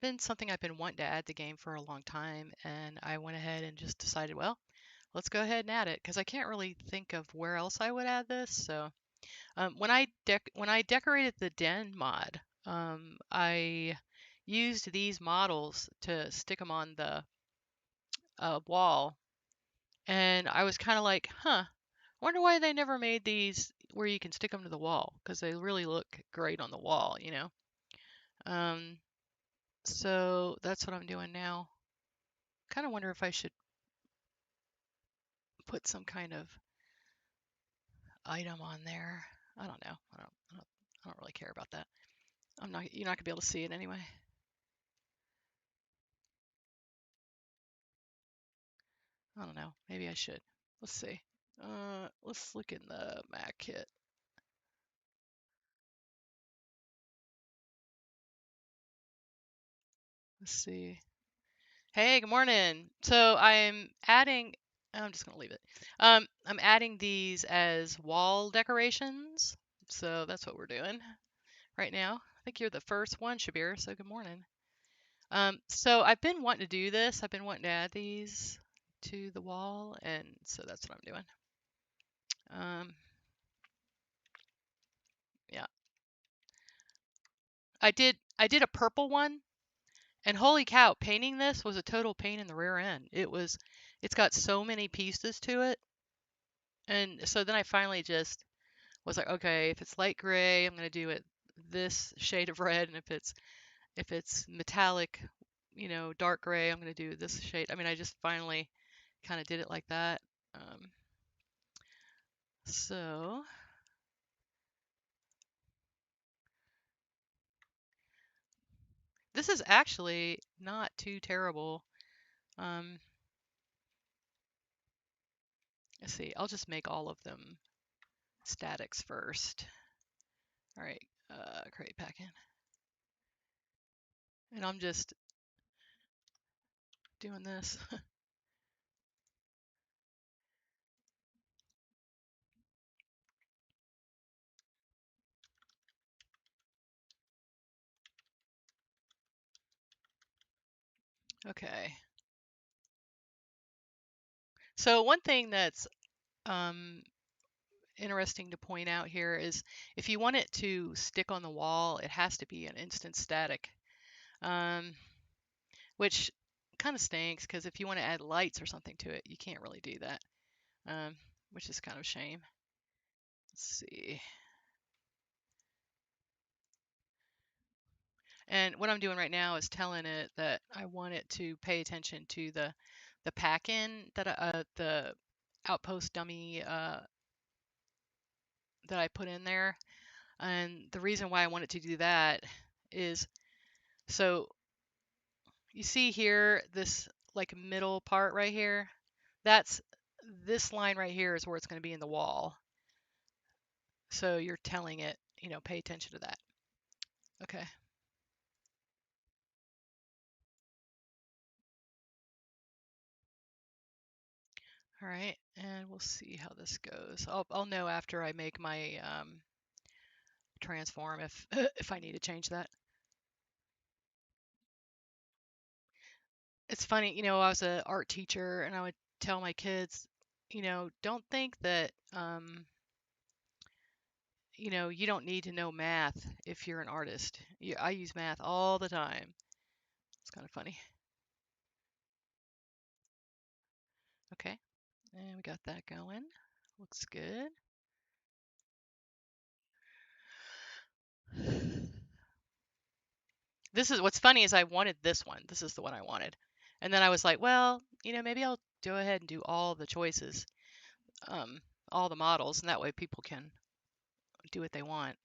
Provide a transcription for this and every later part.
been something I've been wanting to add to the game for a long time, and I went ahead and just decided, well, let's go ahead and add it because I can't really think of where else I would add this. So when I decorated the den mod, I used these models to stick them on the wall, and I was kind of like, huh, wonder why they never made these where you can stick them to the wall because they really look great on the wall, you know. Um, so that's what I'm doing now. Kind of wonder if I should put some kind of item on there. I don't know. I don't really care about that. You're not gonna be able to see it anyway. I don't know. Maybe I should. Let's see. Let's look in the Mac kit. Let's see. Hey, good morning. So I'm just gonna leave it. I'm adding these as wall decorations. So that's what we're doing right now. I think you're the first one, Shabir. So good morning. So I've been wanting to do this. I've been wanting to add these to the wall, and so that's what I'm doing. Um, yeah, I did a purple one, and holy cow, painting this was a total pain in the rear end. It's got so many pieces to it, and so then I finally just was like, okay, if it's light gray, I'm gonna do it this shade of red, and if it's metallic, dark gray, I'm gonna do this shade. I mean, I just finally kind of did it like that. Um, so this is actually not too terrible. Um, let's see, I'll just make all of them statics first. All right, create package. And I'm just doing this. Okay. So one thing that's um, interesting to point out here is if you want it to stick on the wall, it has to be an instant static, um, which kind of stinks because if you want to add lights or something to it, you can't really do that, um, which is kind of a shame. Let's see. And what I'm doing right now is telling it that I want it to pay attention to the pack-in the outpost dummy that I put in there. And the reason why I want it to do that is so you see here this like middle part right here. That's this line right here is where it's going to be in the wall. So you're telling it, pay attention to that. Okay. All right, and we'll see how this goes. I'll know after I make my transform if if I need to change that. It's funny, I was an art teacher and I would tell my kids, don't think that you don't need to know math if you're an artist. I use math all the time. It's kind of funny. Okay, and we got that going. Looks good. This is what's funny is I wanted this one. This is the one I wanted. And then I was like, well, maybe I'll go ahead and do all the choices, um, all the models, and that way people can do what they want.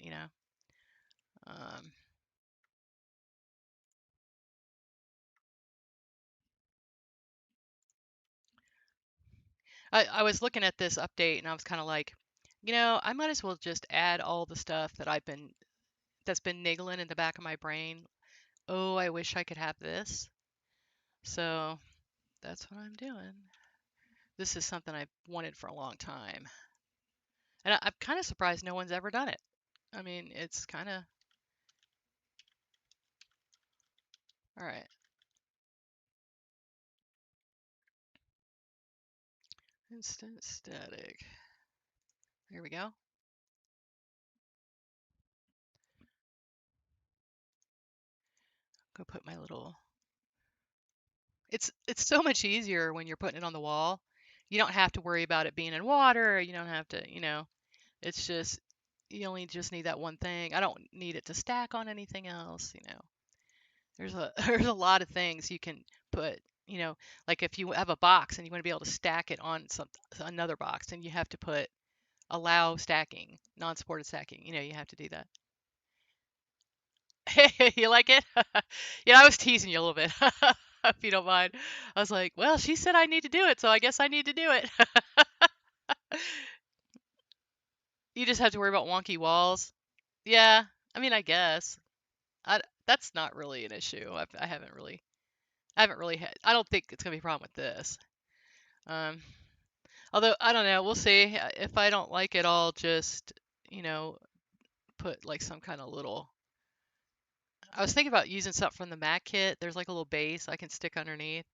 Um, I was looking at this update and I was kind of like, I might as well just add all the stuff that's been niggling in the back of my brain. Oh, I wish I could have this. So that's what I'm doing. This is something I've wanted for a long time. And I'm kind of surprised no one's ever done it. I mean, it's kind of All right. Instant static. There we go. Go put my little. It's so much easier when you're putting it on the wall. You don't have to worry about it being in water. You don't have to, it's just you only just need that one thing. I don't need it to stack on anything else. There's a there's a lot of things you can put, like if you have a box and you want to be able to stack it on another box, and you have to put allow stacking, non-supported stacking. You have to do that. You like it? Yeah, I was teasing you a little bit, if you don't mind. I was like, well, she said I need to do it, so I guess I need to do it. You just have to worry about wonky walls. Yeah, I mean, I guess. That's not really an issue. I haven't really had. I don't think it's gonna be a problem with this. Um, Although I don't know, we'll see. If I don't like it, I'll just, you know, put like some kind of little. I was thinking about using something from the Mac kit. There's like a little base I can stick underneath,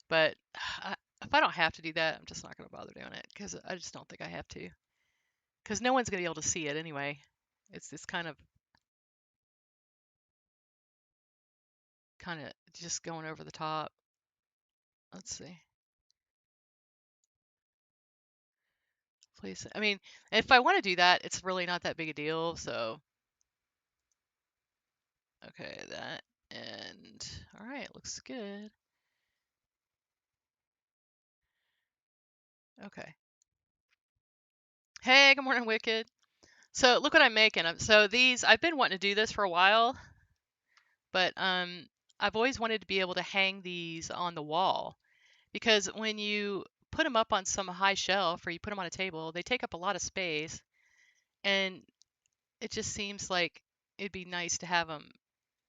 but if I don't have to do that, I'm just not gonna bother doing it because I just don't think I have to. Because no one's gonna be able to see it anyway. It's kind of just going over the top. Let's see. Place. I mean, if I want to do that, it's really not that big a deal. So, okay, that and all right, looks good. Okay. Hey, good morning, Wicked. So look what I'm making. So these, I've been wanting to do this for a while, but I've always wanted to be able to hang these on the wall because when you put them up on some high shelf or you put them on a table, they take up a lot of space, and it just seems like it'd be nice to have them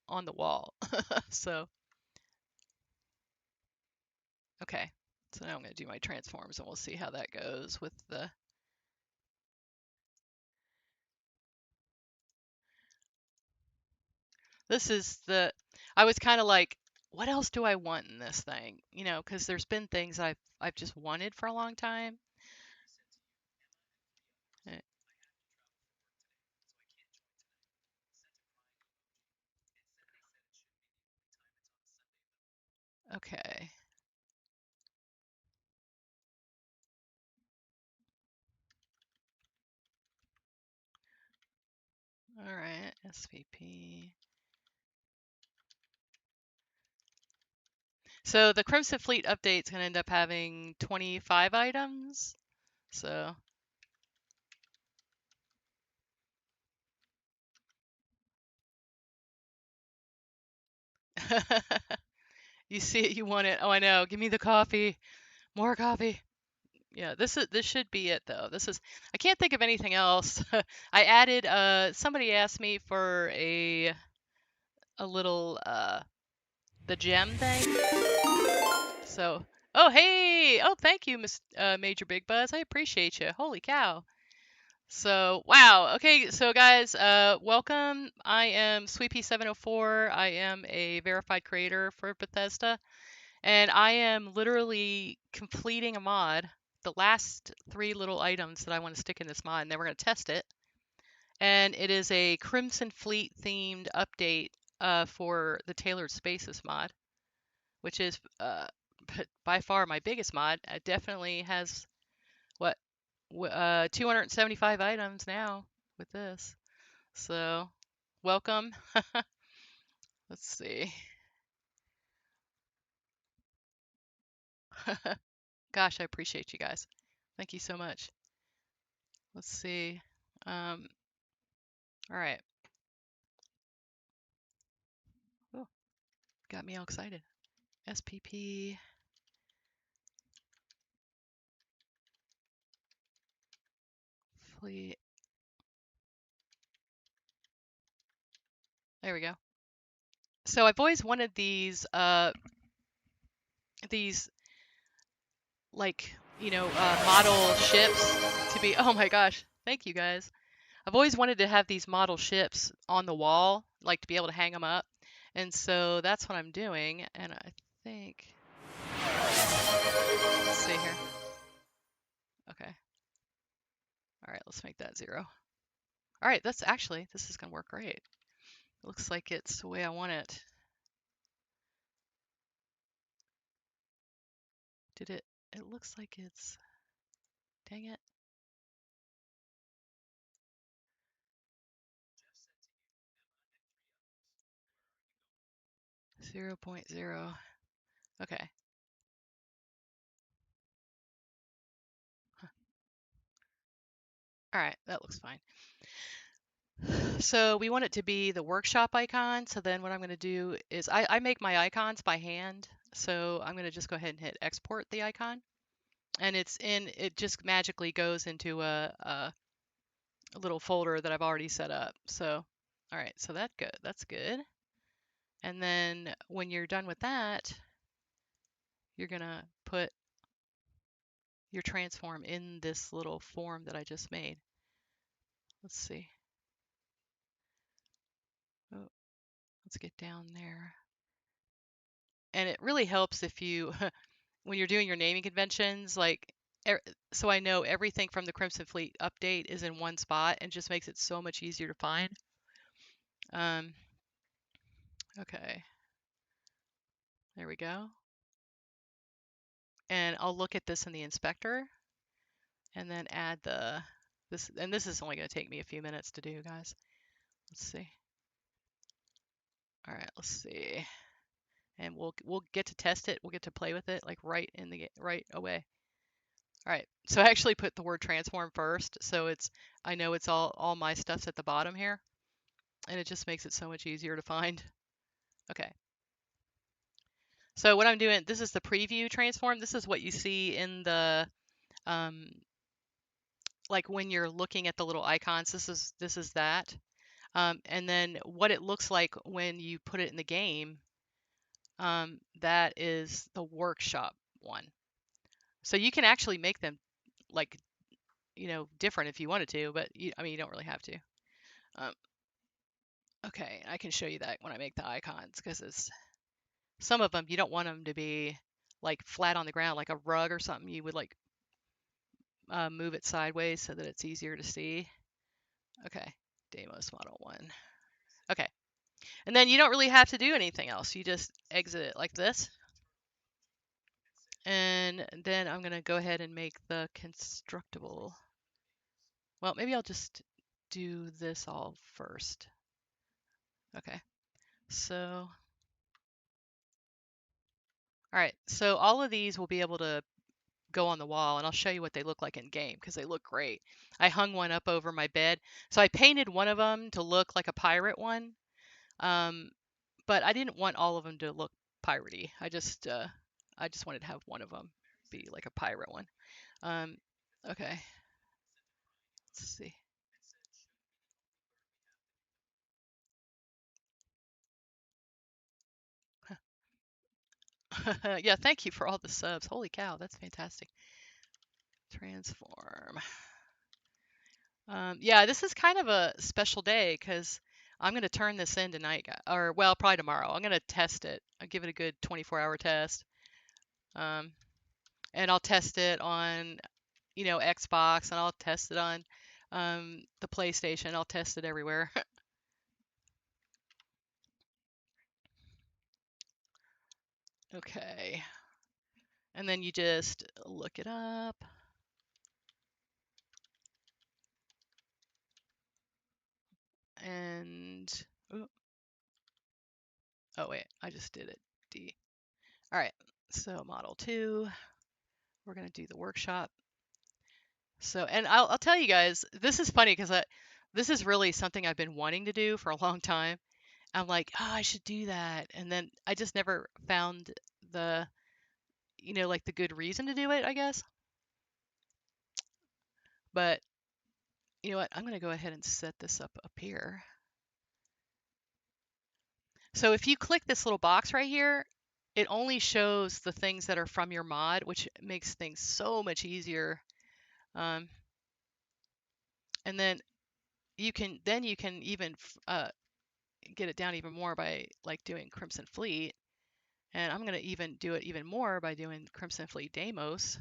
on the wall. So, okay. So now I'm going to do my transforms and we'll see how that goes with the. This is the. I was kind of like, what else do I want in this thing? Because there's been things I've just wanted for a long time. Eh, Okay. All right. SVP. So the Crimson Fleet update's going to end up having 25 items. So. You see it, you want it. Oh, I know. Give me the coffee. More coffee. Yeah, this should be it though. I can't think of anything else. I added somebody asked me for a little the gem thing. So, oh hey. Oh, thank you, Miss Major Big Buzz. I appreciate you. Holy cow. So, wow. Okay, so guys, welcome. I am Sweepy704. I am a verified creator for Bethesda, and I am literally completing a mod, the last 3 little items that I want to stick in this mod, and then we're going to test it. And it is a Crimson Fleet themed update for the Tailored Spaces mod, which is by far my biggest mod. It definitely has what 275 items now with this. So, welcome. Let's see. Gosh, I appreciate you guys. Thank you so much. Let's see. All right. Oh, got me all excited. SPP. Fleet. There we go. So I've always wanted these like, model ships to be, oh my gosh, thank you guys. I've always wanted to have these model ships on the wall, like to be able to hang them up. And so that's what I'm doing. And I think, let's see here. Okay. All right, let's make that 0. All right, this is gonna work great. It looks like it's the way I want it. Did it? It looks like it's, dang it. 0.0. Okay. All right, that looks fine. So we want it to be the workshop icon. So then what I'm going to do is I make my icons by hand. So I'm going to just go ahead and hit export the icon. And it just magically goes into a little folder that I've already set up. So, all right, so that's good. And then when you're done with that, you're going to put your transform in this little form that I just made. Let's see. Oh, let's get down there. And it really helps if you, when you're doing your naming conventions, like, so I know everything from the Crimson Fleet update is in one spot and just makes it so much easier to find. Okay, there we go. And I'll look at this in the inspector and then add this, and this is only going to take me a few minutes to do, guys. Let's see. All right, let's see. And we'll get to test it. We'll get to play with it like right away. All right, so I actually put the word transform first, so I know it's all my stuff's at the bottom here, and it just makes it so much easier to find. Okay. So what I'm doing, this is the preview transform. This is what you see in the like when you're looking at the little icons. This is that. And then what it looks like when you put it in the game, that is the workshop one. So you can actually make them like, different if you wanted to, but I mean, you don't really have to. Um, okay, I can show you that when I make the icons, because some of them you don't want them to be like flat on the ground, like a rug or something. You would like move it sideways so that it's easier to see. Okay, Deimos Model 1. Okay, and then you don't really have to do anything else. You just exit it like this. And then I'm going to go ahead and make the constructible. Well, maybe I'll just do this all first. Okay, so, all right, so all of these will be able to go on the wall, and I'll show you what they look like in game because they look great. I hung one up over my bed. So I painted one of them to look like a pirate one, but I didn't want all of them to look piratey. I just wanted to have one of them be like a pirate one. Okay, let's see. Yeah, thank you for all the subs. Holy cow, that's fantastic. Transform. Yeah, this is kind of a special day because I'm going to turn this in tonight, or well, probably tomorrow. I'm going to test it. I'll give it a good 24-hour test. Um, and I'll test it on, Xbox, and I'll test it on the PlayStation. I'll test it everywhere. Okay. And then you just look it up. And, oh wait, I just did it. D. All right, so Model 2, we're going to do the workshop. So, and I'll tell you guys, this is funny because this is really something I've been wanting to do for a long time. I'm like, oh, I should do that. And then I just never found the, like the good reason to do it, I guess. But you know what? I'm going to go ahead and set this up here. So if you click this little box right here, it only shows the things that are from your mod, which makes things so much easier. And then you can even get it down even more by like doing Crimson Fleet. And I'm going to even do it even more by doing Crimson Fleet Deimos.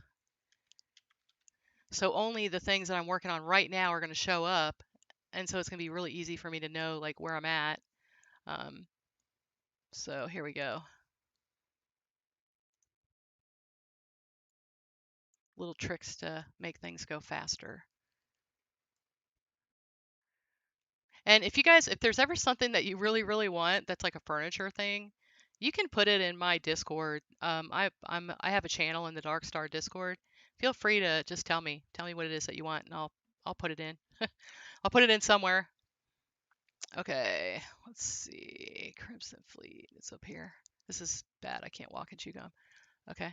So only the things that I'm working on right now are going to show up. And so it's going to be really easy for me to know like where I'm at. So here we go. Little tricks to make things go faster. And if you guys, if there's ever something that you really, really want that's like a furniture thing, you can put it in my Discord. I have a channel in the Dark Star Discord. Feel free to just tell me what it is that you want, and I'll put it in. I'll put it in somewhere. Okay, let's see. Crimson Fleet, it's up here. This is bad. I can't walk and chew gum. Okay.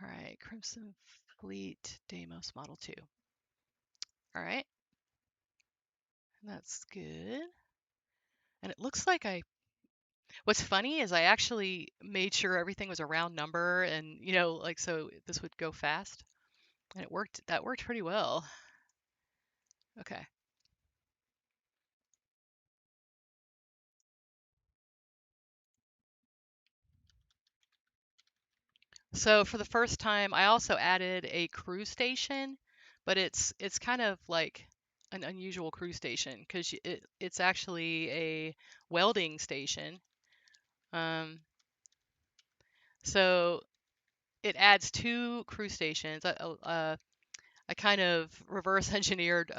All right, Crimson Fleet Deimos Model 2. All right, that's good. And it looks like what's funny is I actually made sure everything was a round number and, you know, like so this would go fast. And it worked, that worked pretty well. Okay. So for the first time, I also added a crew station, but it's kind of like an unusual crew station because it's actually a welding station. Um, so it adds two crew stations. I kind of reverse engineered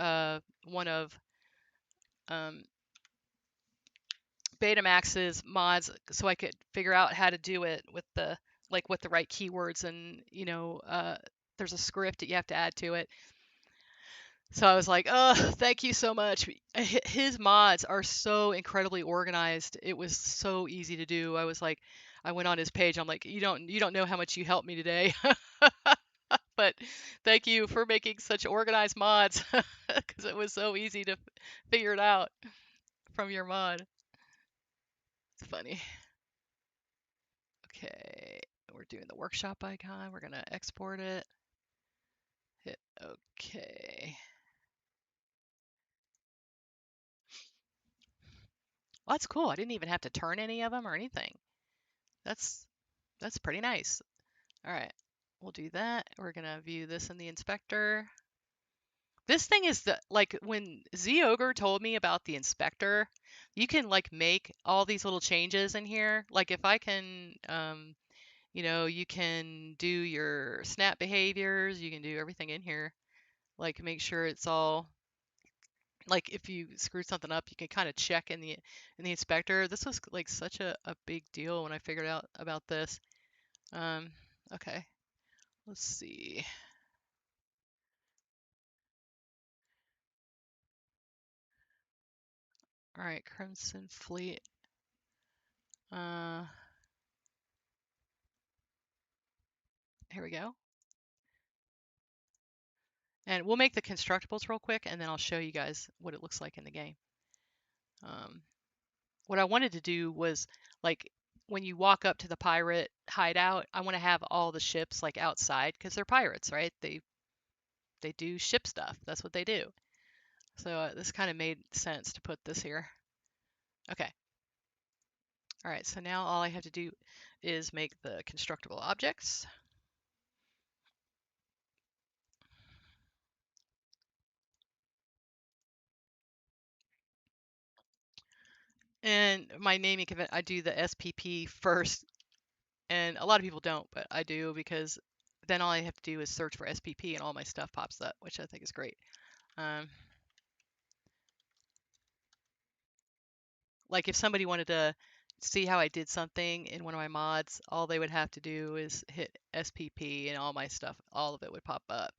one of um, Betamax's mods so I could figure out how to do it with the like with the right keywords and you know there's a script that you have to add to it. So I was like, oh, thank you so much. His mods are so incredibly organized. It was so easy to do. I was like, I went on his page. I'm like, you don't know how much you helped me today. But thank you for making such organized mods because it was so easy to figure it out from your mod. It's funny. Okay, we're doing the workshop icon. We're gonna export it. Hit OK. Well, that's cool. I didn't even have to turn any of them or anything. That's that's pretty nice. All right, we'll do that. We're gonna view this in the inspector. This thing is the like when Z Ogre told me about the inspector, you can like make all these little changes in here. Like if I can, you know, you can do your snap behaviors. You can do everything in here. Like make sure it's all like if you screwed something up, you can kind of check in the inspector. This was like such a big deal when I figured out about this. Um, okay, let's see. All right, Crimson Fleet. Uh, Here we go. And we'll make the constructibles real quick, and then I'll show you guys what it looks like in the game. Um, what I wanted to do was like when you walk up to the pirate hideout, I want to have all the ships like outside because they're pirates, right? They do ship stuff. That's what they do. So this kind of made sense to put this here. Okay. All right. So now all I have to do is make the constructible objects. And my naming convention, I do the SPP first, and a lot of people don't, but I do because then all I have to do is search for SPP and all my stuff pops up, which I think is great. Um, like if somebody wanted to see how I did something in one of my mods, all they would have to do is hit SPP and all my stuff, all of it would pop up,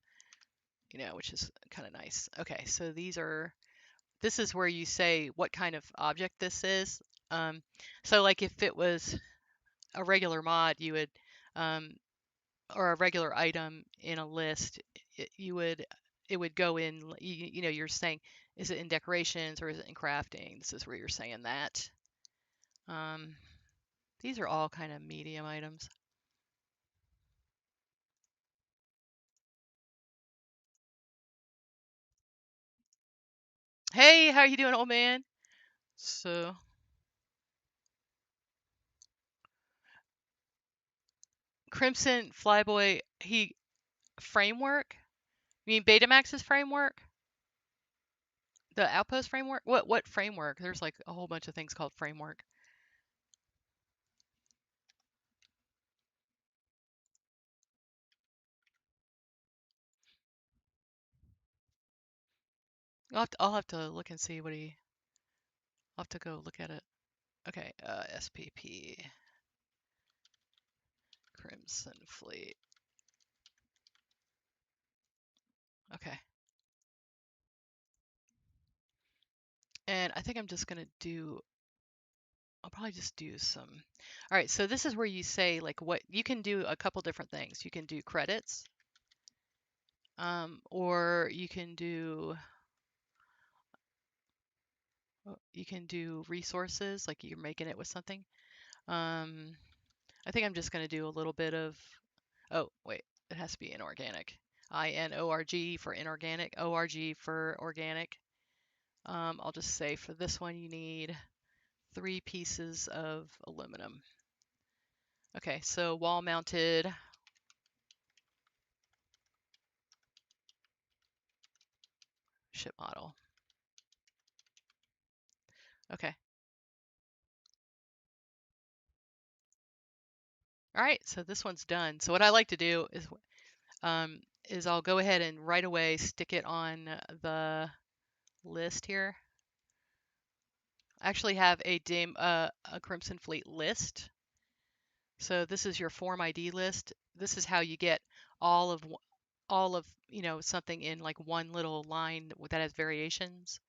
you know, which is kind of nice. Okay, so this is where you say what kind of object this is. So like if it was a regular mod, you would, um, or a regular item in a list, it would go in, you know, you're saying, is it in decorations or is it in crafting? This is where you're saying that. Um, these are all kind of medium items. Hey, how you doing, old man? So, Crimson Flyboy, he framework? You mean Betamax's framework? The Outpost framework? What framework? There's like a whole bunch of things called framework. I'll have to look and see what he. I'll have to go look at it. Okay, SPP Crimson Fleet. Okay. And I think I'm just gonna do. I'll probably just do some. All right, so this is where you say like what you can do a couple different things. You can do credits, or you can do resources, like you're making it with something. Um, I think I'm just gonna do a little bit of. Oh wait, it has to be inorganic. INORG for inorganic, ORG for organic. I'll just say for this one you need 3 pieces of aluminum. Okay, so wall mounted ship model. Okay. All right, so this one's done. So what I like to do is I'll go ahead and right away stick it on the list here. I actually have a Crimson Fleet list. So this is your form ID list. This is how you get all of something in like one little line that has variations.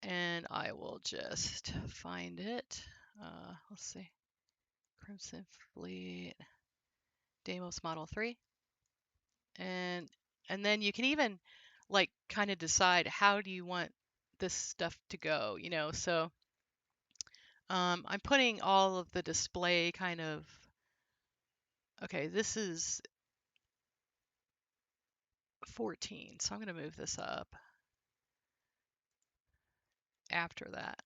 And I will just find it. Let's see. Crimson Fleet Deimos Model 3. And then you can even like kind of decide how do you want this stuff to go, So I'm putting all of the display kind of. Okay, this is 14, so I'm going to move this up after that.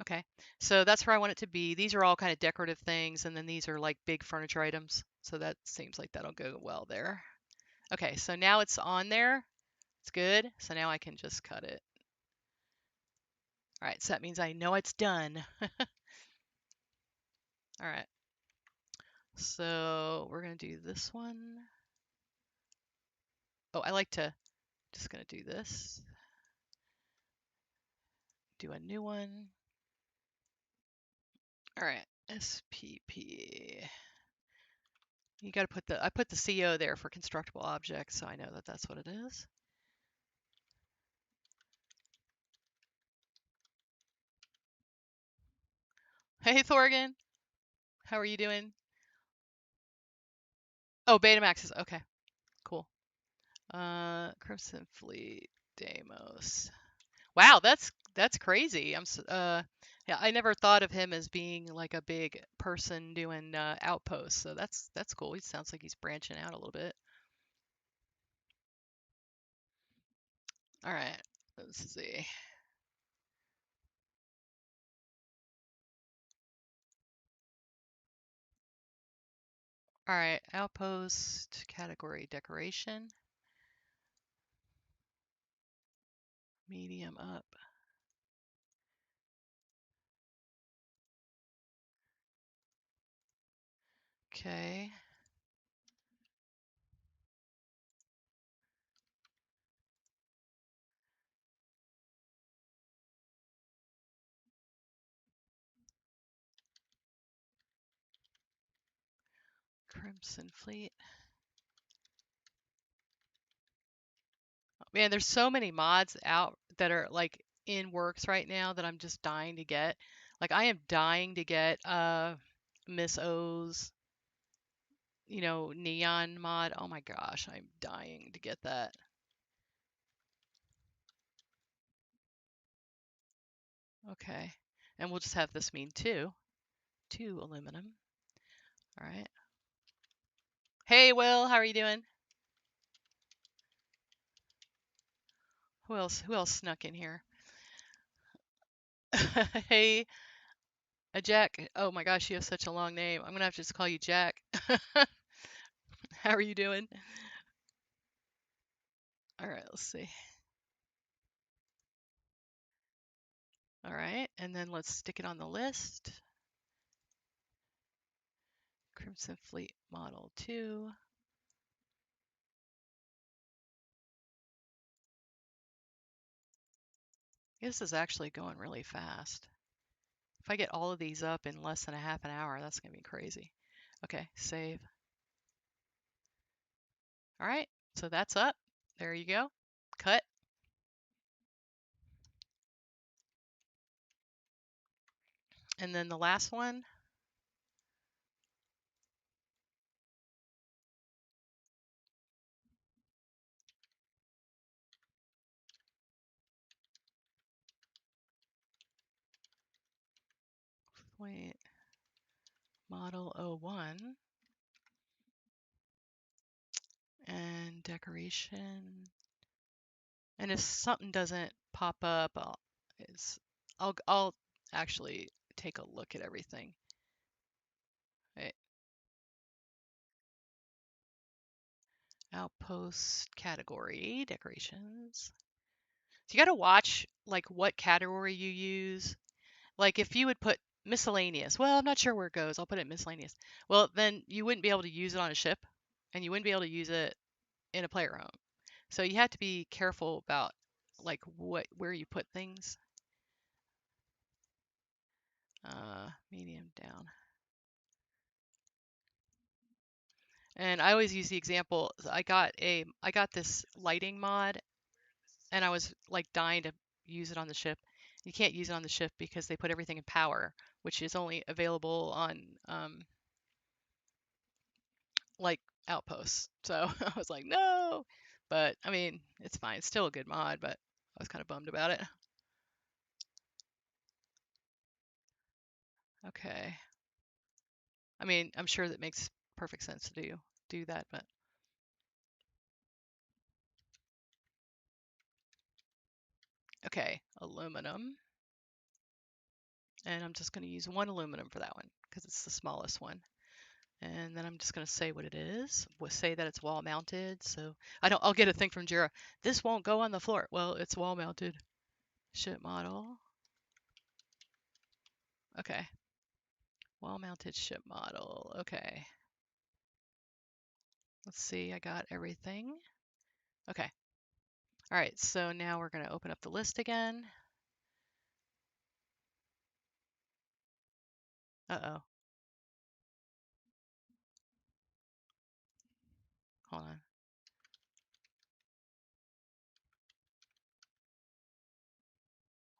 Okay, so that's where I want it to be. These are all kind of decorative things, and then these are like big furniture items. So that seems like that'll go well there. Okay, so now it's on there. It's good. So now I can just cut it. All right, so that means I know it's done. All right, so we're going to do this one. Oh, I like to, just going to do this. Do a new one. All right, SPP. You got to put I put the CO there for constructible objects, so I know that that's what it is. Hey, Thorgan. How are you doing? Oh, Betamax is okay. Cool. Crimson Fleet Deimos. Wow, that's crazy. Yeah, I never thought of him as being like a big person doing outposts. So that's cool. He sounds like he's branching out a little bit. All right. Let's see. All right, outpost category decoration. Medium up. Okay. Crimson Fleet. Man, there's so many mods out that are like in works right now that I'm just dying to get. Like I am dying to get Miss O's, neon mod. Oh my gosh, I'm dying to get that. Okay. And we'll just have this mean two aluminum. All right. Hey, Will, how are you doing? Who else snuck in here? Hey, Jack. Oh my gosh, you have such a long name. I'm gonna have to just call you Jack. How are you doing? All right, let's see. All right, and then let's stick it on the list. Crimson Fleet Model 2. This is actually going really fast. If I get all of these up in less than a half an hour, that's gonna be crazy. Okay, save. All right, so that's up. There you go. Cut. And then the last one. Wait, Model 01. And decoration. And if something doesn't pop up, I'll actually take a look at everything. Right. Outpost category, decorations. So you got to watch like what category you use. Like if you would put miscellaneous, well, I'm not sure where it goes. I'll put it miscellaneous. Well, then you wouldn't be able to use it on a ship, and you wouldn't be able to use it in a player home. So you have to be careful about like where you put things. Medium down. And I always use the example, I got this lighting mod and I was like dying to use it on the ship. You can't use it on the ship because they put everything in power, which is only available on like outposts. So I was like, no. But I mean, it's fine. It's still a good mod, but I was kind of bummed about it. Okay. I mean, I'm sure that makes perfect sense to do that, but okay, aluminum. And I'm just going to use one aluminum for that one because it's the smallest one. And then I'm just going to say what it is. We'll say that it's wall mounted. So I'll get a thing from Jira. This won't go on the floor. Well, it's wall mounted. Ship model. Okay. Wall mounted ship model. Okay. Let's see. I got everything. Okay. All right. So now we're going to open up the list again. Uh-oh. Hold on.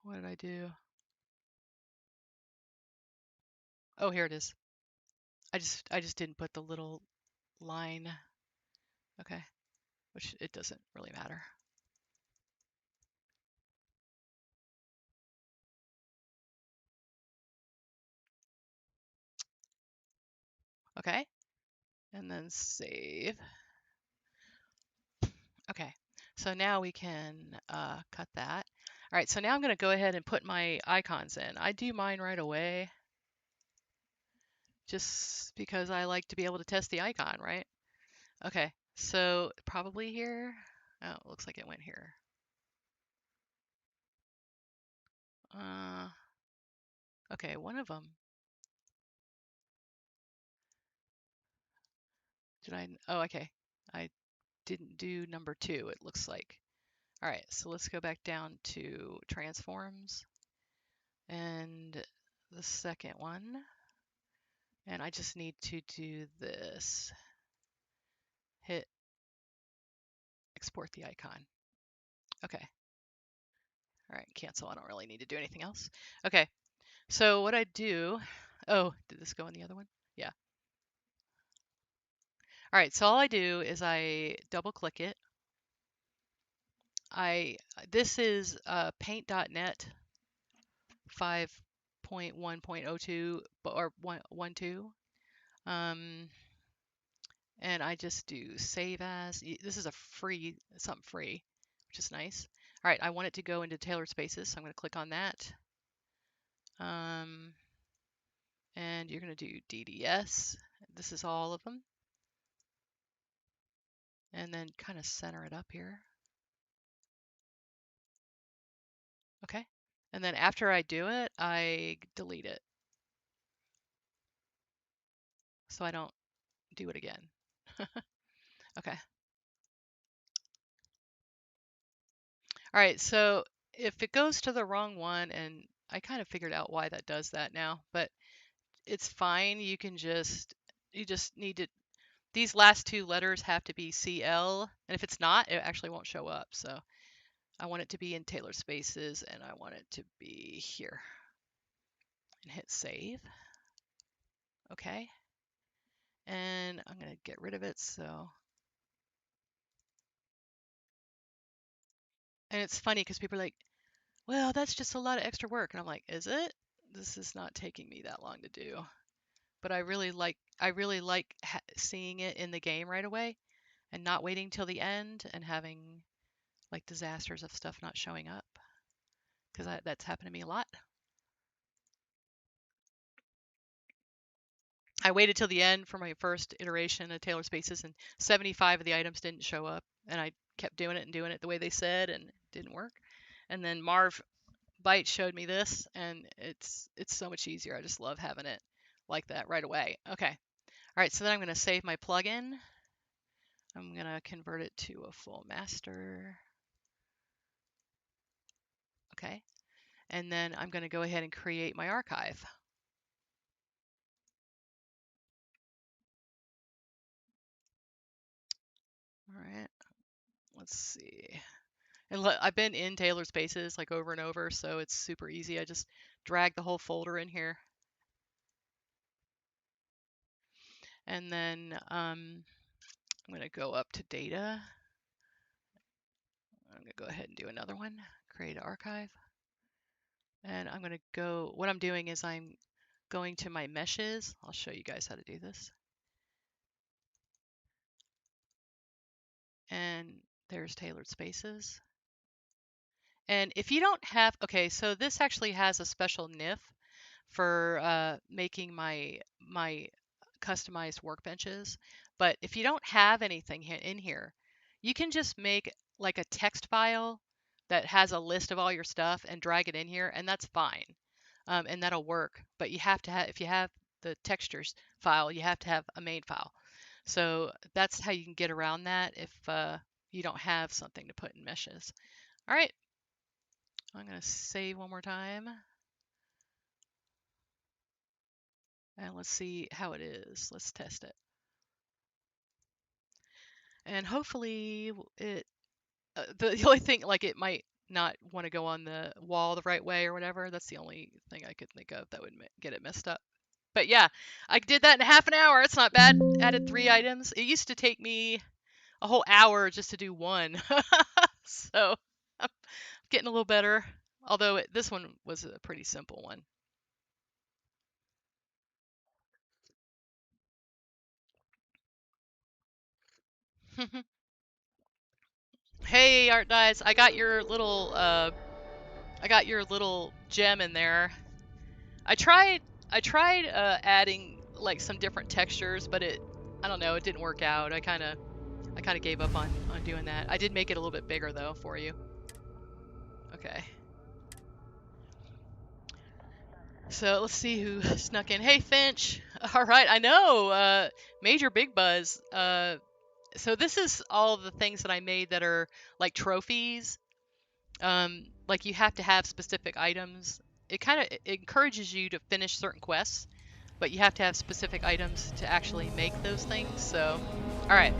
What did I do? Oh, here it is. I just didn't put the little line. Okay. Which it doesn't really matter. Okay. And then save. Okay, so now we can cut that. All right, so now I'm going to go ahead and put my icons in. I do mine right away just because I like to be able to test the icon, right? Okay, so probably here. Oh, it looks like it went here. Okay, one of them. Did I? Oh, okay. I didn't do number 2, it looks like. All right, so let's go back down to transforms and the second one. And I just need to do this. Hit export the icon. Okay. All right, cancel. I don't really need to do anything else. Okay, so what I do, oh, did this go in the other one? Yeah. All right, so all I do is I double click it. This is paint.net 5.1.02 or 1.2. And I just do save as. This is a free, something free, which is nice. All right, I want it to go into tailored spaces, so I'm going to click on that. And you're going to do DDS. This is all of them. And then kind of center it up here. Okay. And then after I do it, I delete it, so I don't do it again. Okay. All right, so if it goes to the wrong one, and I kind of figured out why that does that now, but it's fine. You just need to, these last two letters have to be CL, and if it's not, it actually won't show up. So I want it to be in tailored spaces, and I want it to be here. And hit save. Okay. And I'm going to get rid of it, so. And it's funny because people are like, well, that's just a lot of extra work. And I'm like, is it? This is not taking me that long to do. But I really like seeing it in the game right away and not waiting till the end and having like disasters of stuff not showing up, because that's happened to me a lot. I waited till the end for my first iteration of tailored spaces, and 75 of the items didn't show up, and I kept doing it the way they said, and it didn't work. And then Marv Byte showed me this, and it's so much easier. I just love having it like that right away. Okay. All right, so then I'm going to save my plugin. I'm going to convert it to a full master. Okay. And then I'm going to go ahead and create my archive. All right. Let's see. And I've been in tailored spaces like over and over, so it's super easy. I just drag the whole folder in here. And then I'm going to go up to data. I'm going to go ahead and do another one, create an archive. And I'm going to go, what I'm doing is I'm going to my meshes. I'll show you guys how to do this. And there's tailored spaces. And if you don't have, okay, so this actually has a special NIF for making my customized workbenches. But if you don't have anything in here, you can just make like a text file that has a list of all your stuff and drag it in here, and that's fine. And that'll work. But you have to have, if you have the textures file, you have to have a main file. So that's how you can get around that if you don't have something to put in meshes. All right. I'm going to save one more time. And let's see how it is. Let's test it. And hopefully it, the only thing, like it might not want to go on the wall the right way or whatever. That's the only thing I could think of that would get it messed up. But yeah, I did that in half an hour. It's not bad. Added 3 items. It used to take me a whole hour just to do one. So I'm getting a little better. Although this one was a pretty simple one. Hey, Art Dies, I got your little gem in there. I tried adding like some different textures, but I don't know, it didn't work out. I kind of gave up on doing that. I did make it a little bit bigger though for you. Okay. So let's see who snuck in. Hey, Finch. All right, I know. Major Big Buzz. So this is all the things that I made that are like trophies. Like you have to have specific items. It kind of encourages you to finish certain quests, but you have to have specific items to actually make those things. So, all right.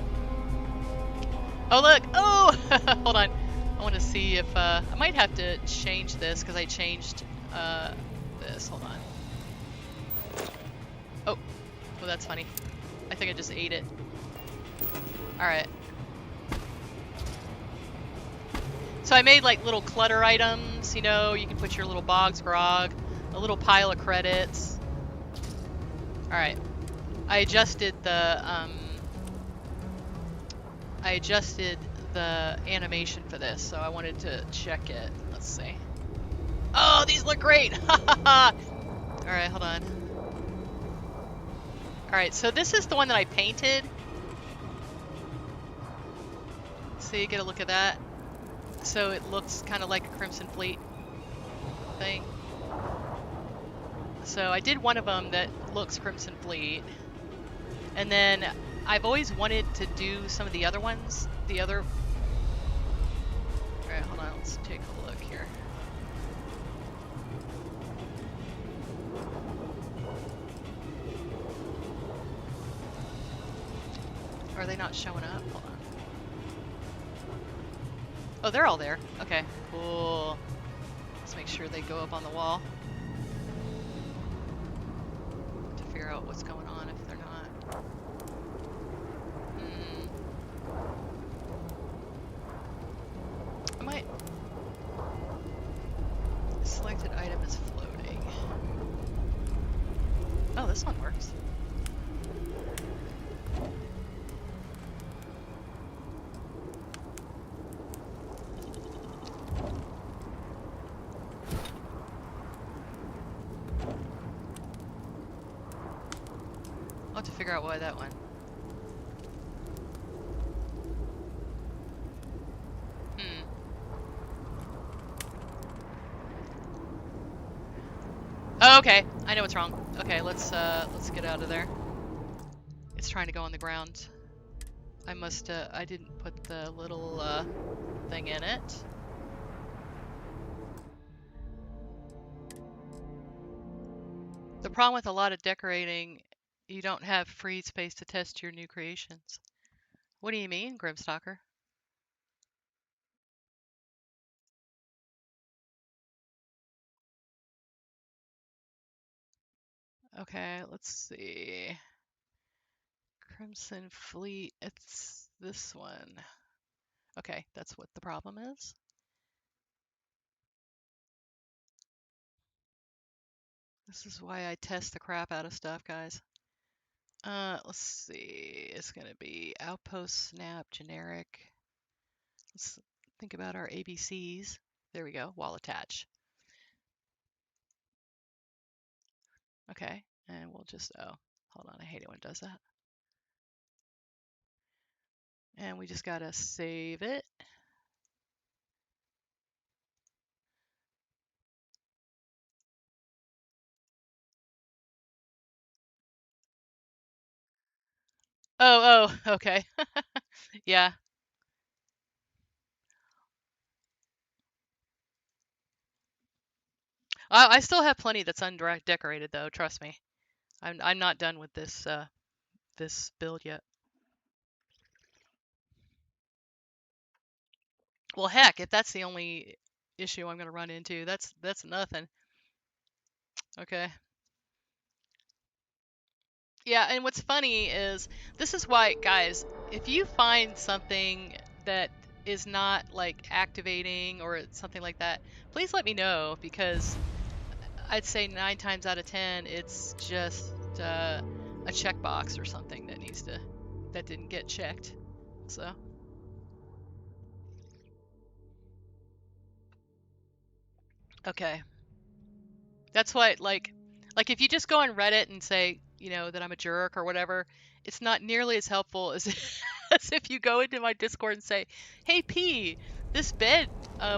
Oh look! Oh, hold on. I want to see if I might have to change this because I changed this. Hold on. Oh, well that's funny. I think I just ate it. All right. So I made like little clutter items, you know, you can put your little bogs grog, a little pile of credits. All right. I adjusted the animation for this, so I wanted to check it. Let's see. Oh, these look great! Alright, hold on. Alright, so this is the one that I painted. So you get a look at that. So it looks kind of like a Crimson Fleet thing. So I did one of them that looks Crimson Fleet. And then I've always wanted to do some of the other ones. Alright, hold on, let's take a look here. Are they not showing up? Hold on. Oh, they're all there. Okay, cool. Let's make sure they go up on the wall. To figure out what's going on if they're not. I might... Selected item is floating. Oh, this one works. I'll have to figure out why that one. Oh, okay, I know what's wrong. Okay, let's get out of there. It's trying to go on the ground. I didn't put the little thing in it. The problem with a lot of decorating, you don't have free space to test your new creations. What do you mean, Grimstalker? Okay, let's see. Crimson Fleet, it's this one. Okay, that's what the problem is. This is why I test the crap out of stuff, guys. Let's see. It's gonna be outpost, snap, generic. Let's think about our ABCs. There we go. Wall attach. Okay, and we'll just hold on. I hate it when it does that. And we just gotta save it. Oh, okay. Yeah. I still have plenty that's undecorated though, trust me. I'm not done with this this build yet. Well, heck, if that's the only issue I'm going to run into, that's nothing. Okay. Yeah, and what's funny is this is why, guys, if you find something that is not like activating or something like that, please let me know, because I'd say 9 times out of 10 it's just a checkbox or something that didn't get checked. So okay. That's why, like if you just go on Reddit and say, you know, that I'm a jerk or whatever, it's not nearly as helpful as, as if you go into my Discord and say, hey, P, this bed,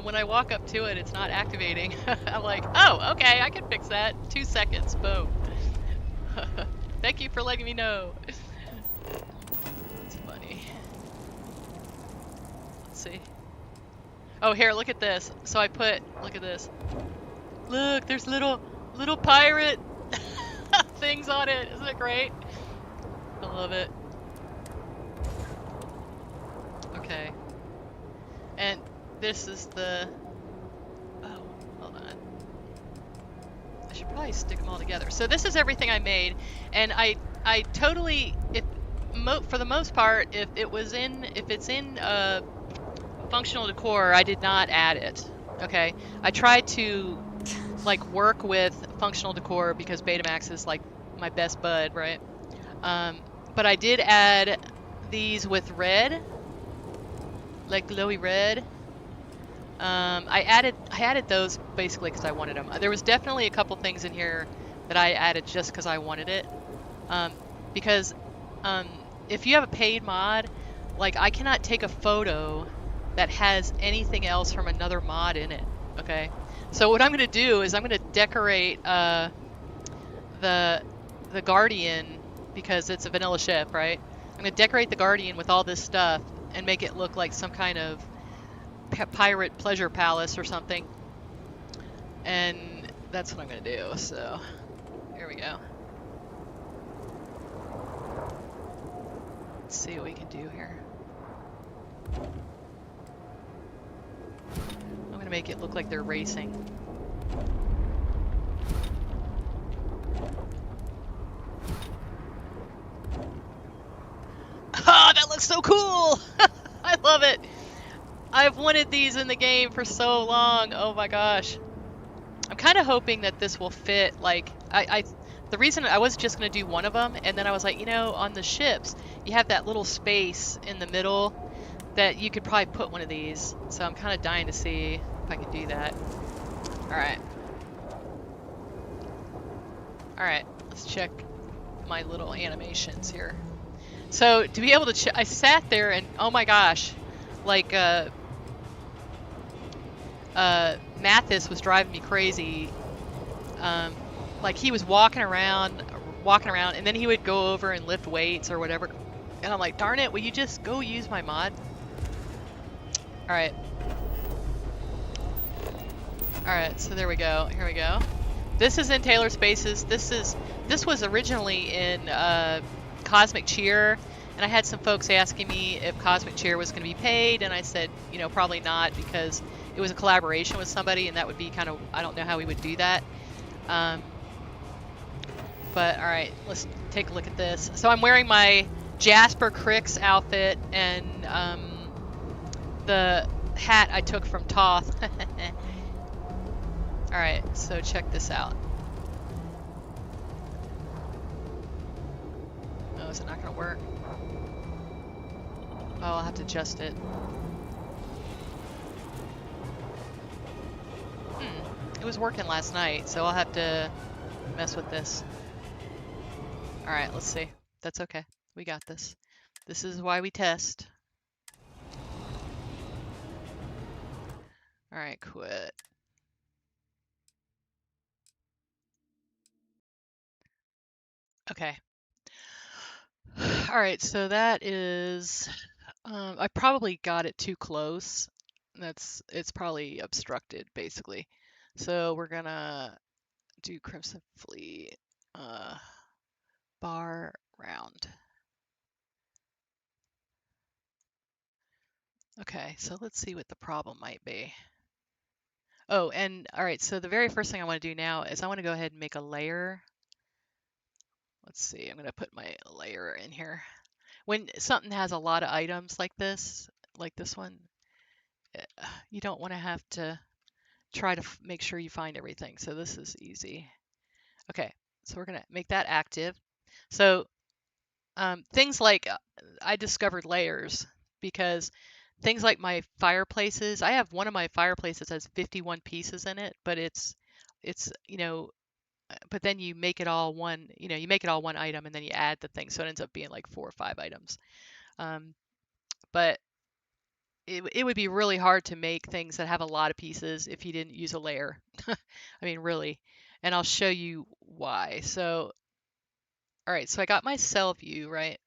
when I walk up to it, it's not activating. I'm like, oh, okay, I can fix that. 2 seconds, boom. Thank you for letting me know. It's funny. Let's see. Oh, here, look at this. So I put, look at this. Look, there's little pirate things on it. Isn't it great? I love it. Okay. And this is the... Oh, hold on. I should probably stick them all together. So this is everything I made, and I totally, for the most part, if it's in functional decor, I did not add it. Okay, I tried to like work with functional decor because Betamax is like my best bud, right? But I did add these with red like glowy red. I added those basically because I wanted them. There was definitely a couple things in here that I added just because I wanted it. Because um, if you have a paid mod, like I cannot take a photo that has anything else from another mod in it. Okay, so what I'm gonna do is I'm gonna decorate the Guardian because it's a vanilla ship, right? I'm gonna decorate the Guardian with all this stuff and make it look like some kind of pirate pleasure palace or something. And that's what I'm gonna do. So here we go. Let's see what we can do here. I'm gonna make it look like they're racing. Ah, that looks so cool! I love it. I've wanted these in the game for so long. Oh my gosh. I'm kind of hoping that this will fit. Like, the reason I was just going to do one of them, and then I was like, you know, on the ships, you have that little space in the middle that you could probably put one of these. So I'm kind of dying to see if I can do that. Alright. Alright, let's check my little animations here. So to be able to, I sat there and, oh my gosh, like, Mathis was driving me crazy. Like he was walking around, and then he would go over and lift weights or whatever. And I'm like, darn it, will you just go use my mod? Alright. Alright, so there we go. Here we go. This is in Taylor Spaces. This was originally in Cosmic Cheer, and I had some folks asking me if Cosmic Cheer was going to be paid, and I said, you know, probably not, because it was a collaboration with somebody, and that would be kind of, I don't know how we would do that. But alright, let's take a look at this. So I'm wearing my Jasper Cricks outfit and the hat I took from Toth. Alright, so check this out. Oh, is it not going to work? Oh, I'll have to adjust it. It was working last night, so I'll have to mess with this. Alright, let's see. That's okay. We got this. This is why we test. Alright, quit. Okay. Alright, so that is... I probably got it too close. It's probably obstructed, basically. So we're gonna do Crimson Fleet bar round. Okay, so let's see what the problem might be. Oh, and all right, so the very first thing I want to do now is I want to go ahead and make a layer. Let's see, I'm going to put my layer in here. When something has a lot of items like this one, you don't want to have to try to make sure you find everything. So this is easy. Okay, so we're going to make that active. So things like I discovered layers because things like my fireplaces, I have one of my fireplaces has 51 pieces in it, but it's you know, but then you make it all one, you know, you make it all one item and then you add the thing, so it ends up being like 4 or 5 items. But it would be really hard to make things that have a lot of pieces if you didn't use a layer. I mean, really. And I'll show you why. So, all right, so I got my cell view, right?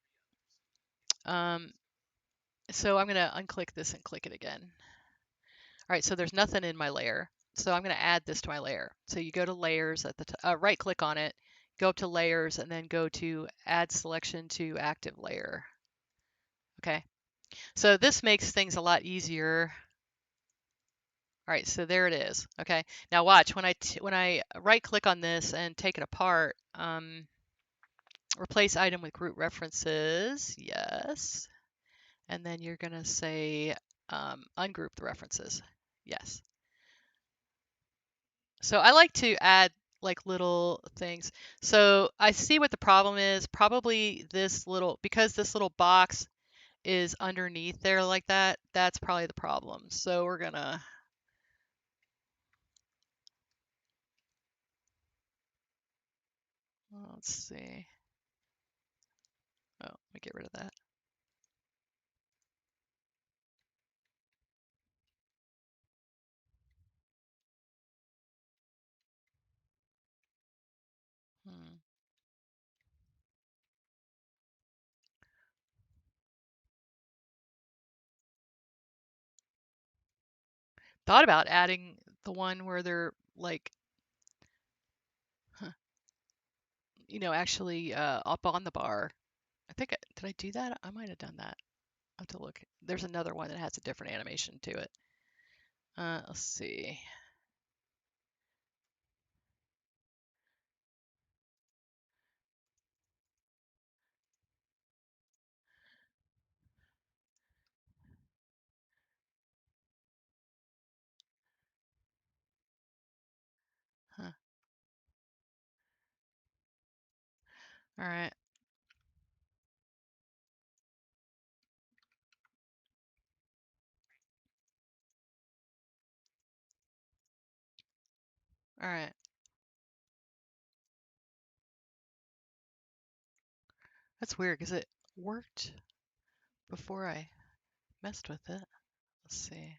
So I'm going to unclick this and click it again. All right, so there's nothing in my layer. So I'm going to add this to my layer. So you go to layers at the right click on it, go up to layers, and then go to add selection to active layer. Okay, so this makes things a lot easier. All right, so there it is. Okay, now watch when I right click on this and take it apart. Replace item with group references. Yes. And then you're going to say ungroup the references. Yes. So I like to add like little things. So I see what the problem is. Probably this little, because this little box is underneath there like that, that's probably the problem. So we're gonna, let's see. Oh, let me get rid of that. Thought about adding the one where they're like, actually up on the bar. I think, did I do that? I might have done that. I'll have to look. There's another one that has a different animation to it. Let's see. Huh. All right. All right. That's weird because it worked before I messed with it. Let's see.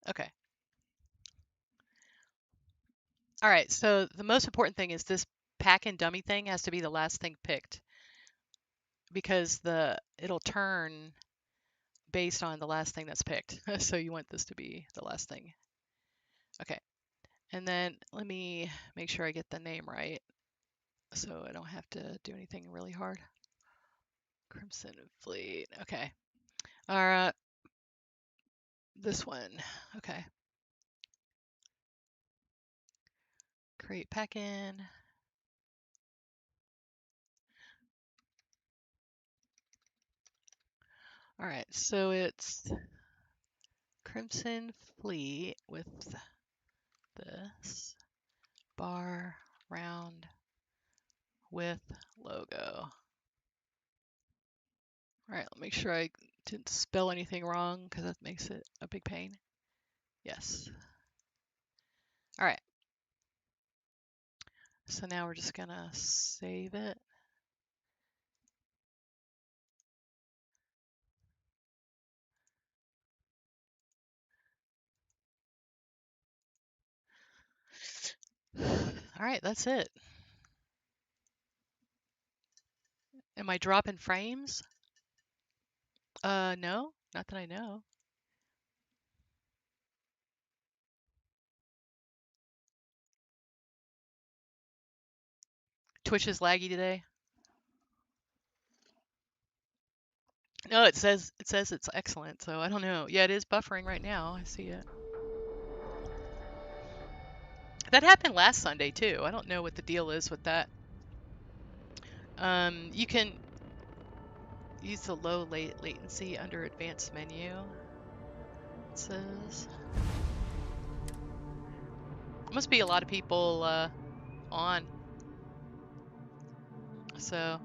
Okay. All right. So the most important thing is this pack and dummy thing has to be the last thing picked because it'll turn based on the last thing that's picked. So you want this to be the last thing. Okay. And then let me make sure I get the name right so I don't have to do anything really hard. Crimson Fleet. Okay. All right. This one. Okay. Create pack-in. All right. So it's Crimson Fleet with this bar round with logo. All right, make sure I didn't spell anything wrong because that makes it a big pain. Yes. All right. So now we're just gonna save it. All right, that's it. Am I dropping frames? No, not that I know. Twitch is laggy today. No, it says it's excellent, so I don't know. Yeah, it is buffering right now. I see it. That happened last Sunday too. I don't know what the deal is with that. You can use the low latency under advanced menu. It says must be a lot of people on. So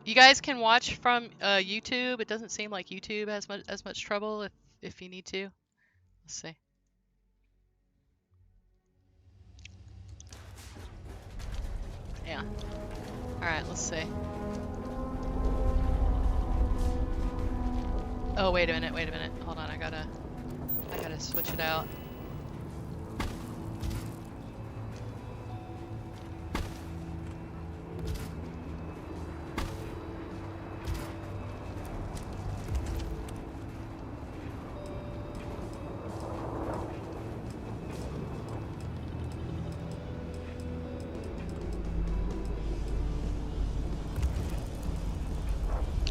you guys can watch from YouTube. It doesn't seem like YouTube has as much trouble if you need to. Let's see. Yeah. All right, let's see. Oh, wait a minute. Hold on, I gotta switch it out.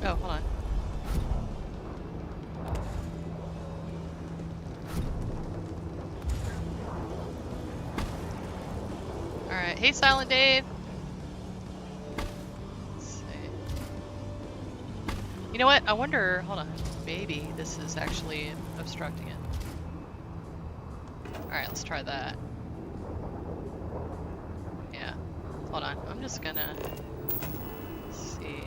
Oh, hold on. All right. Hey, Silent Dave. Let's see. You know what? I wonder. Hold on. Maybe this is actually obstructing it. Alright, let's try that. Yeah. Hold on. I'm just gonna see.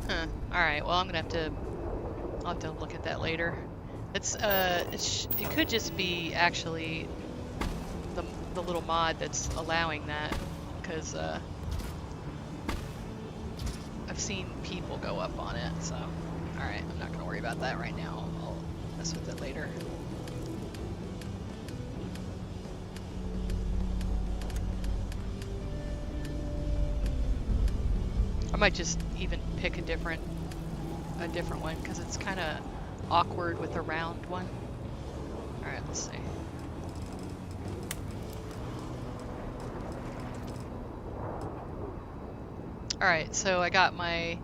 Huh. Alright, well I'm gonna have to I'll have to look at that later. It could just be actually the little mod that's allowing that, because I've seen people go up on it, so alright, I'm not gonna worry about that right now. I'll mess with it later. I might just even pick a different one, because it's kind of awkward with a round one. Alright, let's see. Alright, so I got my...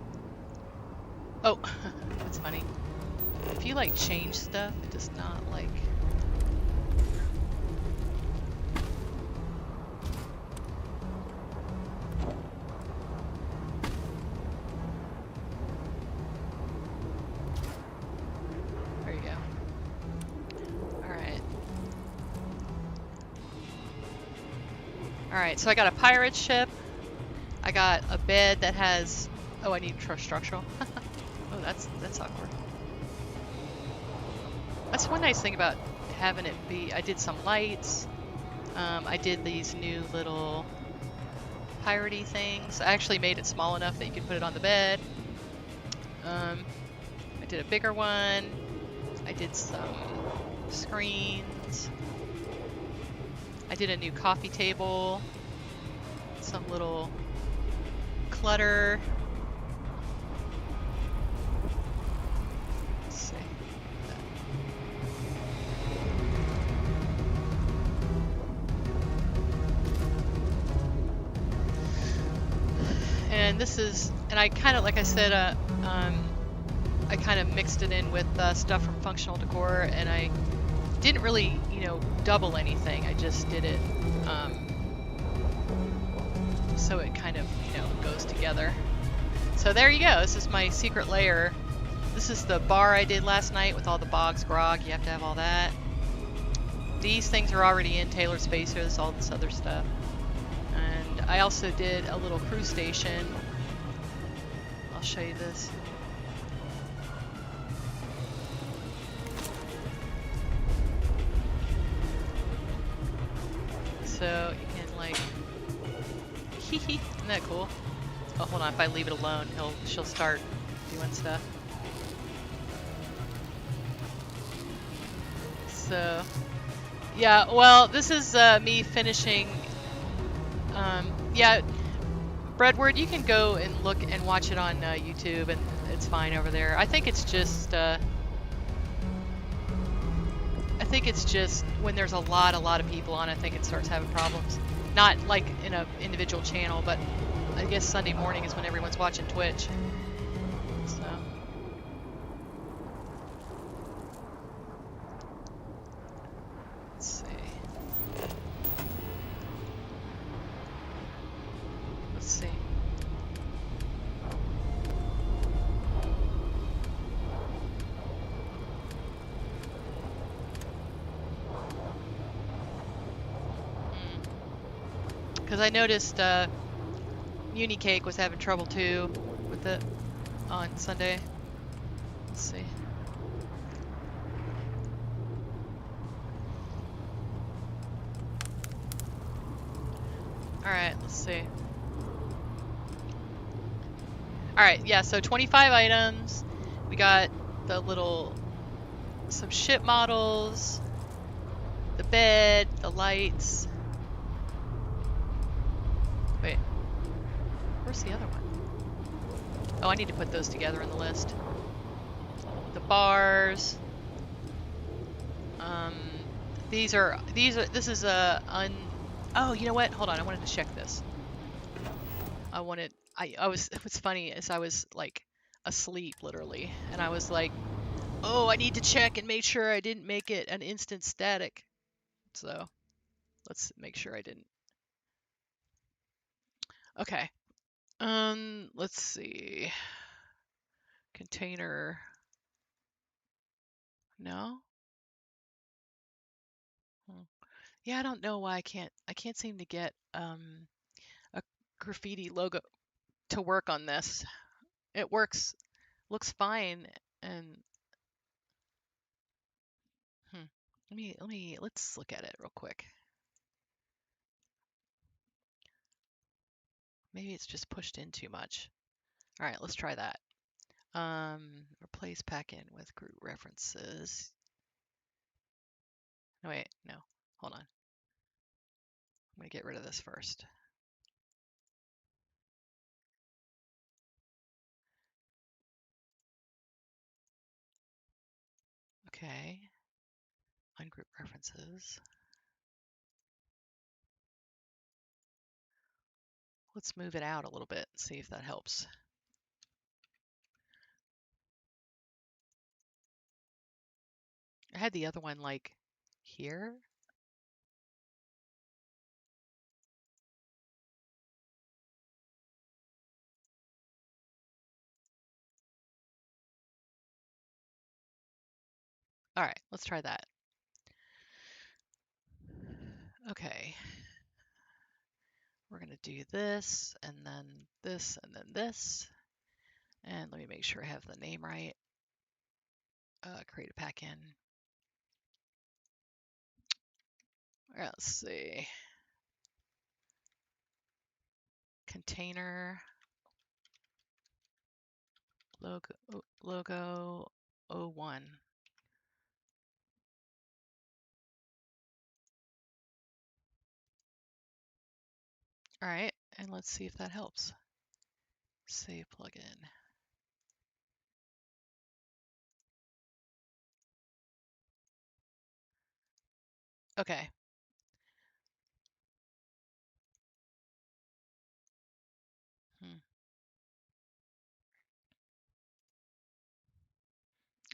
Oh, that's funny. If you like change stuff, it does not like... There you go. Alright. Alright, so I got a pirate ship. I got a bed that has... Oh, I need structural. Oh, that's awkward. That's one nice thing about having it be... I did some lights. I did these new little piratey things. I actually made it small enough that you could put it on the bed. I did a bigger one. I did some screens. I did a new coffee table. Some little clutter. Let's see. And this is, and I kind of, like I said, I kind of mixed it in with stuff from Functional Decor, and I didn't really, double anything. I just did it so it kind of, goes together. So there you go. This is my secret layer. This is the bar I did last night with all the bogs, grog. You have to have all that. These things are already in Taylor Spacers, all this other stuff. And I also did a little crew station. I'll show you this. So you can like, isn't that cool? Oh, hold on, if I leave it alone, she'll start doing stuff. So, yeah, well, this is me finishing, yeah, Breadward, you can go and look and watch it on YouTube, and it's fine over there. I think it's just when there's a lot of people on, I think it starts having problems. Not like in an individual channel, but I guess Sunday morning is when everyone's watching Twitch. So. Let's see. Let's see. Because I noticed Unicake was having trouble too with it on Sunday. Let's see. Alright, let's see. Alright, yeah, so 25 items. We got some ship models, the bed, the lights. Wait, where's the other one? Oh, I need to put those together in the list. The bars. This is oh, you know what? Hold on, I wanted to check this. It was funny as I was like asleep literally, and I was like, oh, I need to check and make sure I didn't make it an instant static. So let's make sure I didn't. Okay. Let's see. Container. No? Yeah, I don't know why I can't seem to get a graffiti logo to work on this. It looks fine, and let's look at it real quick. Maybe it's just pushed in too much. All right, let's try that. Replace pack-in with group references. No, wait, no, hold on. I'm gonna get rid of this first. Okay, ungroup references. Let's move it out a little bit, see if that helps. I had the other one like here. All right, let's try that. Okay. We're going to do this, and then this, and then this. And let me make sure I have the name right. Create a pack-in. Let's see. Container. Logo 01. All right, and let's see if that helps. Save plugin. Okay.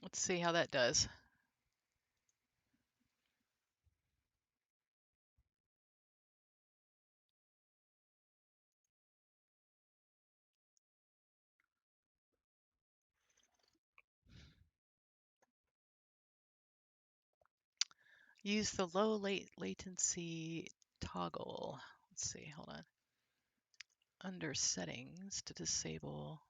Let's see how that does. Use the low latency toggle. Let's see, hold on. Under settings to disable.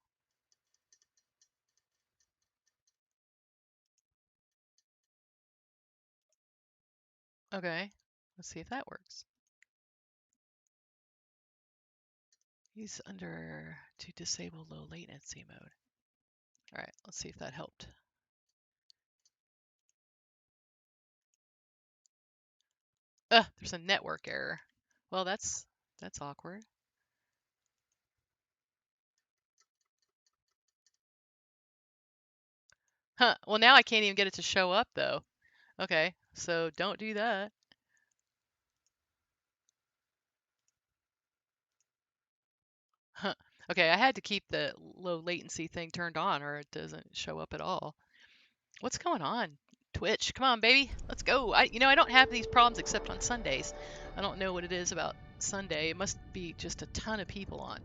Okay, let's see if that works. Use under to disable low latency mode. All right, let's see if that helped. There's a network error. Well, that's awkward. Huh, well now I can't even get it to show up though. Okay, so don't do that. Huh. Okay, I had to keep the low latency thing turned on or it doesn't show up at all. What's going on? Twitch, come on, baby, let's go. I don't have these problems except on Sundays. I don't know what it is about Sunday. It must be just a ton of people on.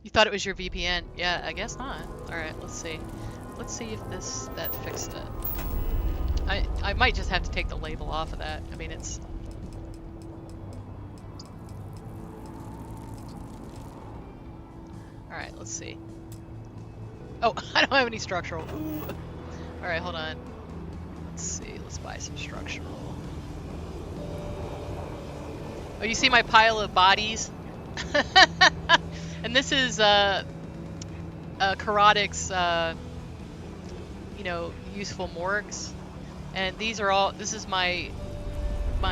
You thought it was your VPN? Yeah, I guess not. All right, let's see. Let's see if that fixed it. I might just have to take the label off of that. I mean, it's. All right, let's see. Oh, I don't have any structural. Ooh. All right, hold on. Let's see. Let's buy some structural. Oh, you see my pile of bodies? And this is Karadic's, useful morgues, and these are all. This is my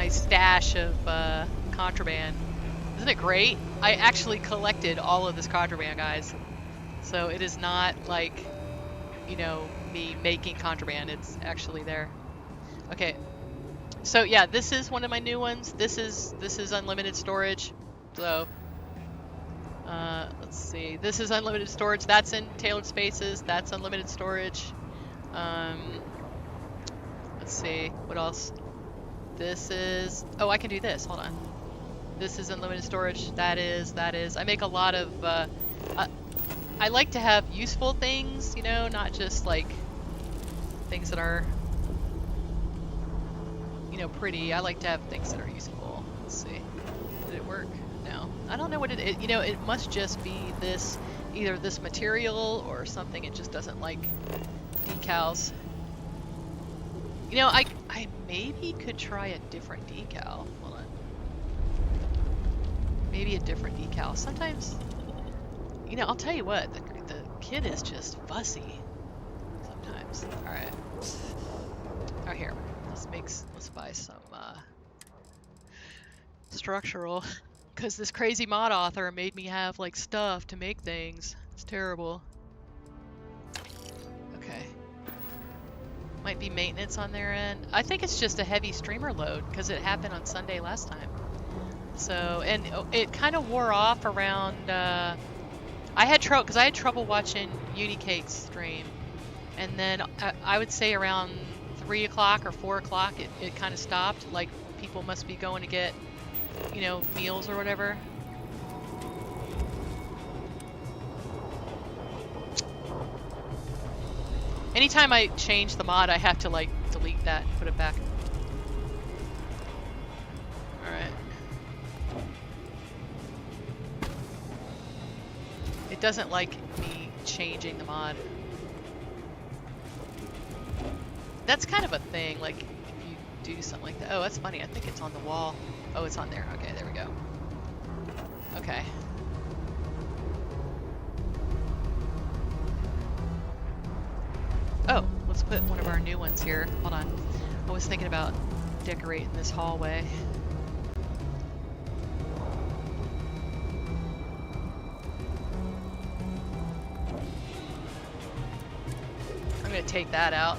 stash of contraband. Isn't it great? I actually collected all of this contraband, guys. So it is not like, me making contraband. It's actually there. Okay. So yeah, this is one of my new ones. This is unlimited storage. So let's see. This is unlimited storage. That's in tailored spaces. That's unlimited storage. Let's see what else. This is. Oh, I can do this. Hold on. This is unlimited storage. That is. I make a lot of. I like to have useful things, you know, not just like things that are, you know, pretty. I like to have things that are useful. Let's see. Did it work? No. I don't know what it, you know, it must just be this, either this material or something. It just doesn't like decals. You know, I maybe could try a different decal. Hold on. Maybe a different decal. Sometimes, you know, I'll tell you what, the kid is just fussy sometimes. All right. Oh, here. Let's buy some structural, because this crazy mod author made me have like stuff to make things. It's terrible. Okay. Might be maintenance on their end. I think it's just a heavy streamer load because it happened on Sunday last time. So, and it kind of wore off around. I had trouble watching Unicake's stream, and then I would say around 3 o'clock or 4 o'clock it kind of stopped. Like people must be going to get, you know, meals or whatever. Anytime I change the mod, I have to like delete that and put it back. Alright. It doesn't like me changing the mod. That's kind of a thing, like if you do something like that. Oh, that's funny. I think it's on the wall. Oh, it's on there. Okay, there we go. Okay. Oh, let's put one of our new ones here. Hold on. I was thinking about decorating this hallway. I'm going to take that out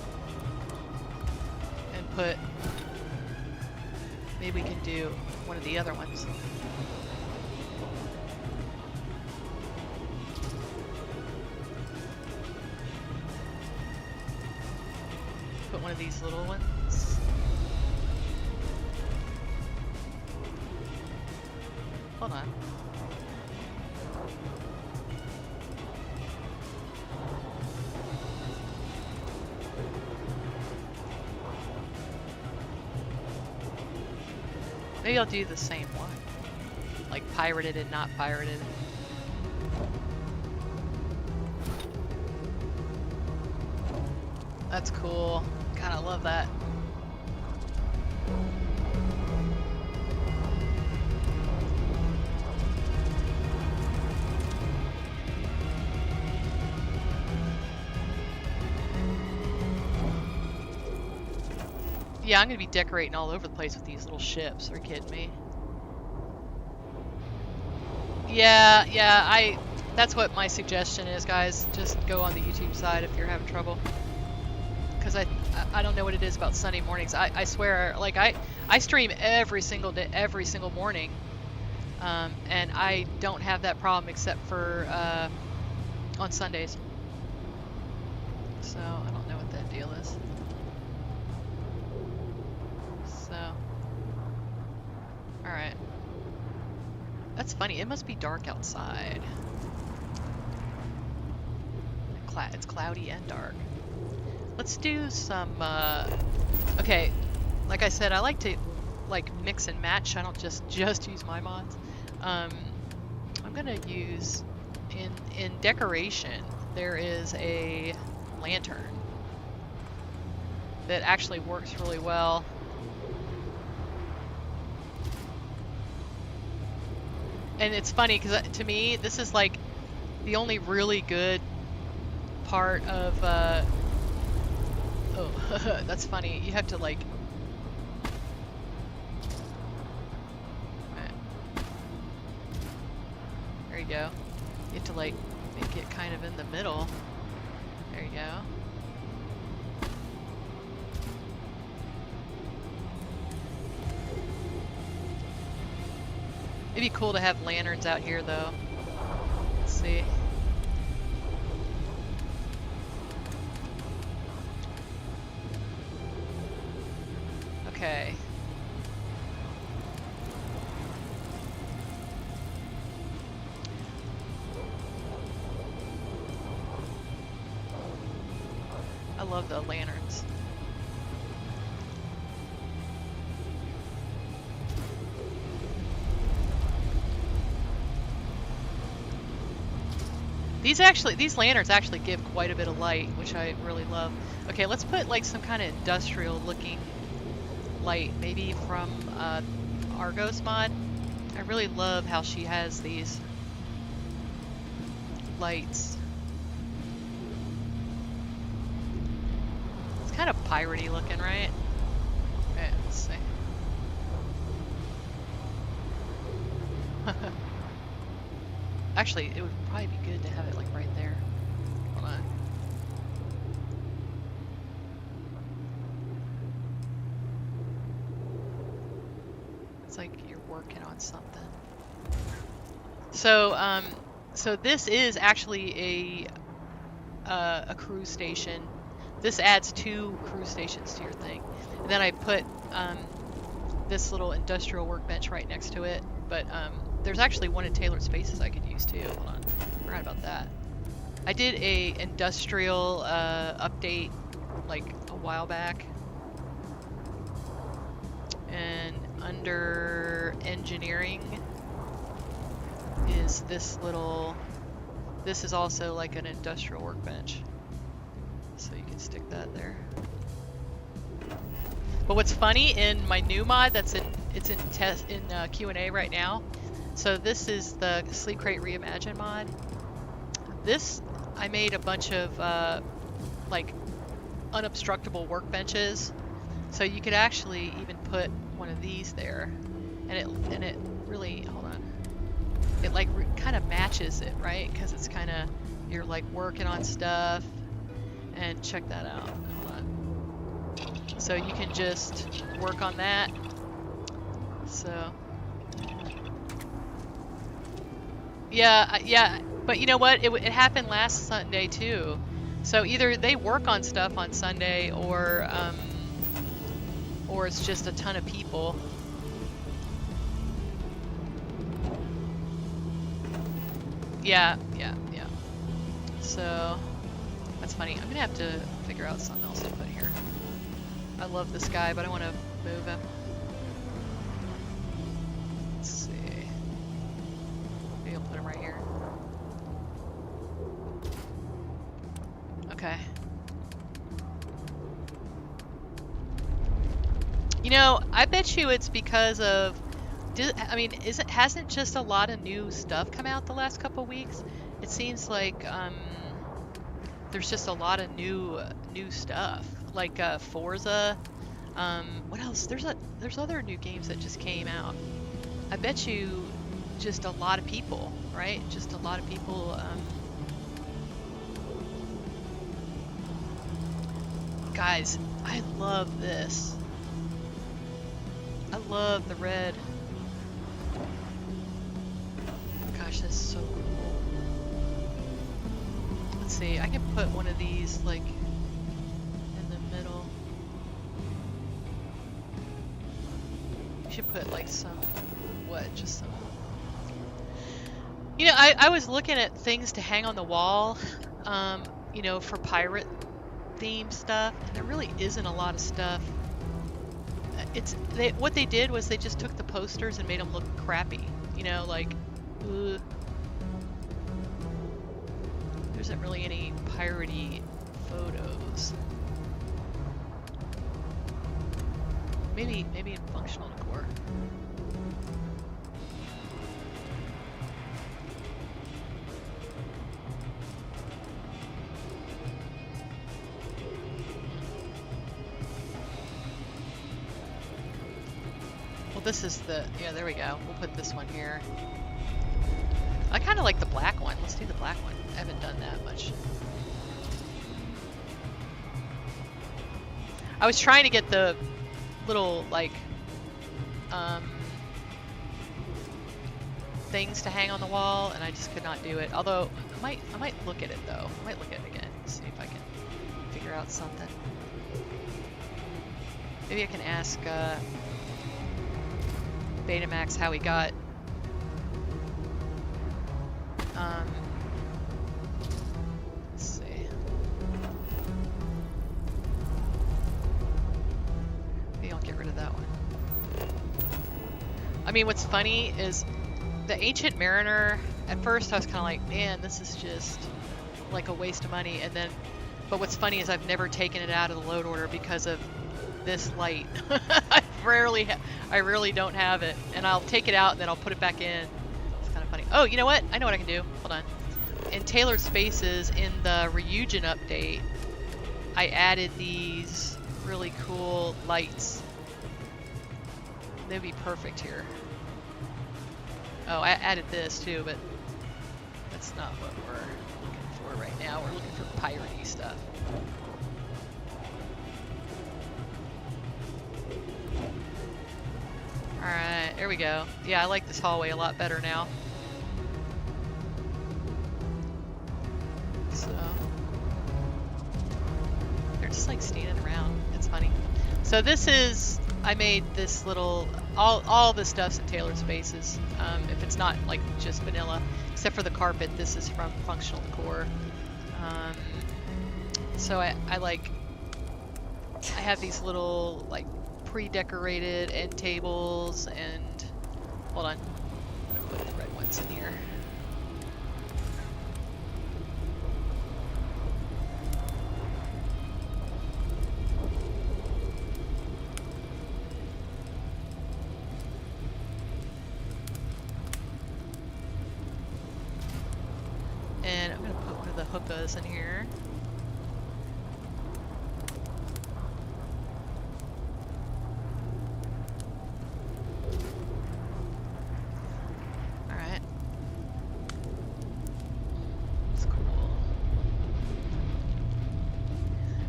and put, maybe we can do one of the other ones. Put one of these little ones. Hold on. Maybe I'll do the same one. Like pirated and not pirated. That's cool. Kinda love that. Yeah, I'm gonna be decorating all over the place with these little ships. Are you kidding me? Yeah, that's what my suggestion is, guys. Just go on the YouTube side if you're having trouble. Because I don't know what it is about Sunday mornings. I swear, like I stream every single day, every single morning, and I don't have that problem except for on Sundays. So I don't know what that deal is. So, all right. That's funny. It must be dark outside. It's cloudy and dark. Let's do some, okay, like I said, I like to, like, mix and match. I don't just use my mods. I'm gonna use, in decoration, there is a lantern that actually works really well. And it's funny, because to me, this is, like, the only really good part of, oh, that's funny. You have to, like... Right. There you go. You have to, like, make it kind of in the middle. There you go. It'd be cool to have lanterns out here, though. Let's see. Okay. I love the lanterns. These lanterns actually give quite a bit of light, which I really love. Okay, let's put like some kind of industrial looking light, maybe from Argos mod. I really love how she has these lights. It's kind of piratey looking, right? Okay, let's see. Actually, it would probably be good to have it like right there. Hold on. It's like you're working on something. So, so this is actually a cruise station. This adds 2 cruise stations to your thing. And then I put this little industrial workbench right next to it. But there's actually one in Tailored Spaces I could use too. Hold on, forgot about that. I did a industrial update like a while back. And under engineering is this little, this is also like an industrial workbench. So you can stick that there. But what's funny in my new mod that's it's in Q&A right now. So this is the Sleep Crate Reimagine mod. This, I made a bunch of like unobstructable workbenches. So you could actually even put one of these there, and it really, hold on, it like kind of matches it, right? Because it's kind of, you're like working on stuff, and check that out. Hold on. So you can just work on that. So yeah, but you know what? It happened last Sunday too. So either they work on stuff on Sunday, or it's just a ton of people. Yeah. So that's funny. I'm gonna have to figure out something else to put here. I love this guy, but I want to move him. Let's see. Maybe I'll put him right here. Okay. You know, I bet you it's because of, I mean, hasn't just a lot of new stuff come out the last couple weeks? It seems like there's just a lot of new stuff, like Forza. What else? There's other new games that just came out. I bet you just a lot of people, right? Just a lot of people. Guys, I love this. I love the red. Gosh, this is so cool. Let's see, I can put one of these like in the middle. I should put like some, just some. You know, I was looking at things to hang on the wall, you know, for pirate theme stuff, and there really isn't a lot of stuff. What they did was they just took the posters and made them look crappy, you know, like, ugh. There isn't really any piratey photos. Maybe in functional decor. This is the, yeah, there we go. We'll put this one here. I kind of like the black one. Let's do the black one. I haven't done that much. I was trying to get the little, like, things to hang on the wall, and I just could not do it. Although I might look at it though. I might look at it again, see if I can figure out something. Maybe I can ask Betamax how he got. Let's see. Maybe I'll get rid of that one. I mean, what's funny is the Ancient Mariner, at first I was kind of like, man, this is just like a waste of money. And then, but what's funny is I've never taken it out of the load order because of this light. I rarely don't have it. And I'll take it out and then I'll put it back in. It's kind of funny. Oh, you know what? I know what I can do. Hold on. In Tailored Spaces, in the Ryujin update, I added these really cool lights. They'd be perfect here. Oh, I added this too, but that's not what we're looking for right now. We're looking for piratey stuff. Alright, there we go. Yeah, I like this hallway a lot better now. So, they're just like standing around. It's funny. So this is, I made this little, all the stuff's in Tailored Spaces. If it's not like just vanilla, except for the carpet, this is from Functional Decor. So I have these little like pre-decorated end tables, and hold on, I'm gonna put the red ones in here. And I'm gonna put one of the hookahs in here.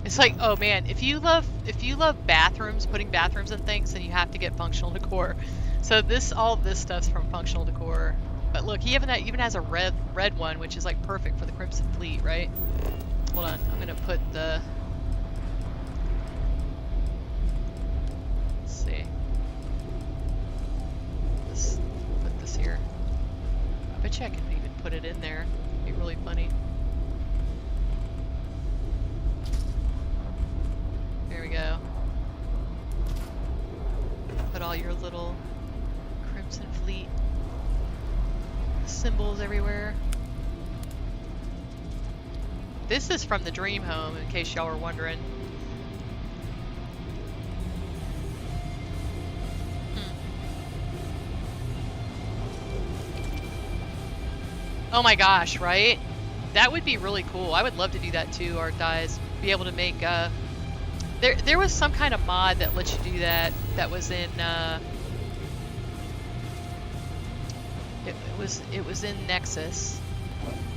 It's like, oh man, if you love bathrooms, putting bathrooms in things, then you have to get Functional Decor. So all this stuff's from Functional Decor. But look, he even has a red one, which is like perfect for the Crimson Fleet, right? Hold on, I'm gonna put the. Let's see. Put this here. I bet you I can even put it in there. It'd be really funny. There we go. Put all your little Crimson Fleet symbols everywhere. This is from the Dream Home, in case y'all were wondering. Oh my gosh, right? That would be really cool. I would love to do that too, Art Dies. Be able to make there was some kind of mod that lets you do that. That was in it was in Nexus,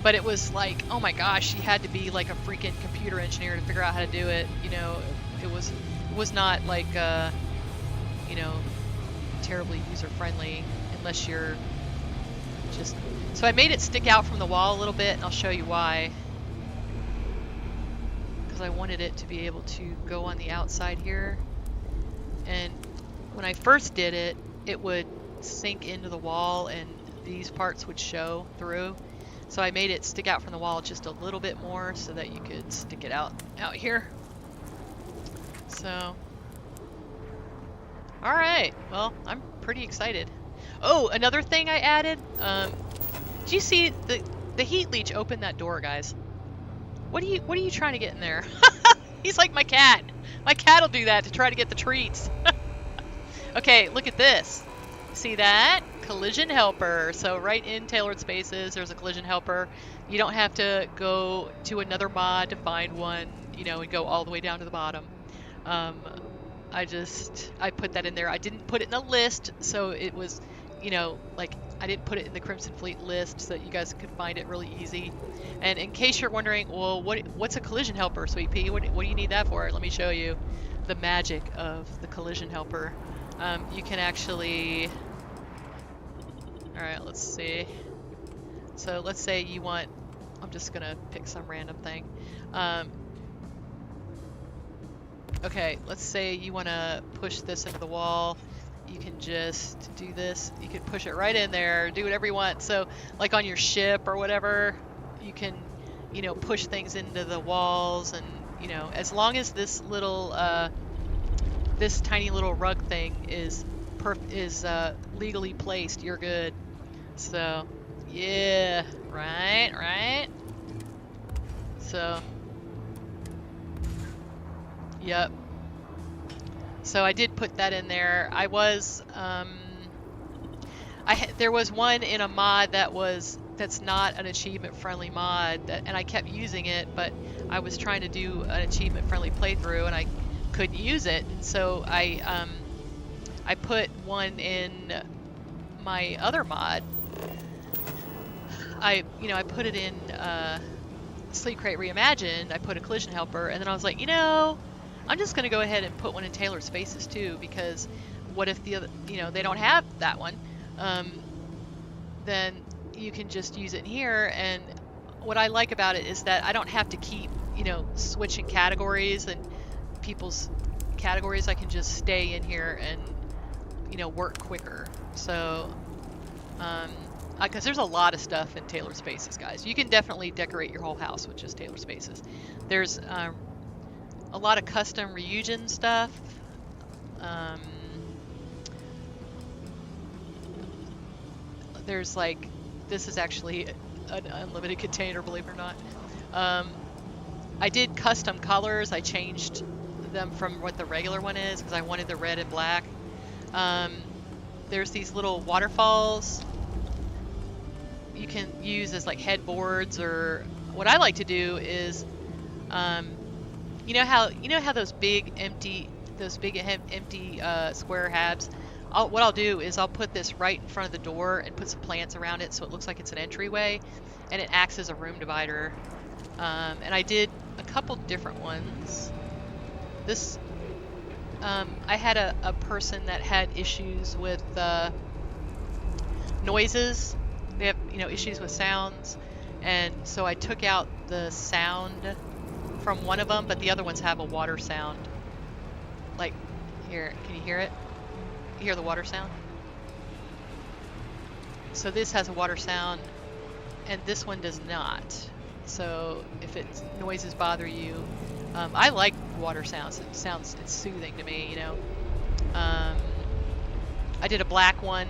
but it was like, oh my gosh, you had to be like a freaking computer engineer to figure out how to do it. You know, it was not like you know, terribly user friendly unless you're just. So I made it stick out from the wall a little bit, and I'll show you why. Because I wanted it to be able to go on the outside here. And when I first did it, it would sink into the wall and these parts would show through. So I made it stick out from the wall just a little bit more so that you could stick it out here. So, all right, well, I'm pretty excited. Oh, another thing I added, did you see the heat leech open that door, guys? What are you trying to get in there? He's like my cat. My cat will do that to try to get the treats. Okay, look at this. See that? Collision helper. So right in Tailored Spaces, there's a collision helper. You don't have to go to another mod to find one, you know, and go all the way down to the bottom. I put that in there. I didn't put it in a list, so it was, you know, like I didn't put it in the Crimson Fleet list so that you guys could find it really easy. And in case you're wondering, well, what's a collision helper, Sweet Pea? What do you need that for? Let me show you the magic of the collision helper. You can actually All right, let's see. So let's say you want, I'm just gonna pick some random thing. Okay, let's say you want to push this into the wall. You can just do this. You can push it right in there, do whatever you want. So like on your ship or whatever, you can, you know, push things into the walls, and, you know, as long as this little, this tiny little rug thing is legally placed, you're good. So, yeah, right? So, yep. So I did put that in there. I was, there was one in a mod that's not an achievement-friendly mod, and I kept using it, but I was trying to do an achievement-friendly playthrough, and I couldn't use it. And so I put one in my other mod. I put it in Sleep Crate Reimagined. I put a collision helper, and then I was like, you know, I'm just going to go ahead and put one in Taylor's Spaces too, because what if the other, you know, they don't have that one? Then you can just use it in here. And what I like about it is that I don't have to keep, you know, switching categories and people's categories. I can just stay in here and, you know, work quicker. So, because there's a lot of stuff in Taylor Spaces, guys. You can definitely decorate your whole house with just Taylor Spaces. There's a lot of custom reunion stuff. There's like, this is actually an unlimited container, believe it or not. I did custom colors. I changed them from what the regular one is because I wanted the red and black. There's these little waterfalls you can use as like headboards, or what I like to do is, you know how those big empty square habs. What I'll do is I'll put this right in front of the door and put some plants around it so it looks like it's an entryway, and it acts as a room divider. And I did a couple different ones. This, I had a person that had issues with noises. They have, you know, issues with sounds, and so I took out the sound from one of them, but the other ones have a water sound. Like, here, can you hear it? You hear the water sound? So this has a water sound, and this one does not. So if noises bother you, I like water sounds. It's soothing to me, you know. I did a black one,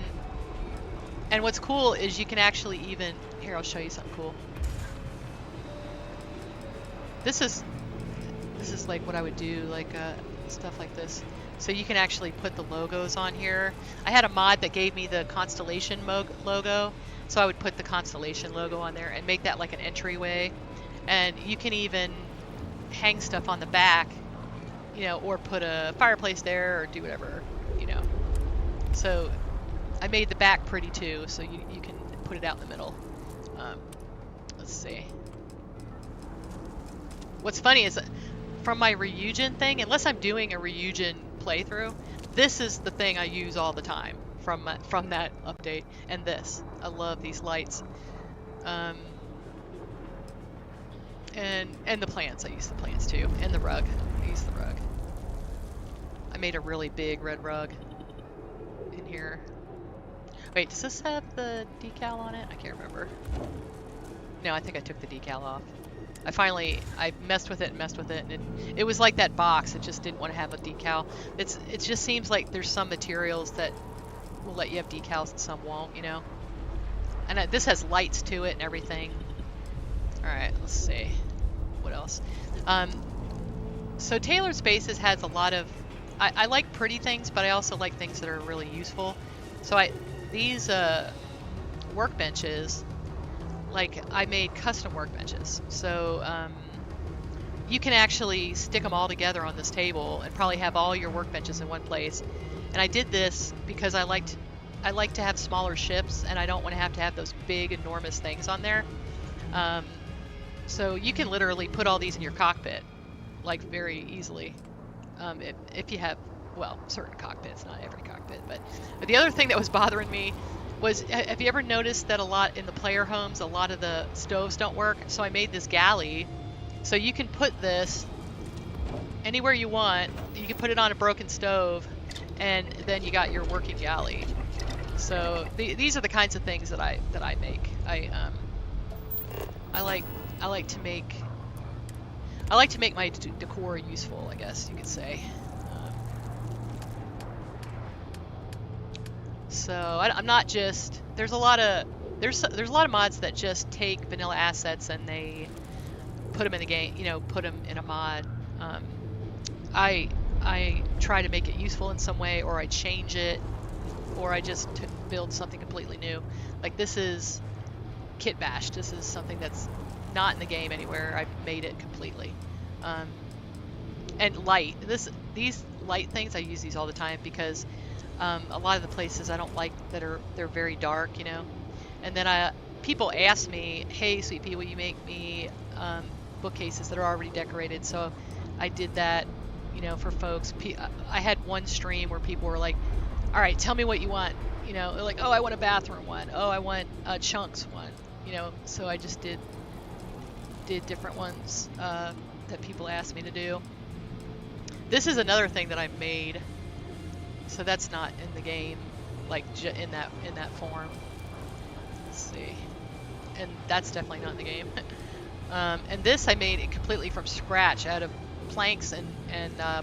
and what's cool is you can actually even, here, I'll show you something cool. This is like what I would do, like stuff like this. So you can actually put the logos on here. I had a mod that gave me the Constellation logo, so I would put the Constellation logo on there and make that like an entryway. And you can even hang stuff on the back, you know, or put a fireplace there, or do whatever, you know. So I made the back pretty too, so you can put it out in the middle. Let's see. What's funny is that from my Ryujin thing, unless I'm doing a Ryujin playthrough, this is the thing I use all the time from that update. And this, I love these lights, and the plants. I use the plants too, and the rug. I use the rug. I made a really big red rug in here. Wait, does this have the decal on it? I can't remember. No, I think I took the decal off. I messed with it, and it was like that box. It just didn't want to have a decal. It just seems like there's some materials that will let you have decals and some won't, you know. And this has lights to it and everything. All right, let's see. What else? So Taylor Spaces has a lot of, I like pretty things, but I also like things that are really useful. So these workbenches, like I made custom workbenches. So you can actually stick them all together on this table and probably have all your workbenches in one place. And I did this because I like to have smaller ships, and I don't want to have those big, enormous things on there. So you can literally put all these in your cockpit, like very easily, if you have, well, certain cockpits, not every cockpit. But the other thing that was bothering me was, have you ever noticed that a lot in the player homes, a lot of the stoves don't work? So I made this galley. So you can put this anywhere you want. You can put it on a broken stove, and then you got your working galley. So these are the kinds of things that I make. I like to make my decor useful, I guess you could say. So I'm not just, there's a lot of mods that just take vanilla assets and they put them in the game, you know, put them in a mod. I try to make it useful in some way, or I change it, or I just build something completely new. Like this is Kit Bash. This is something that's not in the game anywhere. I've made it completely. And light. These light things, I use these all the time because a lot of the places I don't like that they're very dark, you know. And then people ask me, "Hey, Sweet Pea, will you make me bookcases that are already decorated?" So I did that, you know, for folks. I had one stream where people were like, "All right, tell me what you want." You know, they're like, "Oh, I want a bathroom one. Oh, I want a chunks one." You know, so I just did different ones that people asked me to do. This is another thing that I made. So that's not in the game, like in that form. Let's see, and that's definitely not in the game. And this I made it completely from scratch out of planks and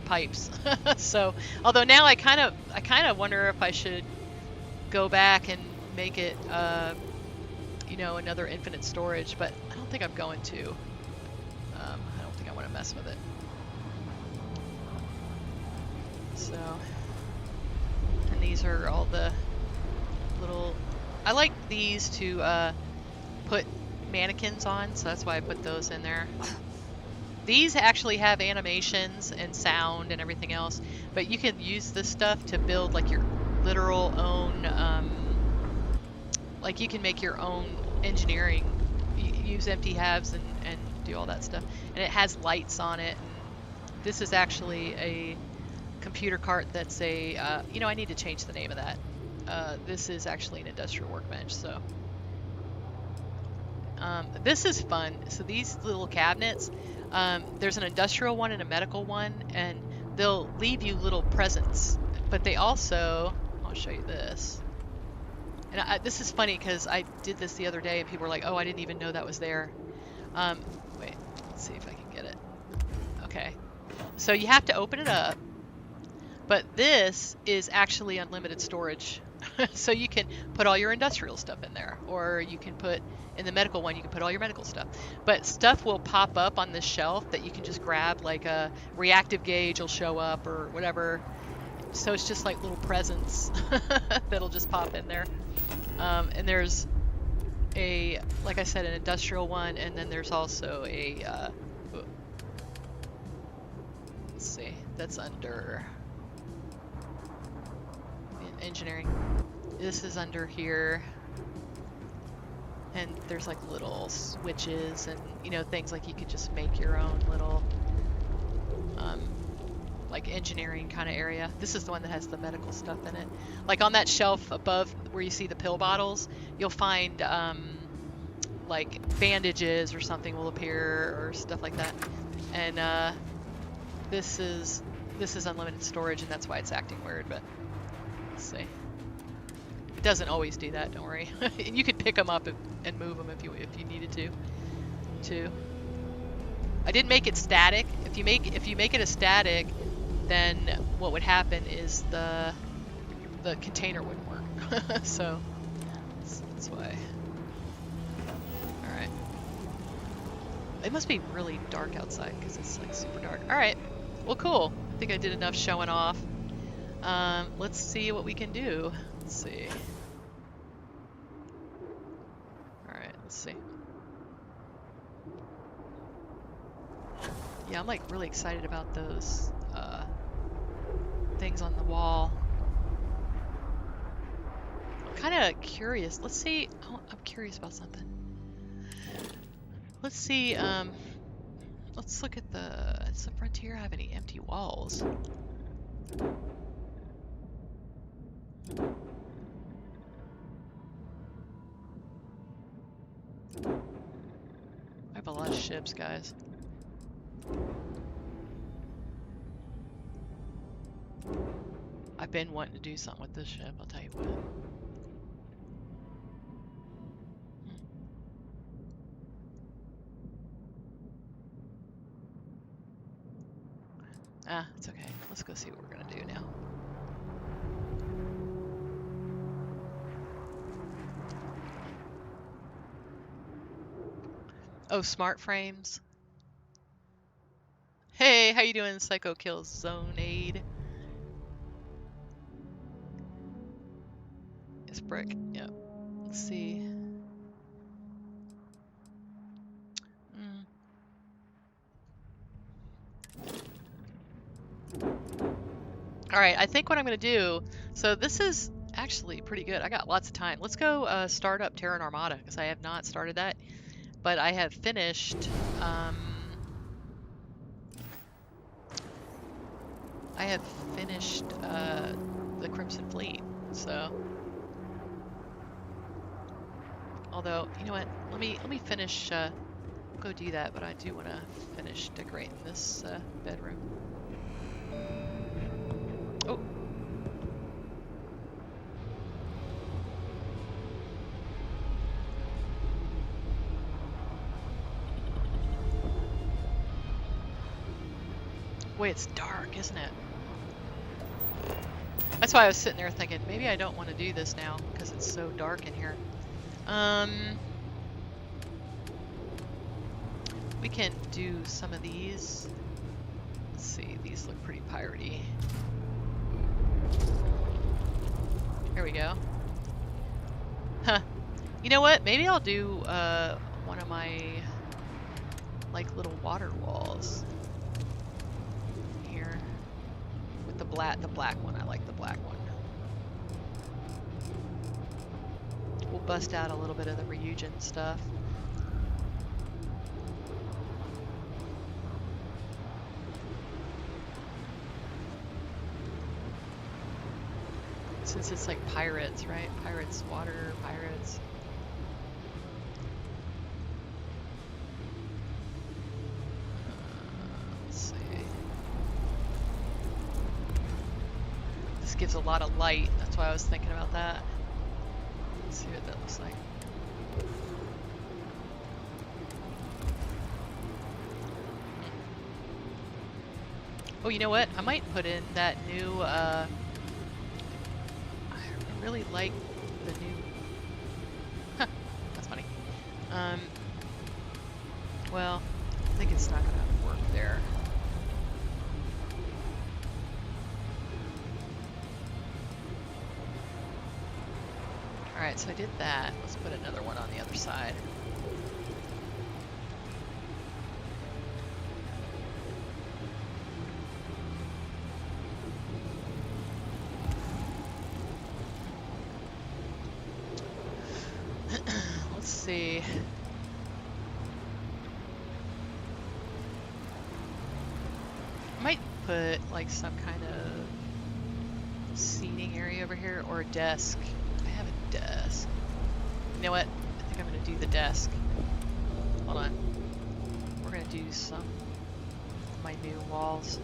pipes. So although now I kind of wonder if I should go back and make it, you know, another infinite storage, but I don't think I'm going to. I don't think I want to mess with it. So. And these are all the little, I like these to put mannequins on, so that's why I put those in there. These actually have animations and sound and everything else, but you can use this stuff to build like your literal own, like you can make your own engineering, use empty halves and do all that stuff. And it has lights on it. And this is actually a computer cart that's a, you know, I need to change the name of that. This is actually an industrial workbench, so. This is fun. So these little cabinets, there's an industrial one and a medical one, and they'll leave you little presents, but they also, I'll show you this. And this is funny because I did this the other day and people were like, "Oh, I didn't even know that was there." Wait, let's see if I can get it. Okay. So you have to open it up. But this is actually unlimited storage. So you can put all your industrial stuff in there, or you can put, in the medical one, you can put all your medical stuff. But stuff will pop up on this shelf that you can just grab, like a reactive gauge will show up or whatever. So it's just like little presents that'll just pop in there. And there's a, like I said, an industrial one, and then there's also a, let's see, that's under engineering. This is under here, and there's like little switches and, you know, things like you could just make your own little like engineering kind of area. This is the one that has the medical stuff in it. Like on that shelf above where you see the pill bottles, you'll find like bandages or something will appear or stuff like that. And this is unlimited storage, and that's why it's acting weird, but let's see. It doesn't always do that, don't worry. And you could pick them up and move them if you needed to. Too. I didn't make it static. If you make it a static, then what would happen is the container wouldn't work. So that's why. All right. It must be really dark outside because it's like super dark. All right. Well, cool. I think I did enough showing off. Let's see what we can do. Let's see. All right, let's see. Yeah, I'm like really excited about those things on the wall. I'm kind of curious. Let's see. Oh, I'm curious about something. Let's see. Let's look at does the Frontier have any empty walls? I have a lot of ships, guys. I've been wanting to do something with this ship, I'll tell you what. Ah, it's okay. Let's go see what we're gonna do now. Oh, smart frames. Hey, how you doing, Psycho Kills Zone Aid? It's brick. Yep. Let's see. Alright, I think what I'm going to do, so this is actually pretty good. I got lots of time. Let's go start up Terran Armada, because I have not started that. But I have finished, the Crimson Fleet, so. Although, you know what, let me finish, go do that, but I do want to finish decorating this bedroom. Oh. Boy, it's dark, isn't it? That's why I was sitting there thinking, maybe I don't want to do this now, because it's so dark in here. We can do some of these. Let's see, these look pretty piratey. Here we go. Huh. You know what? Maybe I'll do one of my like little water walls here with the black one. I like the black one. We'll bust out a little bit of the Ryujin stuff. Since it's like pirates, right? Pirates, water, pirates. Let's see. This gives a lot of light. That's why I was thinking about that. Let's see what that looks like. Oh, you know what? I might put in that new, I really like the new, huh, that's funny. Well, I think it's not gonna work there. Alright, so I did that. Let's put another one on the other side. Let's see. I might put like some kind of seating area over here or a desk. I have a desk. You know what? I think I'm gonna do the desk. Hold on. We're gonna do some of my new walls.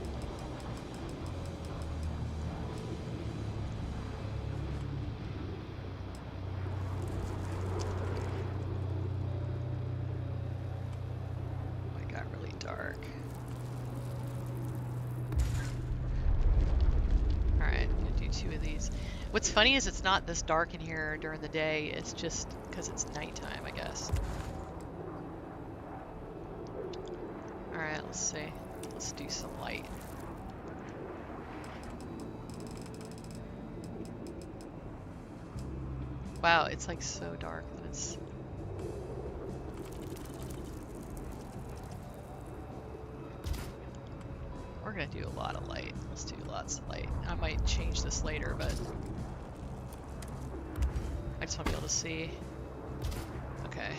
Oh, it got really dark. Alright, I'm gonna do 2 of these. What's funny is it's not this dark in here during the day, it's just because it's nighttime, I guess. Alright, let's see. Let's do some light. Wow, it's like so dark that it's... We're gonna do a lot of light. Let's do lots of light. I might change this later, but I just want to be able to see. Okay.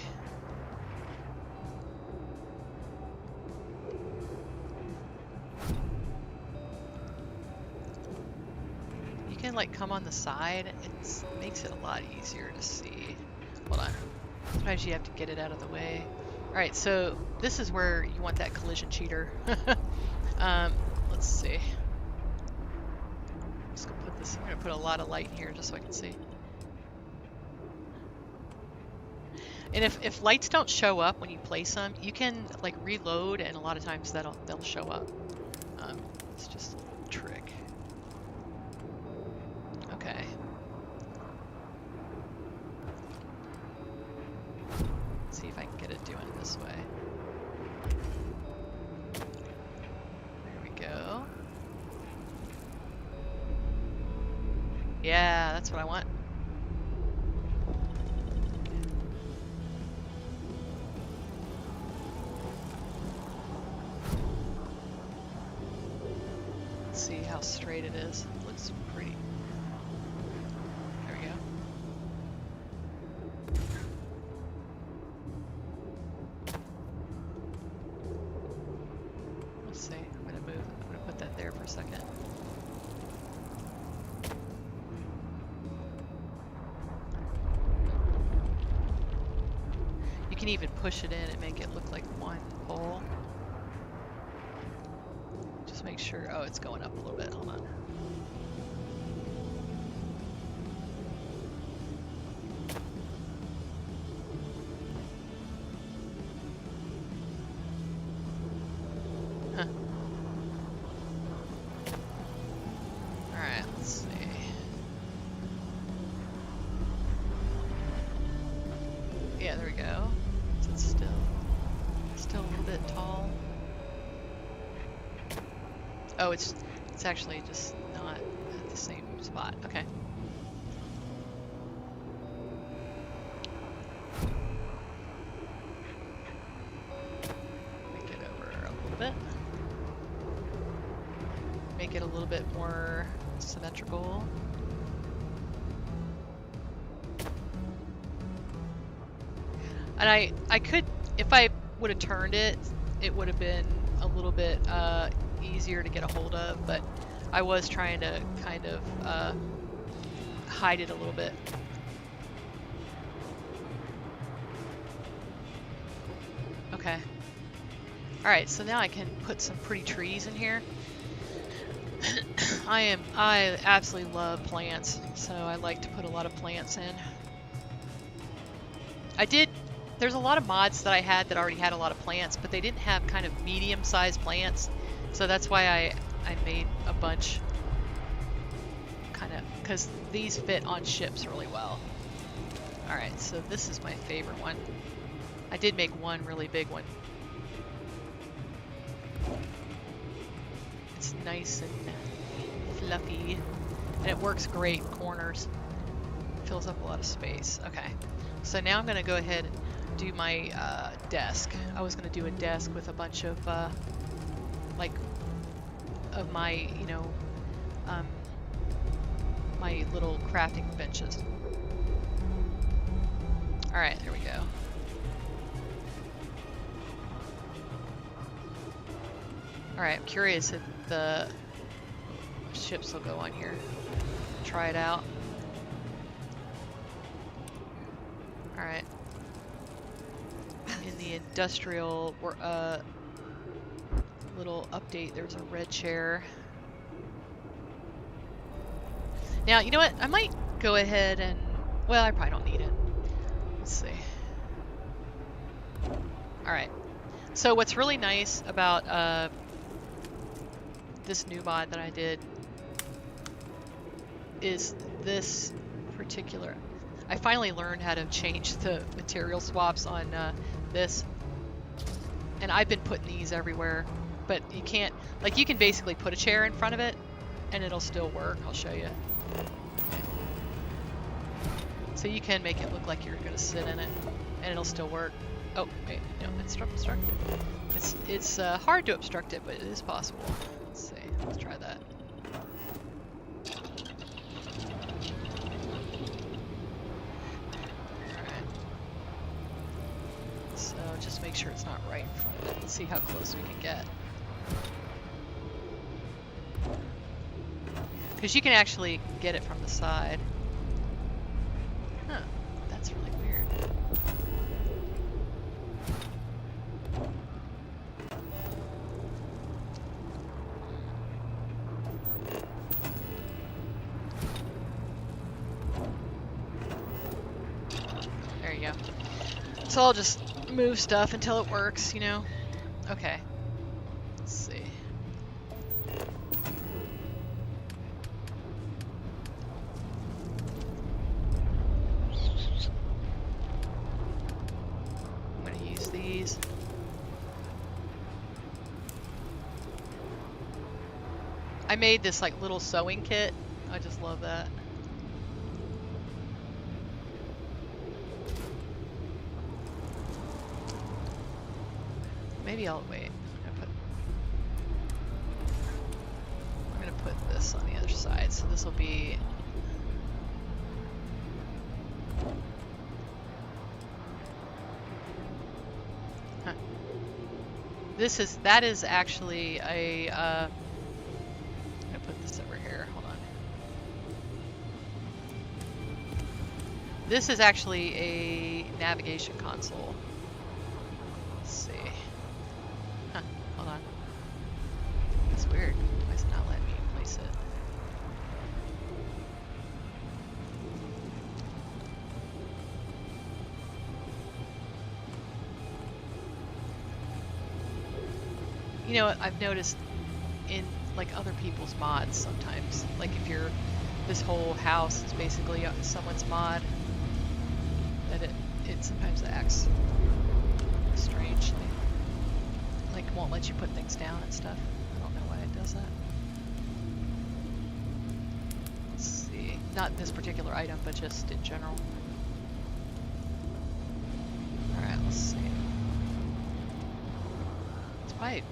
You can like come on the side. It makes it a lot easier to see. Hold on. Sometimes you have to get it out of the way. Alright, so this is where you want that collision cheater. Let's see. I'm just gonna put this, I'm gonna put a lot of light in here just so I can see. And if lights don't show up when you place them, you can like reload, and a lot of times they'll show up. It's just a little trick. Okay. Let's see if I can get it doing it this way. There we go. Yeah, that's what I want. See how straight it is. It looks pretty. There we go. Let's see. I'm gonna move. I'm gonna put that there for a second. You can even push it in and make it look like one pole. Make sure. Oh, it's going up a little bit. Hold on. Huh. All right. Let's see. Yeah, there we go. Is it still a little bit tall? Oh, it's actually just not at the same spot. Okay. Make it over a little bit. Make it a little bit more symmetrical. And I could, if I would have turned it, it would have been a little bit easier to get a hold of, but I was trying to kind of hide it a little bit. Okay. Alright, so now I can put some pretty trees in here. I absolutely love plants, so I like to put a lot of plants in. There's a lot of mods that I had that already had a lot of plants, but they didn't have kind of medium-sized plants. So that's why I made a bunch, kind of, because these fit on ships really well. Alright, so this is my favorite one. I did make one really big one. It's nice and fluffy, and it works great corners. Fills up a lot of space. Okay, so now I'm going to go ahead and do my desk. I was going to do a desk with a bunch of like of my, you know, my little crafting benches. Alright, there we go. Alright, I'm curious if the ships will go on here. Try it out. Alright. In the industrial little update, there's a red chair. Now, you know what? I might go ahead and... Well, I probably don't need it. Let's see. Alright. So what's really nice about this new mod that I did is this particular... I finally learned how to change the material swaps on this. And I've been putting these everywhere. But you can't... Like, you can basically put a chair in front of it, and it'll still work. I'll show you. So you can make it look like you're going to sit in it, and it'll still work. Oh, wait, no, it's obstructed. It's hard to obstruct it, but it is possible. Let's see, let's try that. Alright. So just make sure it's not right in front of it. Let's see how close we can get. Because you can actually get it from the side. Huh, that's really weird. There you go. So I'll just move stuff until it works, you know? Okay. Let's see. I'm gonna use these. I made this like little sewing kit. I just love that. Maybe I'll wait. I'm gonna put this on the other side, so this will be. Huh. That is actually a. I'm gonna put this over here. Hold on. This is actually a navigation console. Let's see. Huh, hold on. That's weird. Why is it not letting me place it? You know what I've noticed in like other people's mods sometimes, like if you're, this whole house is basically someone's mod, that it sometimes acts strangely. Like won't let you put things down and stuff. I don't know why it does that. Let's see. Not this particular item, but just in general. Alright, let's see. It's pipe.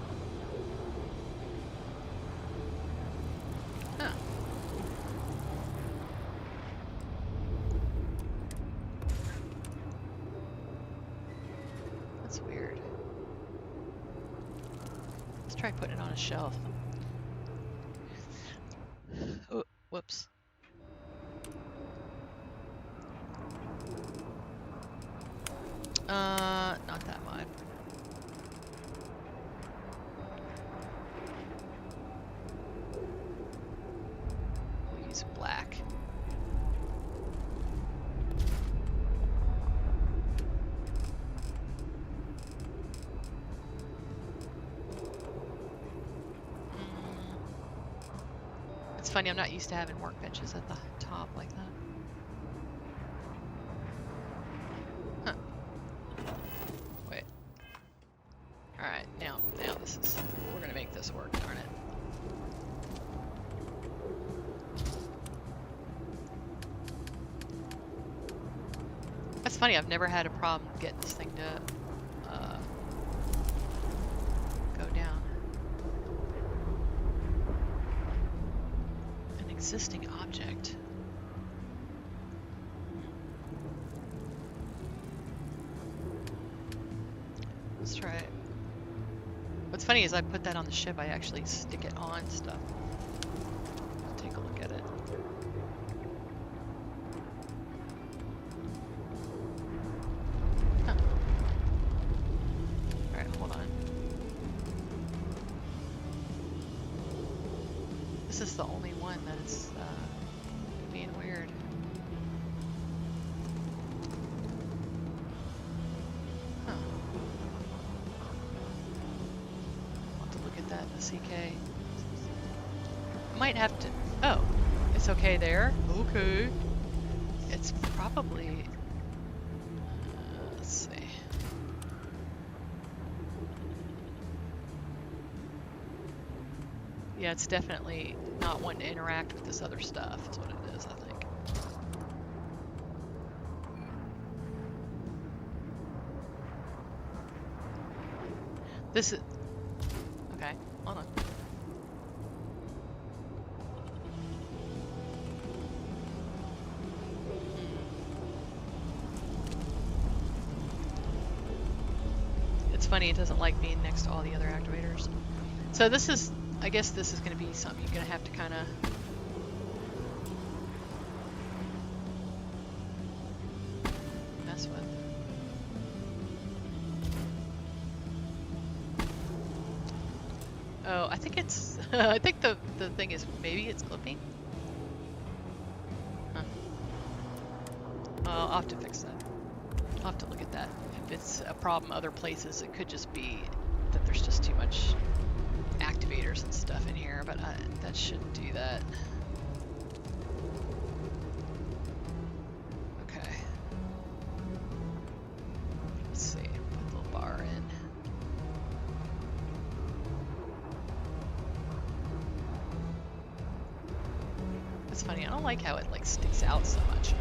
Huh. That's weird. Let's try putting it on a shelf. Oh, whoops. Not that mod. We'll use black. It's funny, I'm not used to having workbenches at the top like that. Huh. Wait. Alright, now this is, we're gonna make this work, darn it. That's funny, I've never had a problem getting this thing to go down. An existing object. Let's try it. What's funny is I put that on the ship, I actually stick it on stuff. Let's take a look at it. Huh. Alright, hold on. This is the only one that is being weird. Huh. I'll have to look at that in the CK. Might have to. Oh, it's okay there. Okay. It's probably. Let's see. Yeah, it's definitely not wanting to interact with this other stuff, is what it is, I think. This is. Okay, hold on. It's funny, it doesn't like being next to all the other activators. So this is. I guess this is going to be something you're going to have to kind of mess with. Oh, I think it's, I think the thing is, maybe it's clipping? Huh. I'll have to fix that. I'll have to look at that. If it's a problem other places, it could just be that there's just too much activators and stuff in here, but that shouldn't do that. Okay. Let's see, put the little bar in. It's funny, I don't like how it like sticks out so much.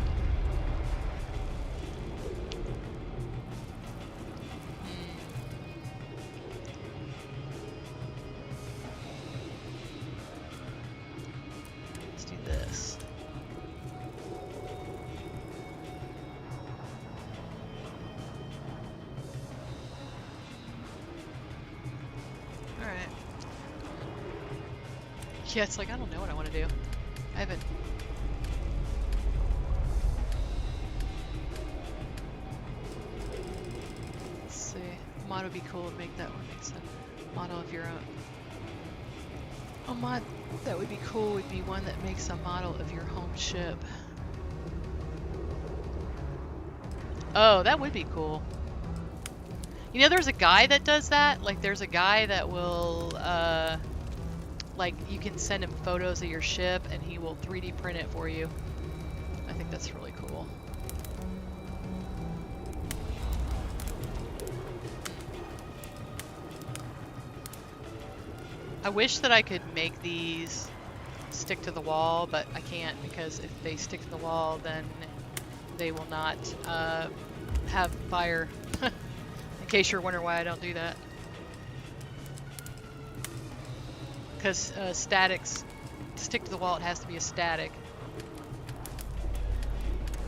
Let's do this. Alright. Yeah, it's like, I don't know what I want to do. I haven't... Let's see. Mod would be cool to make that one make sense. Model of your own. A mod that would be cool would be one that makes a model of your home ship. Oh, that would be cool. You know, there's a guy that does that. Like, there's a guy that will, like, you can send him photos of your ship and he will 3D print it for you. I think that's really cool. I wish that I could make these stick to the wall, but I can't, because if they stick to the wall, then they will not have fire. In case you're wondering why I don't do that. Because statics, to stick to the wall, it has to be a static.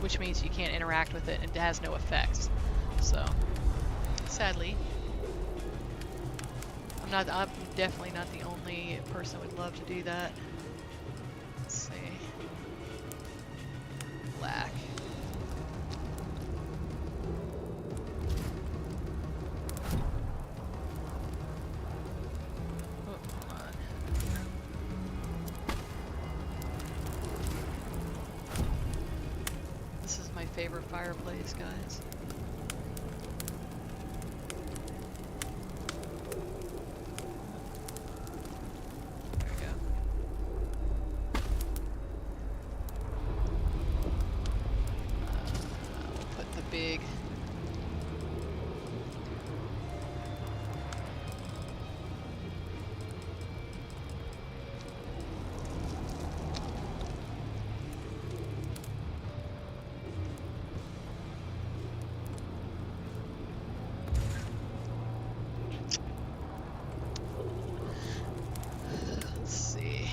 Which means you can't interact with it, and it has no effects. So, sadly. I'm definitely not the only person who would love to do that. Let's see. Black. Oh, hold on. This is my favorite fireplace, guys. Big. Let's see.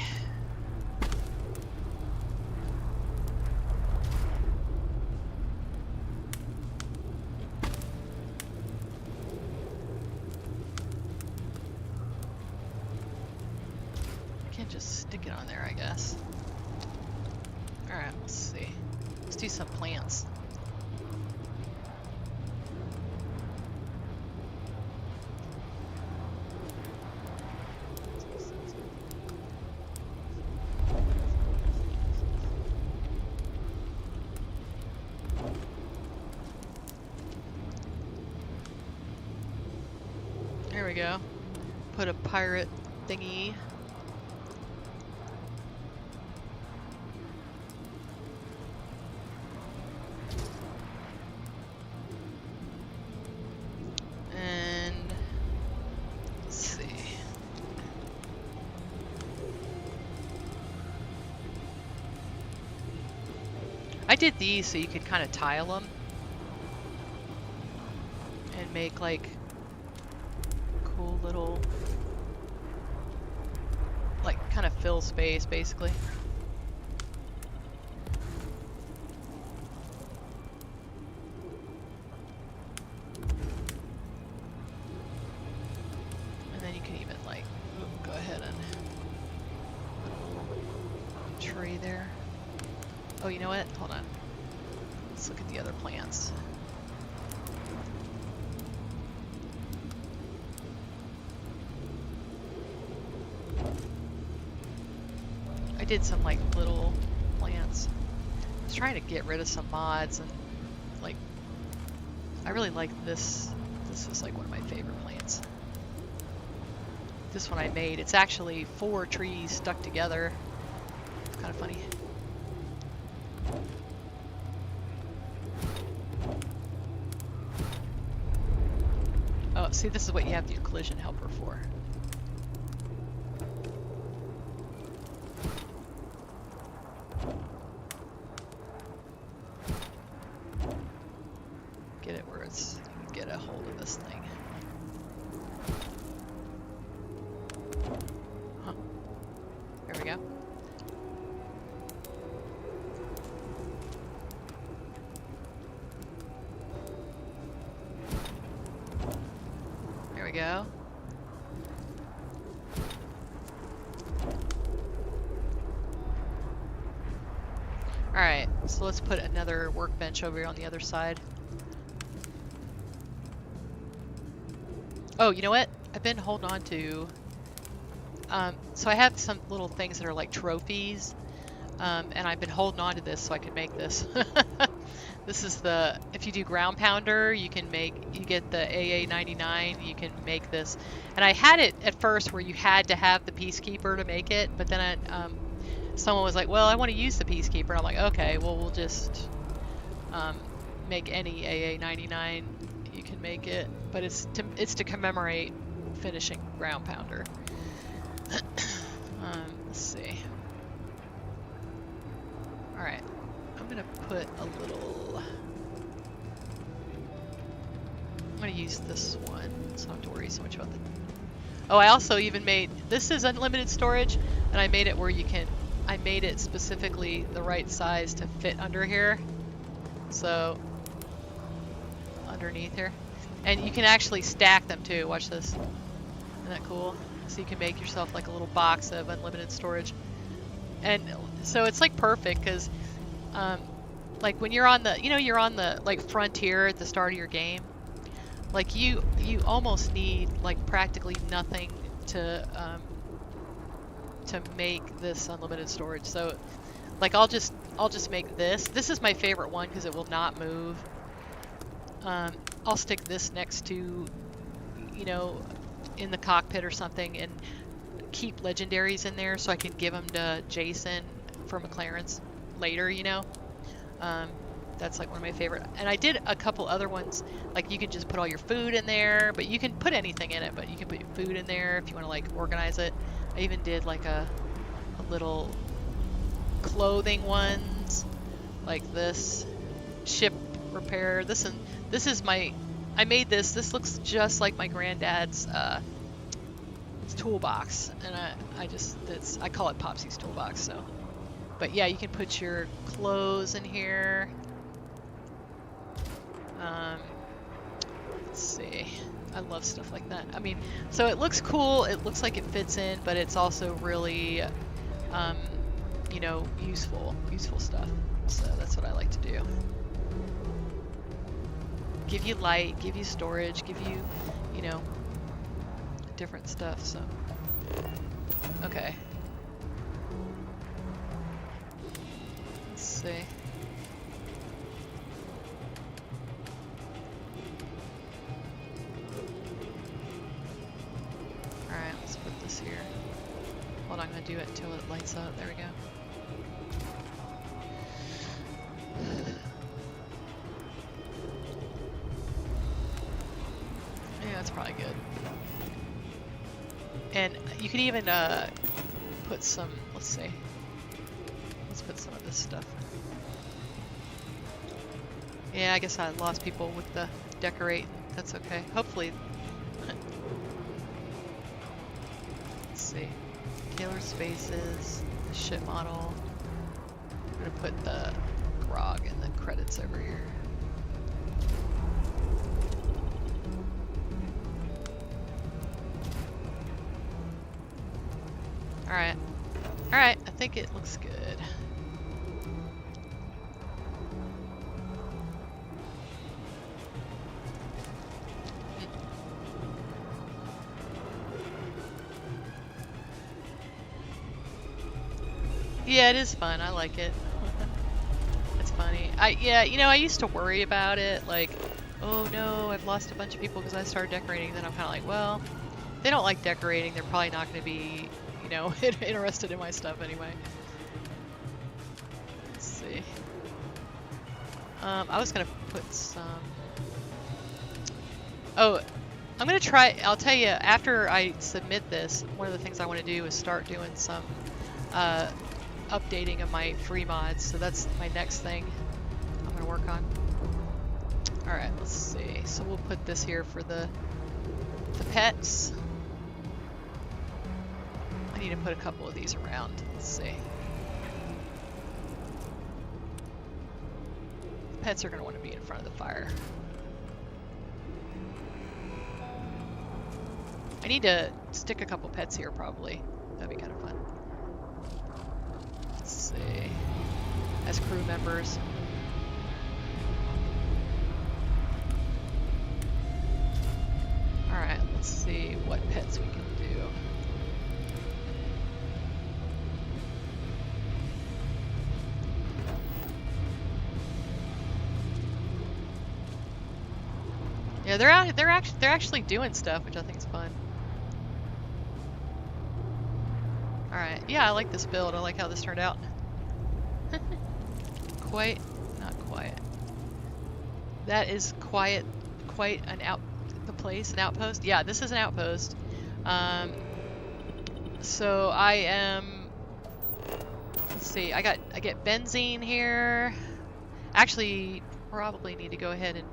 Just stick it on there, I guess. Alright, let's see. Let's do some plants. There we go. Put a pirate thingy. I did these so you could kind of tile them and make like cool little, like kind of fill space basically. And then you can even like, go ahead and put a little tree there. Oh, you know what? Hold on. Let's look at the other plants. I did some like little plants. I was trying to get rid of some mods and like I really like this. This is like one of my favorite plants. This one I made. It's actually 4 trees stuck together. It's kind of funny. Oh, see, this is what you have your collision helper for. Get it where it's, you can get a hold of this thing. Huh. There we go. There we go. Alright, so let's put another workbench over here on the other side. Oh, you know what? I've been holding on to... so I have some little things that are like trophies, and I've been holding on to this so I can make this. This is the... If you do ground pounder, you can make... You get the AA99, you can make this. And I had it at first where you had to have the Peacekeeper to make it, but then someone was like, well, I want to use the Peacekeeper. I'm like, okay, well, we'll just make any AA99. You can make it, but it's to commemorate finishing ground pounder. Let's see. All right, I'm gonna put a little. I'm gonna use this one, so I don't have to worry so much about the. Oh, I also even made this is unlimited storage, and I made it where you can. I made it specifically the right size to fit under here, so underneath here. And you can actually stack them too. Watch this. Isn't that cool? So you can make yourself like a little box of unlimited storage. And so it's like perfect because like when you're on the, you're on the like frontier at the start of your game, like you almost need like practically nothing to make this unlimited storage. So like I'll just make this. This is my favorite one because it will not move. I'll stick this next to, in the cockpit or something, and keep legendaries in there so I can give them to Jason for McLaren's later, That's like one of my favorite. And I did a couple other ones, like you can just put all your food in there, but you can put anything in it, but you can put your food in there if you want to like organize it. I even did like a little clothing ones, like this, ship repair. This is my, I made this. This looks just like my granddad's toolbox, and I call it Popsy's toolbox. So, but yeah, you can put your clothes in here. Let's see. I love stuff like that. I mean, so it looks cool. It looks like it fits in, but it's also really, useful stuff. So that's what I like to do. Give you light, give you storage, give you, different stuff, so. Okay. Let's see. Alright, let's put this here. Hold on, I'm gonna do it until it lights up. There we go. Yeah, that's probably good. And you can even put some, let's see. Let's put some of this stuff. Yeah, I guess I lost people with the decorate. That's okay. Hopefully. Let's see. Taylor spaces, the ship model. I'm gonna put the grog and the credits over here. Alright. Alright, I think it looks good. Yeah, it is fun. I like it. It's funny. I used to worry about it, like, oh no, I've lost a bunch of people because I started decorating. Then I'm kind of like, well, if they don't like decorating, they're probably not going to be, you know, interested in my stuff anyway. Let's see. I was going to put some... Oh, I'm going to try... I'll tell you, after I submit this, one of the things I want to do is start doing some updating of my free mods. So that's my next thing I'm going to work on. Alright, let's see. So we'll put this here for the pets. I need to put a couple of these around. Let's see. Pets are going to want to be in front of the fire. I need to stick a couple pets here probably. That'd be kind of fun. Let's see. As crew members. Alright, let's see what pets we can do. Yeah, they're actually doing stuff, which I think is fun. Alright, yeah, I like this build. I like how this turned out. Quite, not quiet. That is quite an outpost. Yeah, this is an outpost. So I am, let's see, I get benzene here. Actually, probably need to go ahead and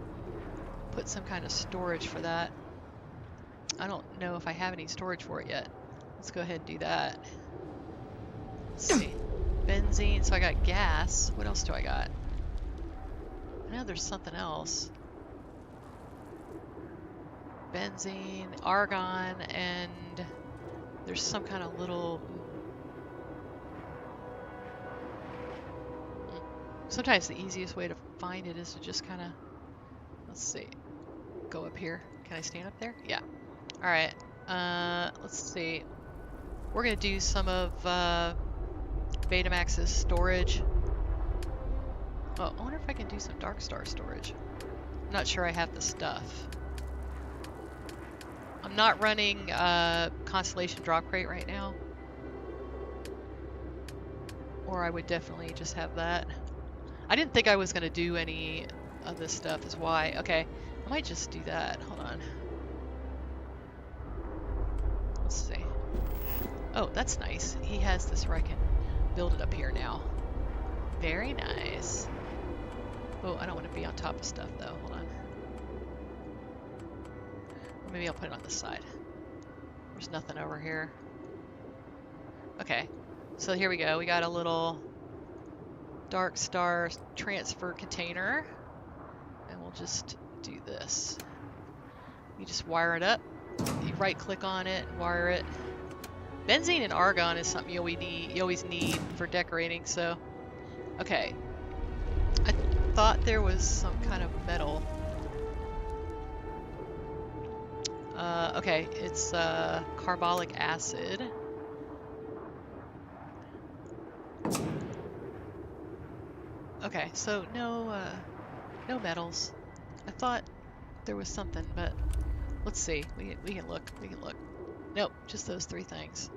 put some kind of storage for that. I don't know if I have any storage for it yet. Let's go ahead and do that. Let's see. Benzene, so I got gas. What else do I got? I know there's something else. Benzene, argon, and there's some kind of little... Sometimes the easiest way to find it is to just kind of... Let's see. Go up here. Can I stand up there? Yeah. Alright. Let's see. We're going to do some of Betamax's storage. Oh, I wonder if I can do some Dark Star storage. I'm not sure I have the stuff. I'm not running Constellation Drop Crate right now. Or I would definitely just have that. I didn't think I was going to do any of this stuff is why. Okay, I might just do that. Hold on. Let's see. Oh, that's nice. He has this where I can build it up here now. Very nice. Oh, I don't want to be on top of stuff though. Hold on. Or maybe I'll put it on this side. There's nothing over here. Okay, so here we go. We got a little Dark Star transfer container. And we'll just do this. You just wire it up. You right click on it, wire it. Benzene and argon is something you always need for decorating, so. Okay. I thought there was some kind of metal. Okay, it's carbolic acid. Okay, so no metals. I thought there was something, but let's see. We can look. We can look. Nope, just those three things.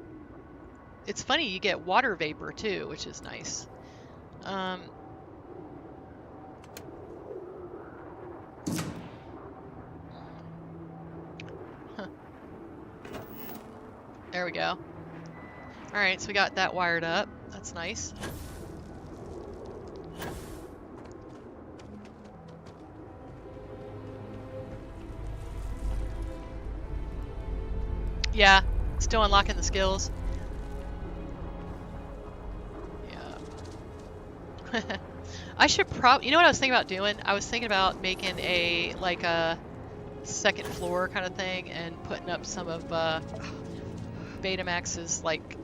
It's funny, you get water vapor too, which is nice. Huh. There we go. Alright, so we got that wired up. That's nice. Yeah, still unlocking the skills. Yeah. I should probably, you know what I was thinking about doing? I was thinking about making a, like a second floor kind of thing and putting up some of Betamax's, like,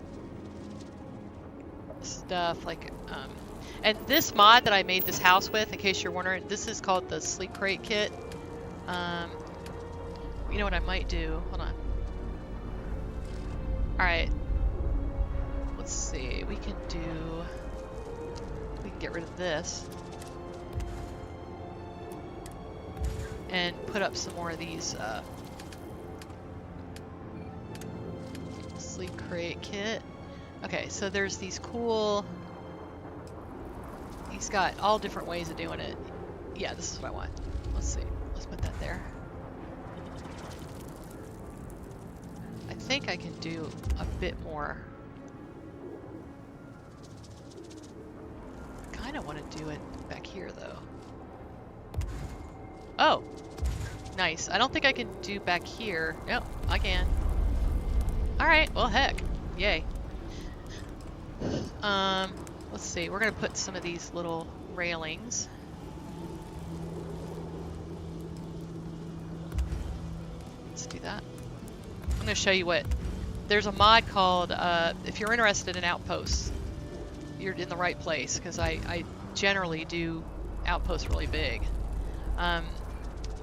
stuff, like, and this mod that I made this house with, in case you're wondering, this is called the Sleep Crate Kit. You know what I might do? Hold on. Alright, let's see, we can get rid of this. and put up some more of these sleep crate kit. Okay, so there's these cool... He's got all different ways of doing it. Yeah, this is what I want. Let's see. Let's put that there. I think I can do a bit more. I kind of want to do it back here, though. Oh! Nice. I don't think I can do back here. No, I can. Alright, well, heck. Yay. Let's see. We're going to put some of these little railings. Let's do that. I'm going to show you what... There's a mod called, if you're interested in outposts, you're in the right place, because I generally do outposts really big. A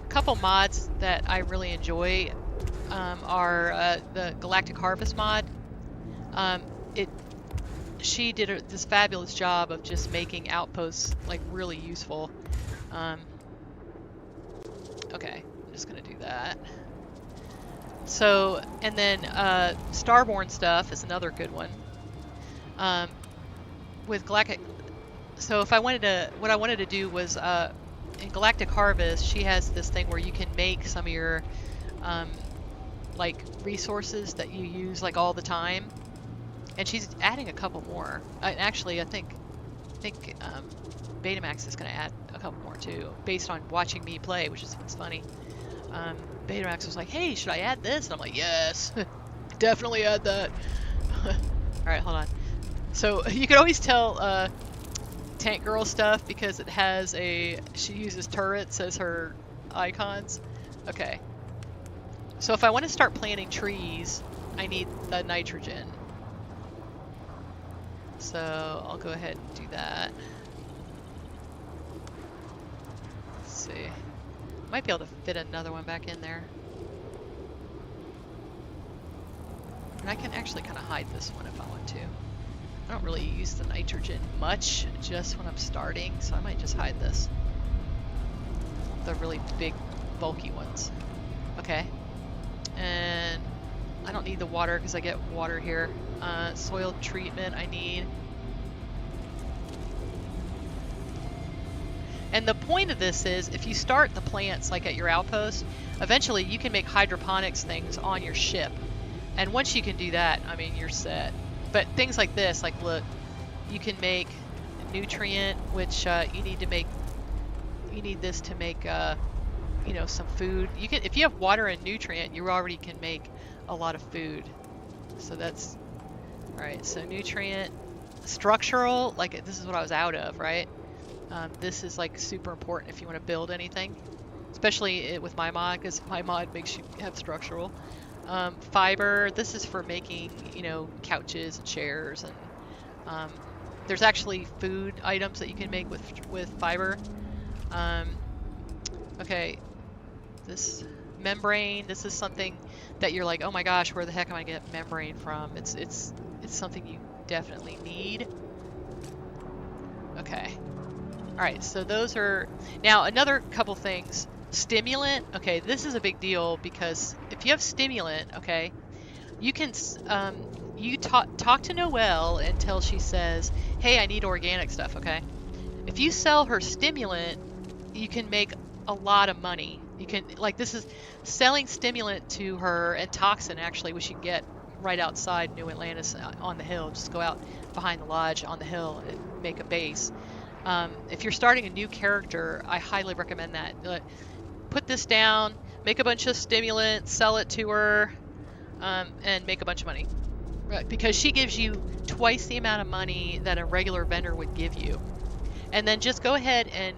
couple mods that I really enjoy are the Galactic Harvest mod. She did this fabulous job of just making outposts like really useful. Okay, I'm just gonna do that. So, and then Starborn stuff is another good one. With Galactic, so if I wanted to, what I wanted to do was in Galactic Harvest, she has this thing where you can make some of your like resources that you use like all the time. And she's adding a couple more. Actually, I think Betamax is going to add a couple more too, based on watching me play, which is what's funny. Betamax was like, "Hey, should I add this?" And I'm like, "Yes, definitely add that." All right, hold on. So you can always tell Tank Girl stuff because it has she uses turrets as her icons. Okay. So if I want to start planting trees, I need the nitrogen. So I'll go ahead and do that. Let's see. Might be able to fit another one back in there. And I can actually kind of hide this one if I want to. I don't really use the nitrogen much, just when I'm starting, so I might just hide this. The really big, bulky ones. Okay. And I don't need the water because I get water here. Soil treatment I need. And the point of this is, if you start the plants like at your outpost, eventually you can make hydroponics things on your ship. And once you can do that, I mean, you're set. But things like this, like look, you can make nutrient, which you need to make. You need this to make, you know, some food. You can, if you have water and nutrient, you already can make a lot of food. So that's all right. So nutrient, structural, like this is what I was out of, right? This is like super important if you want to build anything, especially with my mod, because my mod makes you have structural. Fiber, this is for making, you know, couches and chairs, and there's actually food items that you can make with fiber. Okay, this membrane, this is something that you're like, oh my gosh, where the heck am I gonna get membrane from? It's something you definitely need. Okay. All right, so those are, now another couple things. Stimulant, okay, this is a big deal because if you have stimulant, okay, you can, you talk to Noelle until she says, hey, I need organic stuff, okay? If you sell her stimulant, you can make a lot of money. You can, like, this is selling stimulant to her, and toxin actually, which you can get right outside New Atlantis on the hill. Just go out behind the lodge on the hill and make a base. If you're starting a new character, I highly recommend that. Put this down, make a bunch of stimulant, sell it to her, and make a bunch of money. Right, because she gives you twice the amount of money that a regular vendor would give you. And then just go ahead and,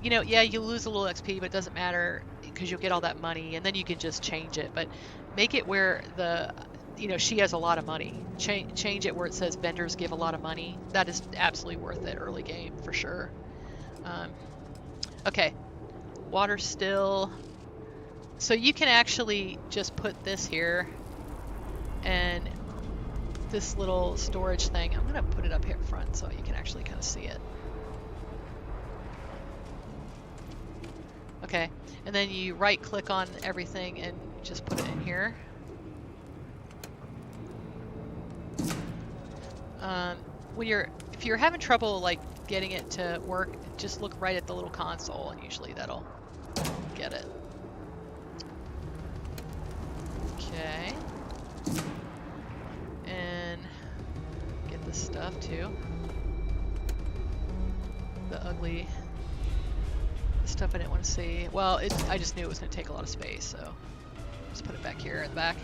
you know, yeah, you lose a little XP, but it doesn't matter because you'll get all that money, and then you can just change it. But make it where the, you know, she has a lot of money. Change it where it says vendors give a lot of money. That is absolutely worth it early game for sure. Okay, water still. So you can actually just put this here and this little storage thing. I'm gonna put it up here in front so you can actually kind of see it. Okay, and then you right click on everything and just put it in here. If you're having trouble like getting it to work, just look right at the little console and usually that'll get it. Okay. And get this stuff too. The ugly stuff I didn't want to see. Well, I just knew it was going to take a lot of space, so just put it back here in the back.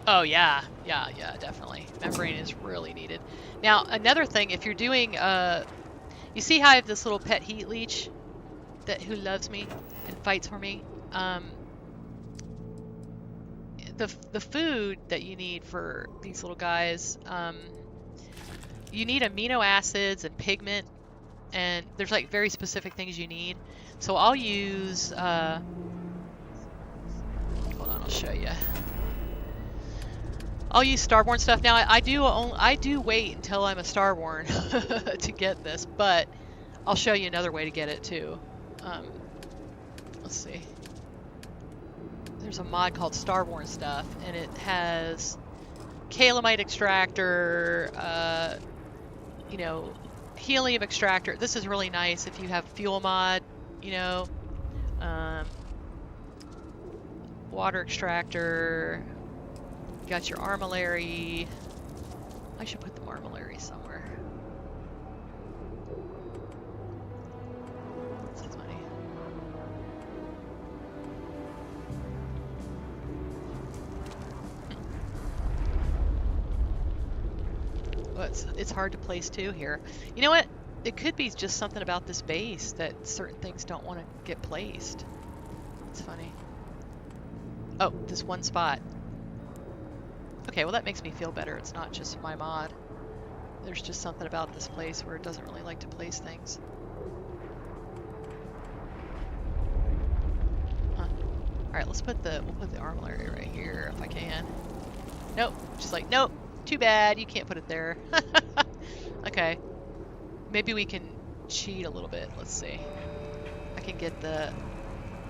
Oh yeah, definitely. Membrane is really needed. Now, another thing, if you're doing, you see how I have this little pet heat leech who loves me and fights for me? The food that you need for these little guys, you need amino acids and pigment, and there's like very specific things you need. So I'll use, hold on, I'll show you. I'll use Starborn stuff. Now I do wait until I'm a Starborn to get this, but I'll show you another way to get it too. Let's see. There's a mod called Starborn stuff, and it has calamite extractor, you know, helium extractor. This is really nice if you have fuel mod, you know, water extractor. You got your armillary. I should put the armillary somewhere. This is funny. Well, it's hard to place too here. You know what? It could be just something about this base that certain things don't want to get placed. It's funny. Oh, this one spot. Okay, well that makes me feel better. It's not just my mod. There's just something about this place where it doesn't really like to place things. Huh. Alright, we'll put the armillary right here if I can. Nope. Just like, nope. Too bad. You can't put it there. Okay. Maybe we can cheat a little bit. Let's see. I can get the...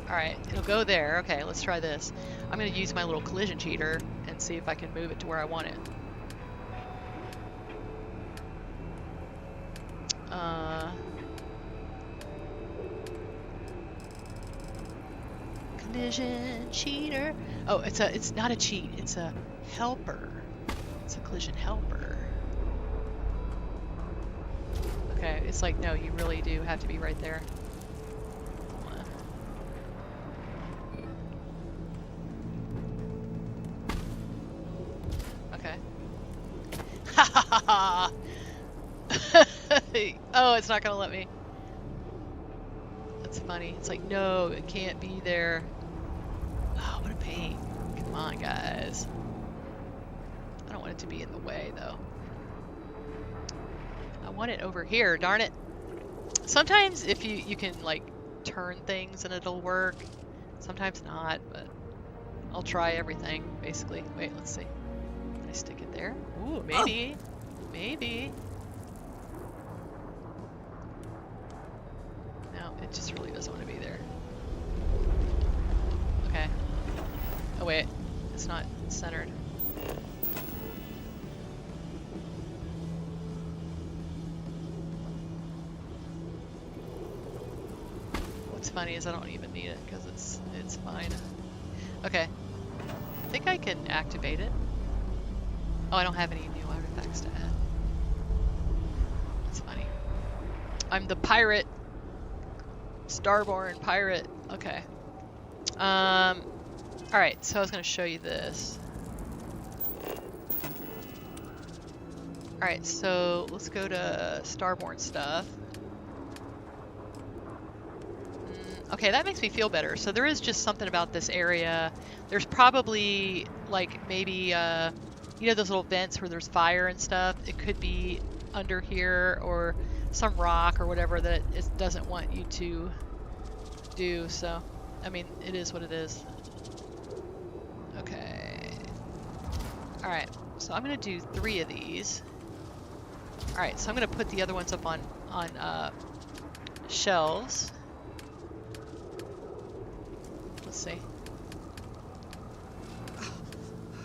Alright, it'll go there. Okay, let's try this. I'm going to use my little collision cheater and see if I can move it to where I want it. Collision cheater. Oh, it's not a cheat. It's a helper. It's a collision helper. Okay, it's like, no, you really do have to be right there. Okay. Ha ha ha! Oh, it's not gonna let me. That's funny. It's like, no, it can't be there. Oh, what a pain. Come on, guys. I don't want it to be in the way, though. I want it over here, darn it. Sometimes if you can, like, turn things and it'll work. Sometimes not, but I'll try everything, basically. Wait, let's see. Can I stick it there? Ooh, maybe. Oh. Maybe. No, it just really doesn't want to be there. Okay. Oh, wait. It's not centered. What's funny is I don't even need it because it's fine. Okay. I think I can activate it. Oh, I don't have any new artifacts to add. That's funny. I'm the pirate. Starborn pirate. Okay. Alright, so I was going to show you this. Alright, so let's go to Starborn stuff. Okay, that makes me feel better. So there is just something about this area. There's probably, like, maybe, you know those little vents where there's fire and stuff? It could be under here or some rock or whatever that it doesn't want you to do. So, I mean, it is what it is. Okay. Alright, so I'm going to do 3 of these. All right, so I'm gonna put the other ones up on shelves. Let's see.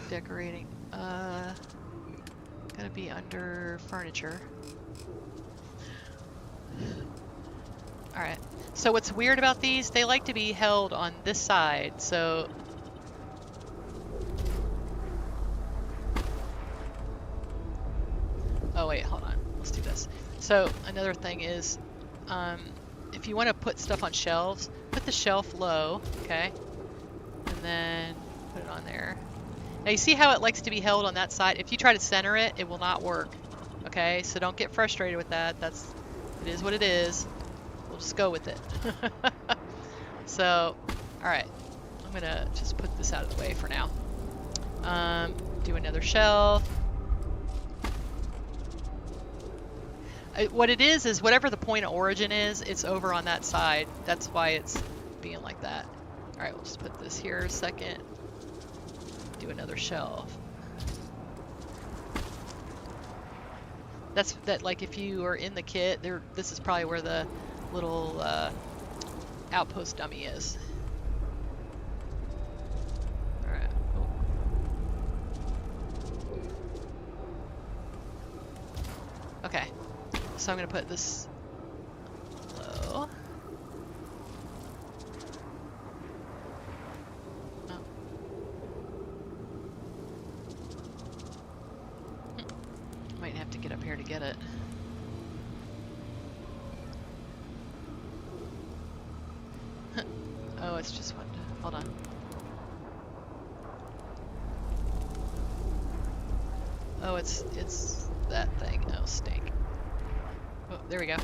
Decorating. Gonna be under furniture. All right. So what's weird about these? They like to be held on this side. So. Oh wait, hold on. Let's do this. So another thing is, if you want to put stuff on shelves, put the shelf low, okay? And then put it on there. Now you see how it likes to be held on that side? If you try to center it, it will not work. Okay, so don't get frustrated with that. It is what it is. We'll just go with it. So, alright. I'm gonna just put this out of the way for now. Do another shelf. What it is whatever the point of origin is, it's over on that side. That's why it's being like that. Alright, we'll just put this here a second. Do another shelf. That like if you are in the kit, this is probably where the little outpost dummy is. Alright. Okay. So I'm gonna put this low. Might have to get up here to get it. Oh, it's just one. Hold on. Oh, it's that thing. Oh, stink. Oh, there we go.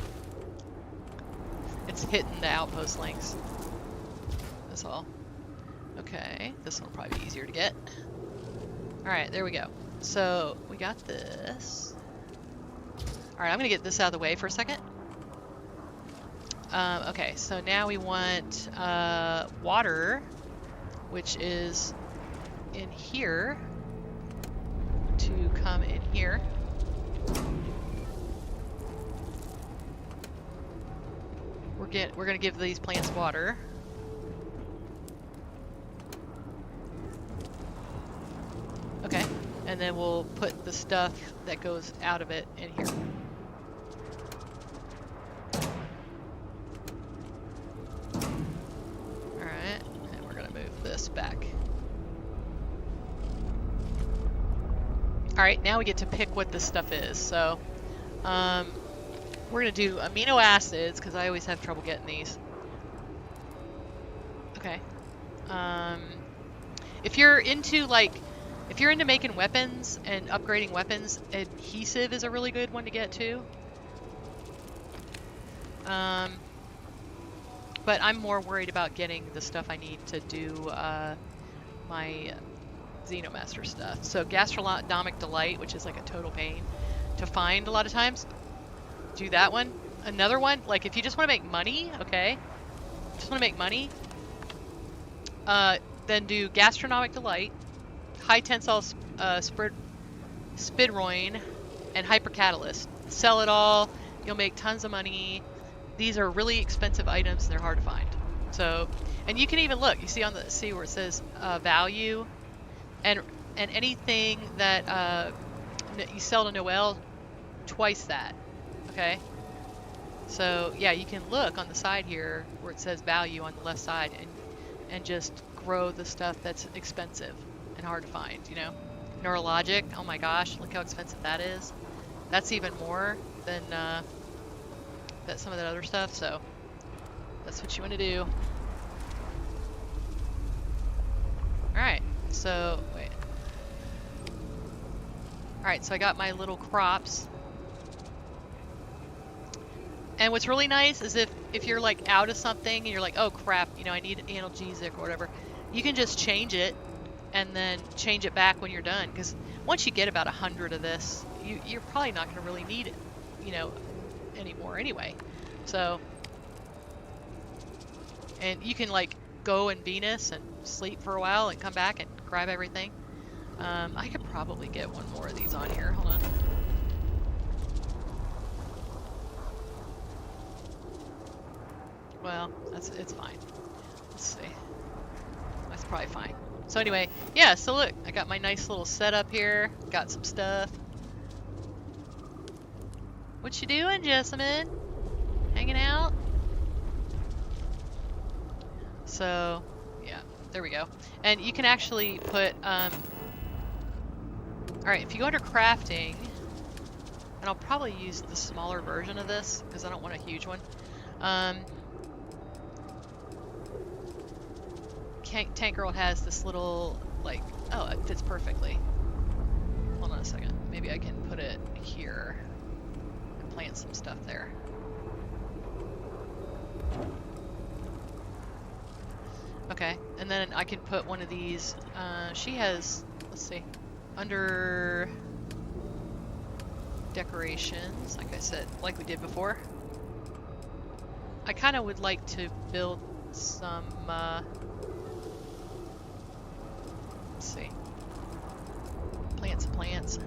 It's hitting the outpost links. That's all. Okay, this one will probably be easier to get. Alright, there we go. So, we got this. Alright, I'm going to get this out of the way for a second. Okay, so now we want water, which is in here, to come in here. We're going to give these plants water. Okay, and then we'll put the stuff that goes out of it in here. Alright, and we're going to move this back. Alright, now we get to pick what this stuff is. So, we're going to do amino acids, because I always have trouble getting these. Okay. If you're into making weapons and upgrading weapons, adhesive is a really good one to get too. But I'm more worried about getting the stuff I need to do my Xenomaster stuff. So gastronomic delight, which is like a total pain to find a lot of times. Do that one. Another one, like if you just want to make money, okay? Just want to make money. Then do gastronomic delight, high tensile spidroin, and hypercatalyst. Sell it all. You'll make tons of money. These are really expensive items and they're hard to find. So, and you can even look. You see where it says value, and anything that you sell to Noelle, twice that. Okay. So yeah, you can look on the side here where it says value on the left side, and just grow the stuff that's expensive and hard to find. You know, neurologic. Oh my gosh, look how expensive that is. That's even more than some of that other stuff. So that's what you want to do. All right. So wait. All right. So I got my little crops. And what's really nice is if you're like out of something and you're like, oh crap, you know, I need analgesic or whatever, you can just change it and then change it back when you're done. Because once you get about 100 of this, you're probably not going to really need it, you know, anymore anyway. So, and you can like go in Venus and sleep for a while and come back and grab everything. I could probably get one more of these on here. Hold on. Well, it's fine. Let's see. That's probably fine. So anyway, yeah, so look, I got my nice little setup here. Got some stuff. What you doing, Jessamine? Hanging out? So, yeah, there we go. And you can actually put, alright, if you go under crafting, and I'll probably use the smaller version of this, because I don't want a huge one. Tank Girl has this little, like, oh, it fits perfectly. Hold on a second. Maybe I can put it here and plant some stuff there. Okay, and then I can put one of these, she has, let's see, under decorations, like I said, like we did before. I kind of would like to build some, let's see, plants.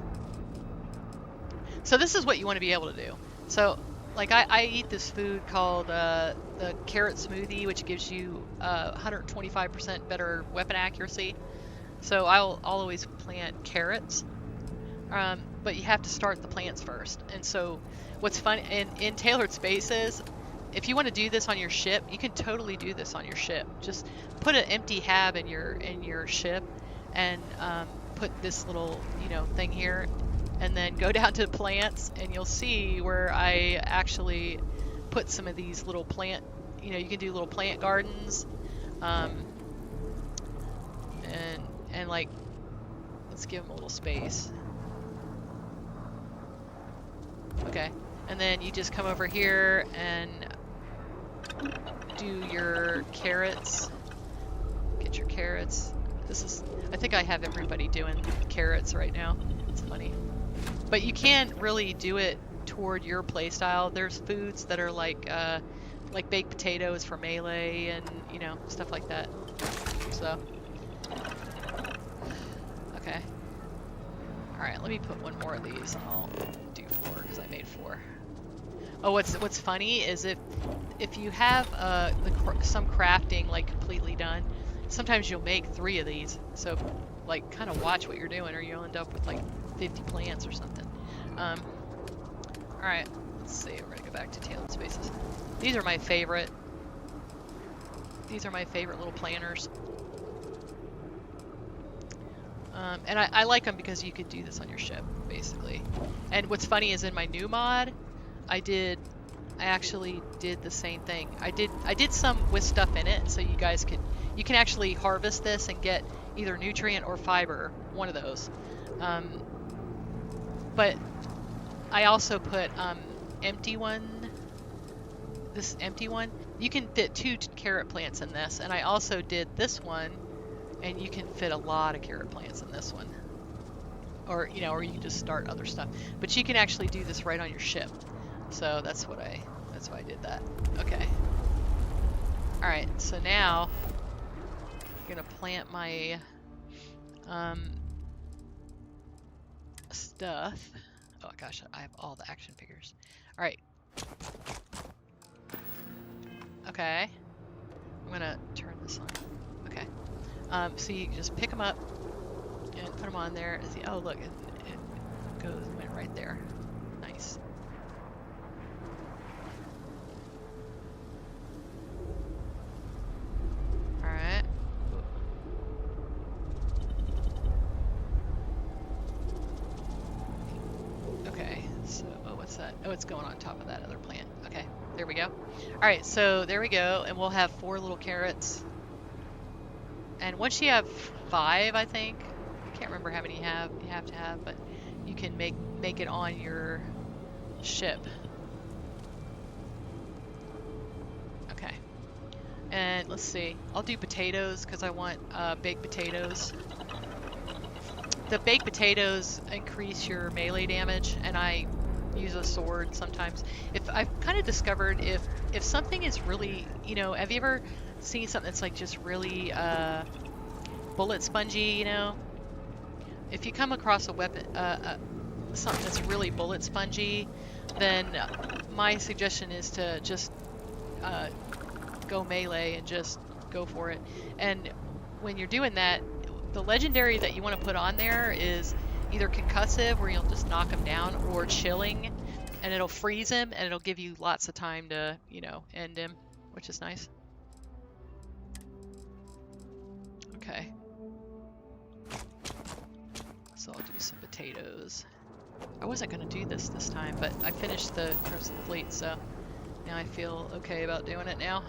So this is what you want to be able to do. So, like I eat this food called the carrot smoothie, which gives you 125% better weapon accuracy. So I'll always plant carrots, but you have to start the plants first. And so what's fun in Tailored Spaces, if you want to do this on your ship, you can totally do this on your ship. Just put an empty hab in your ship, and put this little thing here, and then go down to plants, and you'll see where I actually put some of these little plant. You can do little plant gardens, and like, let's give them a little space. Okay, and then you just come over here and do your carrots. Get your carrots. I think I have everybody doing carrots right now. It's funny. But you can't really do it toward your playstyle. There's foods that are like baked potatoes for melee and, stuff like that. So, okay. Alright, let me put one more of these and I'll do 4 because I made 4. Oh, what's funny is if you have some crafting like completely done, sometimes you'll make 3 of these. So, like, kind of watch what you're doing, or you'll end up with like 50 plants or something. Alright, let's see. We're gonna go back to Tailored Spaces. These are my favorite. These are my favorite little planters. And I like them because you could do this on your ship, basically. And what's funny is in my new mod, I actually did the same thing. I did some with stuff in it, so you can actually harvest this and get either nutrient or fiber, one of those. But I also put this empty one. You can fit 2 carrot plants in this, and I also did this one, and you can fit a lot of carrot plants in this one. Or or you can just start other stuff. But you can actually do this right on your ship. So that's why I did that. Okay. All right. So now I'm gonna plant my stuff. Oh gosh, I have all the action figures. All right. Okay. I'm gonna turn this on. Okay. So you just pick them up and put them on there. And see, oh look, it went right there. Nice. All right. Okay. So, oh, what's that? Oh, it's going on top of that other plant. Okay. There we go. All right. So there we go, and we'll have 4 little carrots. And once you have 5, I think, I can't remember how many you have to have, but you can make it on your ship. Okay. And let's see, I'll do potatoes because I want baked potatoes. The baked potatoes increase your melee damage, and I use a sword sometimes. If I've kind of discovered if something is really, have you ever seen something that's like just really bullet spongy, if you come across a weapon, something that's really bullet spongy, then my suggestion is to just go melee and just go for it. And when you're doing that, the legendary that you want to put on there is either concussive, where you'll just knock him down, or chilling, and it'll freeze him, and it'll give you lots of time to, you know, end him, which is nice. Okay. So I'll do some potatoes. I wasn't going to do this time, but I finished the Crescent Fleet, so now I feel okay about doing it now.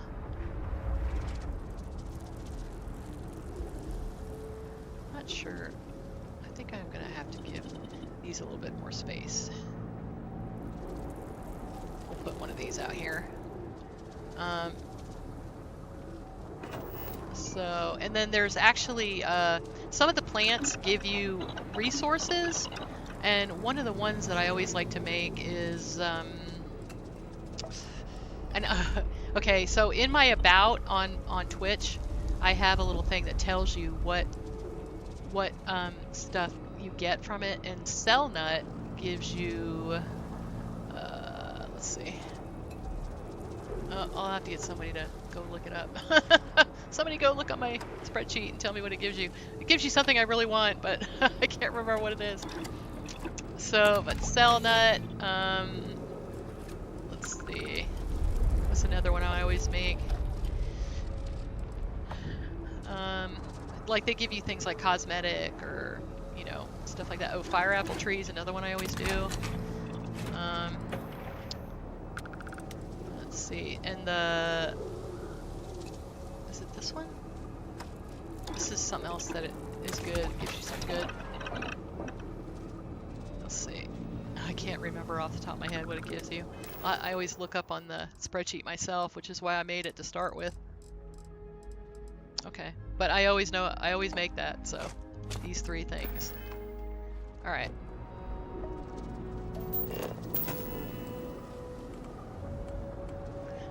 Not sure. I think I'm going to have to give these a little bit more space. We'll put one of these out here. So, and then there's actually, some of the plants give you resources, and one of the ones that I always like to make is, okay, so in my about on Twitch, I have a little thing that tells you what stuff you get from it, and Cell Nut gives you, let's see. I'll have to get somebody to go look it up. Somebody go look on my spreadsheet and tell me what it gives you. It gives you something I really want, but I can't remember what it is. So, but Cell Nut, let's see. What's another one I always make? Like they give you things like cosmetic or, you know, stuff like that. Oh, Fire Apple Tree is another one I always do. Let's see, and is it this one? This is something else that it is good. It gives you some good. Let's see. I can't remember off the top of my head what it gives you. I always look up on the spreadsheet myself, which is why I made it to start with. Okay, but I always make that, so these three things. All right.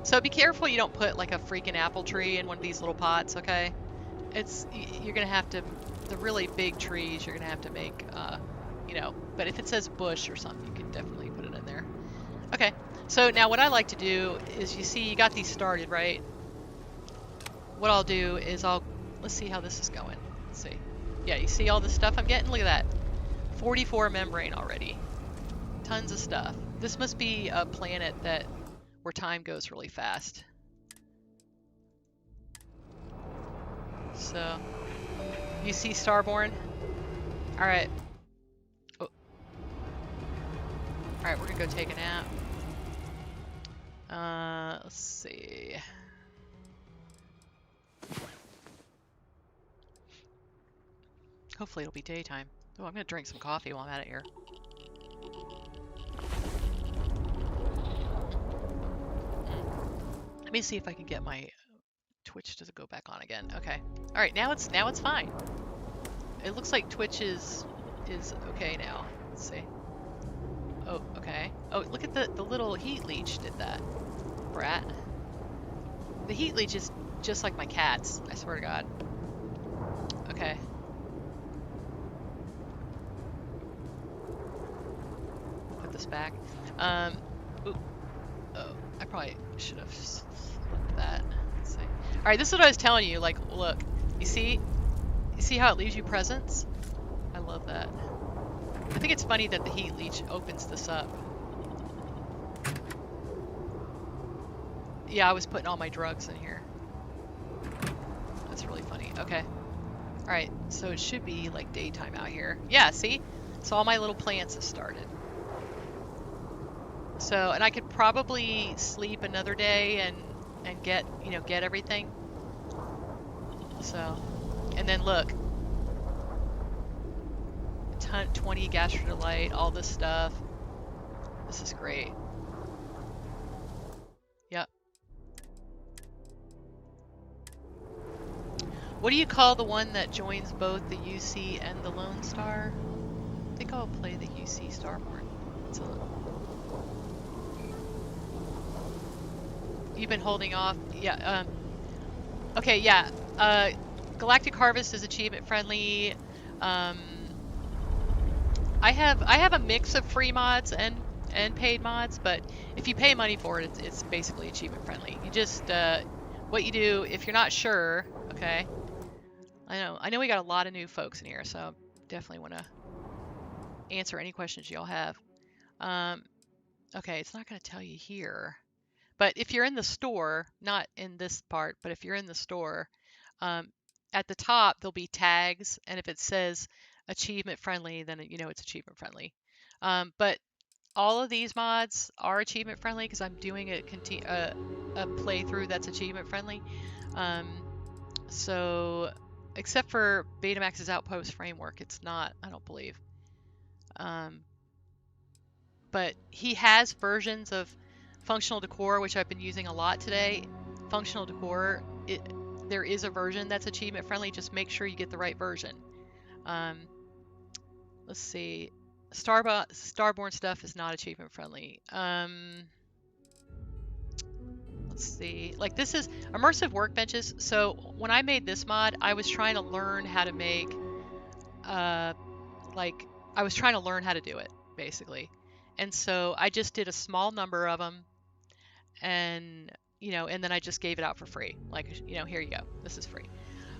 So be careful you don't put like a freaking apple tree in one of these little pots, okay? You're gonna have to, the really big trees you're gonna have to make, you know, but if it says bush or something, you can definitely put it in there. Okay, so now what I like to do is, you see you got these started, right? What I'll do is let's see how this is going. Let's see. Yeah, you see all the stuff I'm getting? Look at that. 44 membrane already. Tons of stuff. This must be a planet where time goes really fast. So, you see Starborn? Alright. Oh. Alright, we're gonna go take a nap. Let's see. Hopefully it'll be daytime. Oh, I'm gonna drink some coffee while I'm out of here. Let me see if I can get my Twitch to go back on again. Okay. All right, now it's fine. It looks like Twitch is okay now. Let's see. Oh, okay. Oh, look at the little heat leech did that. Brat. The heat leech is just like my cats, I swear to God. Okay. Put this back. Ooh. Oh, I probably should have flipped that. Let's see. All right, this is what I was telling you. Like, look, you see how it leaves you presents? I love that. I think it's funny that the heat leech opens this up. Yeah, I was putting all my drugs in here. That's really funny. Okay. All right, so it should be like daytime out here. Yeah, see? So all my little plants have started. So, and I could probably sleep another day and get, you know, get everything. So, and then look. 20 gastrodolite, all this stuff. This is great. Yep. What do you call the one that joins both the UC and the Lone Star? I think I'll play the UC Starborn. You've been holding off. Yeah. Okay. Yeah. Galactic Harvest is achievement friendly. I have a mix of free mods and paid mods, but if you pay money for it, it's basically achievement friendly. You just what you do if you're not sure, okay? I know we got a lot of new folks in here, so definitely want to answer any questions y'all have. Okay, it's not going to tell you here. But if you're in the store, not in this part, but if you're in the store, at the top there'll be tags, and if it says achievement friendly, then you know it's achievement friendly. But all of these mods are achievement friendly because I'm doing a playthrough that's achievement friendly. So except for Betamax's Outpost framework, it's not, I don't believe. But he has versions of functional decor, which I've been using a lot today. Functional decor, there is a version that's achievement friendly. Just make sure you get the right version. Let's see. Starborn stuff is not achievement friendly. Let's see. Like this is immersive workbenches. So when I made this mod, I was trying to learn how to make, I was trying to learn how to do it, basically. And so I just did a small number of them, and and then I just gave it out for free. Like, here you go, this is free.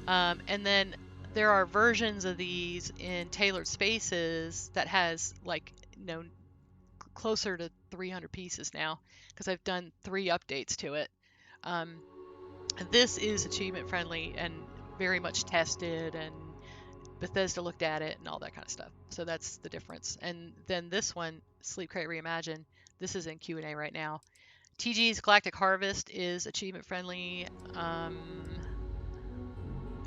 And then there are versions of these in Tailored Spaces that has closer to 300 pieces now because I've done 3 updates to it. This is achievement friendly and very much tested, and Bethesda looked at it and all that kind of stuff. So that's the difference. And then this one, Sleep Crate Reimagine, this is in Q&A right now. TG's Galactic Harvest is achievement friendly.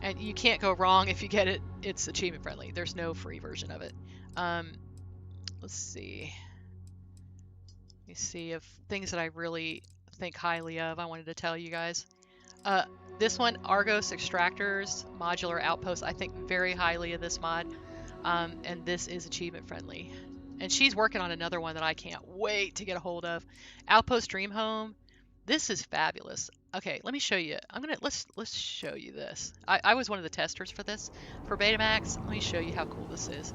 And you can't go wrong if you get it. It's achievement friendly. There's no free version of it. Let's see. Let me see if things that I really think highly of, I wanted to tell you guys. This one, Argos Extractors Modular Outpost, I think very highly of this mod. And this is achievement friendly. And she's working on another one that I can't wait to get a hold of. Outpost Dream Home. This is fabulous. Okay, let me show you. Let's show you this. I was one of the testers for this for Betamax. Let me show you how cool this is.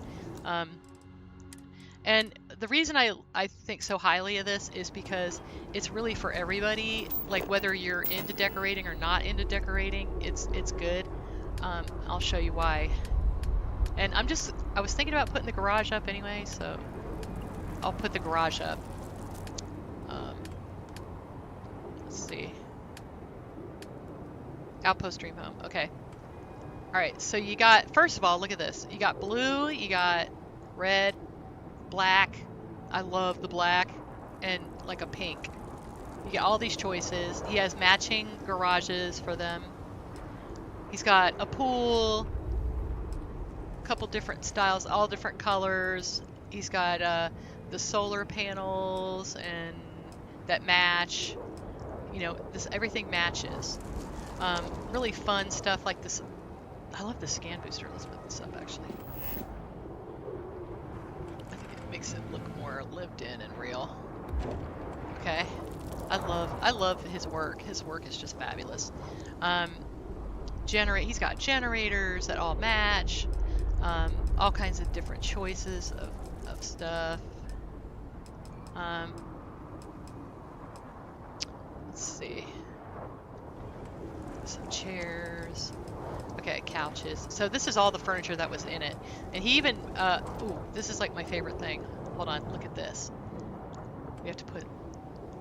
And the reason I think so highly of this is because it's really for everybody. Like whether you're into decorating or not into decorating, it's good. I'll show you why. And I was thinking about putting the garage up anyway, so I'll put the garage up. Let's see. Outpost Dream Home. Okay. Alright, so you got, first of all, look at this. You got blue, you got red, black. I love the black, and like a pink. You get all these choices. He has matching garages for them. He's got a pool, a couple different styles, all different colors. He's got the solar panels and that match. Everything matches. Really fun stuff like this. I love the scan booster. Let's put this up actually. I think it makes it look more lived in and real. Okay. I love his work. His work is just fabulous. He's got generators that all match. All kinds of different choices of stuff. Let's see. Some chairs. Okay, couches. So this is all the furniture that was in it. And he even, ooh, this is like my favorite thing. Hold on, look at this. We have to put,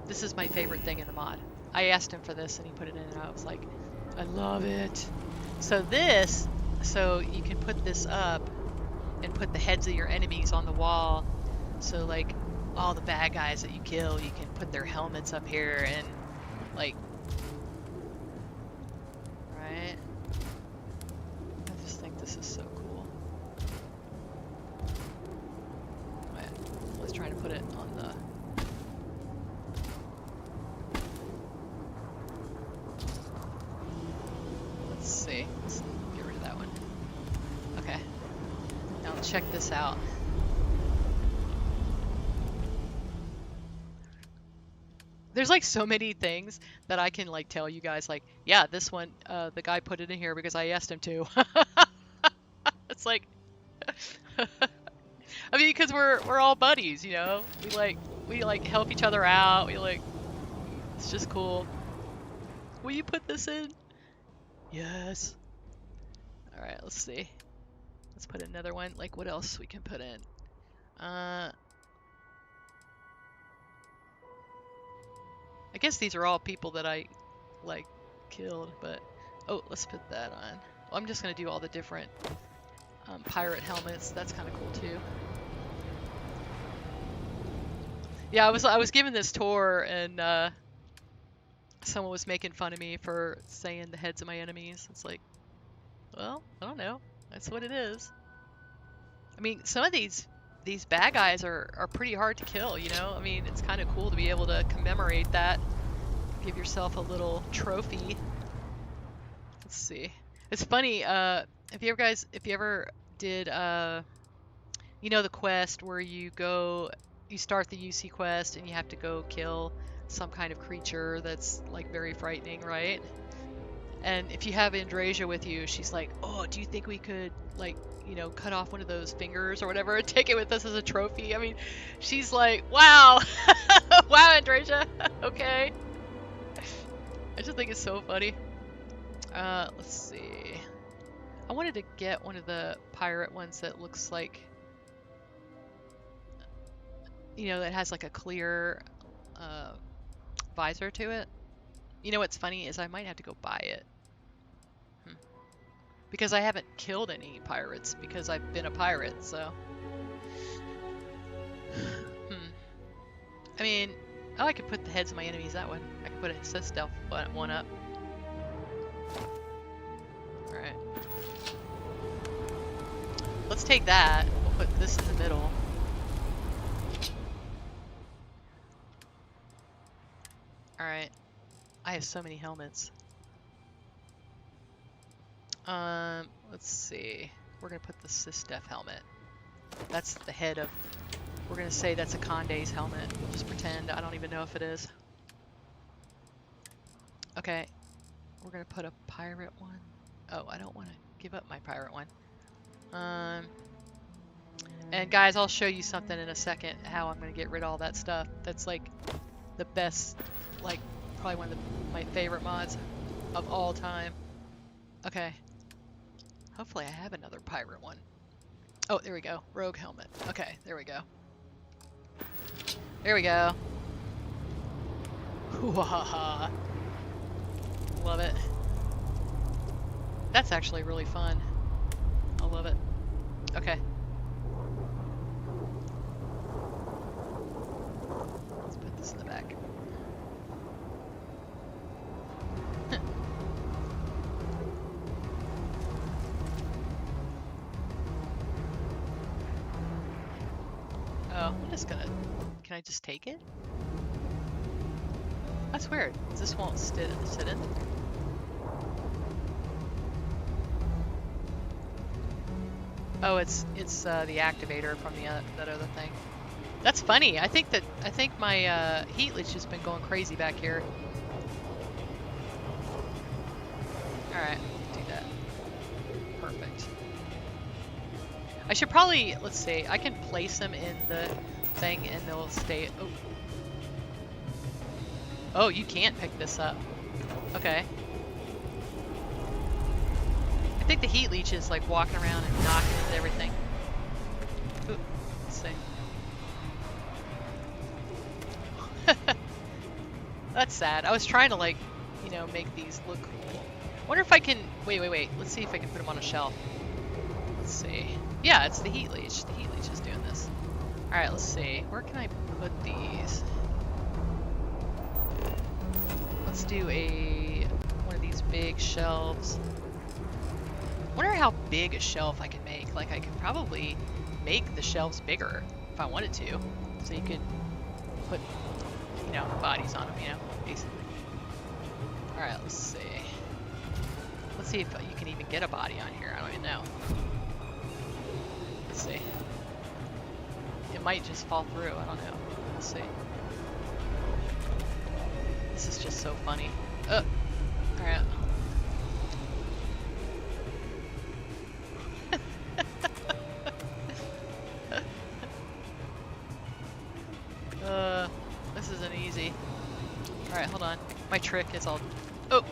this is my favorite thing in the mod. I asked him for this and he put it in and I was like, I love it. So you can put this up and put the heads of your enemies on the wall. So like all the bad guys that you kill, you can put their helmets up here and like, right? I just think this is so cool. Wait, let's try to put it on the... Let's see. Let's get rid of that one. Okay. Now check this out. There's like so many things that I can like tell you guys like, yeah, this one, the guy put it in here because I asked him to. It's like, I mean, because we're all buddies, you know. We like help each other out. It's just cool. Will you put this in? Yes. Alright, let's see. Let's put another one. Like, what else we can put in? I guess these are all people that I, like, killed, but... Oh, let's put that on. Well, I'm just gonna do all the different pirate helmets. That's kind of cool, too. Yeah, I was given this tour, and someone was making fun of me for saying the heads of my enemies. It's like, well, I don't know. That's what it is. I mean, some of these bad guys are pretty hard to kill, you know? I mean, it's kind of cool to be able to commemorate that. Give yourself a little trophy. Let's see. It's funny, if you ever did, you know, the quest where you start the UC quest and you have to go kill some kind of creature that's, like, very frightening, right? And if you have Andrasia with you, she's like, oh, do you think we could, like, you know, cut off one of those fingers or whatever and take it with us as a trophy? I mean, she's like, wow. Wow, Andrasia. Okay. I just think it's so funny. Let's see. I wanted to get one of the pirate ones that looks like, you know, that has like a clear visor to it. You know what's funny is I might have to go buy it. Because I haven't killed any pirates because I've been a pirate, so. I mean, oh, I could put the heads of my enemies that one. I could put it in stealth one up. Alright. Let's take that. We'll put this in the middle. Alright. I have so many helmets. Let's see. We're gonna put the Sysdef helmet. That's the head of... We're gonna say that's a Conde's helmet. We'll just pretend. I don't even know if it is. Okay. We're gonna put a pirate one. Oh, I don't want to give up my pirate one. And guys, I'll show you something in a second, how I'm gonna get rid of all that stuff. That's like the best, like probably one of my favorite mods of all time. Okay. Hopefully I have another pirate one. Oh, there we go. Rogue helmet. Okay, there we go. There we go. Hoo-ha-ha. Love it. That's actually really fun. I love it. Okay. Let's put this in the back. Oh, I'm just gonna... Can I just take it? That's weird. This won't sit in. Oh, it's the activator from that other thing. That's funny. I think my heat leech has been going crazy back here. All right, do that. Perfect. I should probably, let's see, I can place them in the thing and they'll stay. Oh. Oh, you can't pick this up. Okay. I think the heat leech is like walking around and knocking into everything. Ooh, let's see. That's sad. I was trying to, like, you know, make these look cool. Wonder if I can, wait. Let's see if I can put them on a shelf. Let's see. Yeah, it's the heat leech. The heat leech is doing this. All right, let's see. Where can I put these? Let's do one of these big shelves. Wonder how big a shelf I can make. Like, I could probably make the shelves bigger if I wanted to, so you could put, you know, bodies on them, you know, basically. All right, let's see. Let's see if you can even get a body on here. I don't even know. Let's see. It might just fall through. I don't know. Let's see. This is just so funny. All right. This isn't easy. All right, hold on. My trick is I'll Oh,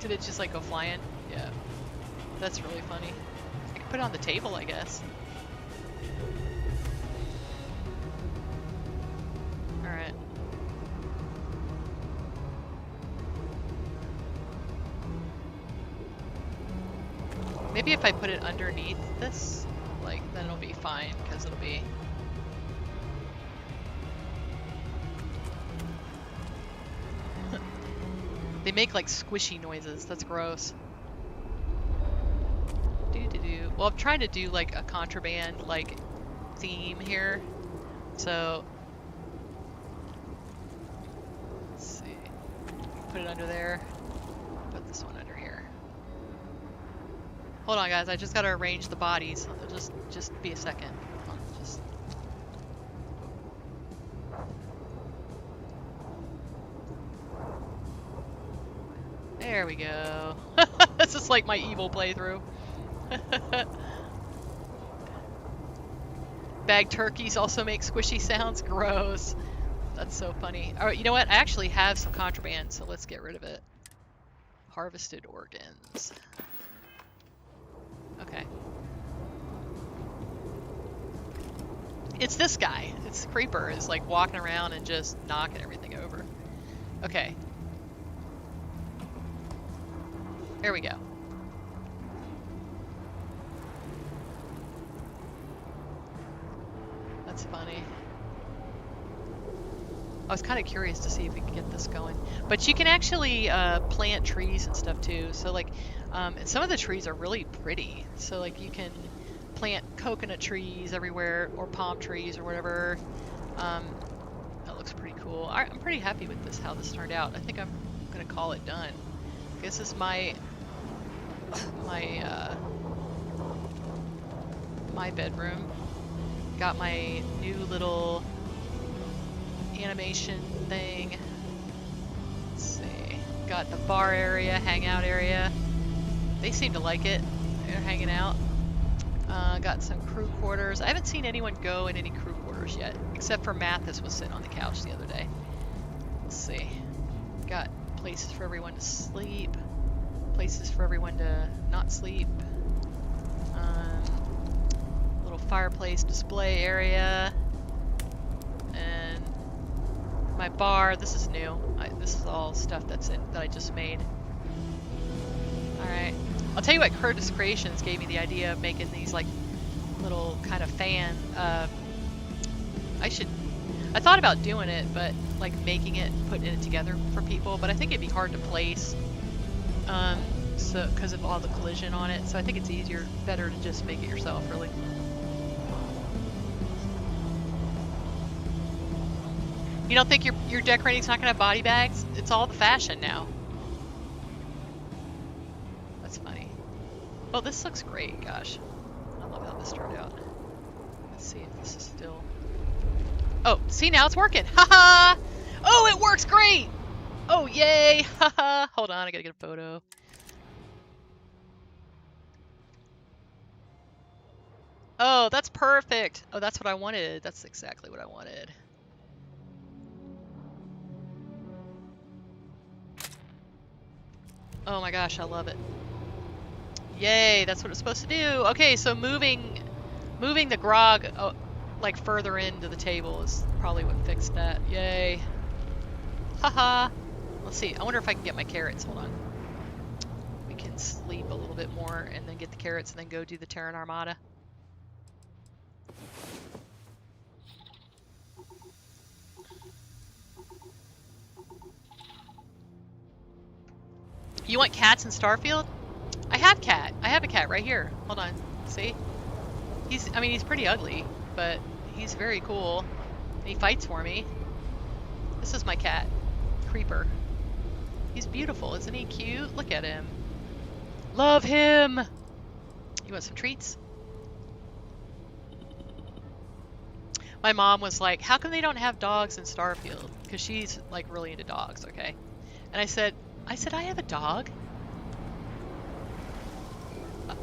did it just like go flying? Yeah. That's really funny. I can put it on the table, I guess. Alright. Maybe if I put it underneath this, like, then it'll be fine, because it'll be... They make like squishy noises. That's gross. Doo-doo-doo. Well, I'm trying to do like a contraband like theme here. So let's see. Put it under there. Put this one under here. Hold on, guys. I just gotta arrange the bodies. Just be a second. Just... There we go. This is like my evil playthrough. Bagged turkeys also make squishy sounds. Gross. That's so funny. Alright, you know what? I actually have some contraband, so let's get rid of it. Harvested organs. Okay. It's this guy. It's Creeper. Is like walking around and just knocking everything over. Okay. There we go. That's funny. I was kind of curious to see if we could get this going. But you can actually plant trees and stuff too. So like, and some of the trees are really pretty. So like you can plant coconut trees everywhere or palm trees or whatever. That looks pretty cool. I'm pretty happy with this, how this turned out. I think I'm gonna call it done. This is my bedroom. Got my new little animation thing. Let's see. Got the bar area, hangout area. They seem to like it. They're hanging out. Got some crew quarters. I haven't seen anyone go in any crew quarters yet, except for Mathis was sitting on the couch the other day. Let's see. Got places for everyone to sleep. Places for everyone to not sleep. Little fireplace display area. And my bar. This is new. This is all stuff that I just made. Alright. I'll tell you what, Curtis Creations gave me the idea of making these like little kind of fan. I thought about doing it, but like making it, putting it together for people, but I think it'd be hard to place. So because of all the collision on it, so I think it's better to just make it yourself, really. You don't think your decorating's not gonna have body bags? It's all the fashion now. That's funny. Well, this looks great, gosh. I love how this turned out. Let's see if this is still... Oh, see, now it's working! Haha! Oh, it works great! Oh, yay! Haha! Hold on, I gotta get a photo. Oh, that's perfect! Oh, that's what I wanted. That's exactly what I wanted. Oh my gosh, I love it. Yay, that's what it's supposed to do. Okay, so moving the grog like further into the table is probably what fixed that. Yay. Haha. Let's see. I wonder if I can get my carrots. Hold on. We can sleep a little bit more and then get the carrots and then go do the Terran Armada. You want cats in Starfield? I have cat. I have a cat right here. Hold on. See? I mean, he's pretty ugly, but he's very cool. And he fights for me. This is my cat, Creeper. He's beautiful. Isn't he cute? Look at him. Love him! You want some treats? My mom was like, how come they don't have dogs in Starfield? Because she's like really into dogs, okay? And I said, I have a dog.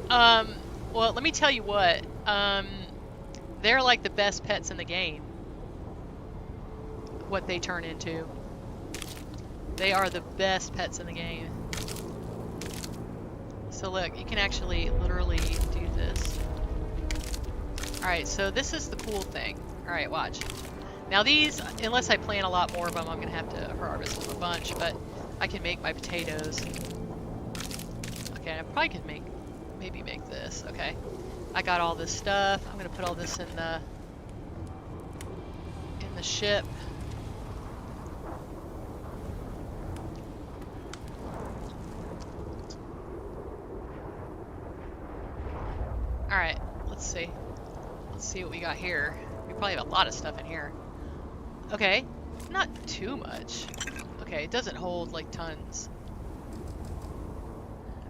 Well, let me tell you what. They're like the best pets in the game. What they turn into. They are the best pets in the game. So look, you can actually literally do this. Alright, so this is the cool thing. Alright, watch. Now these, unless I plant a lot more of them, I'm going to have to harvest them a bunch, but I can make my potatoes. Okay, I probably could maybe make this. Okay. I got all this stuff. I'm going to put all this in the ship. Alright, let's see. Let's see what we got here. We probably have a lot of stuff in here. Okay, not too much. Okay, it doesn't hold like tons.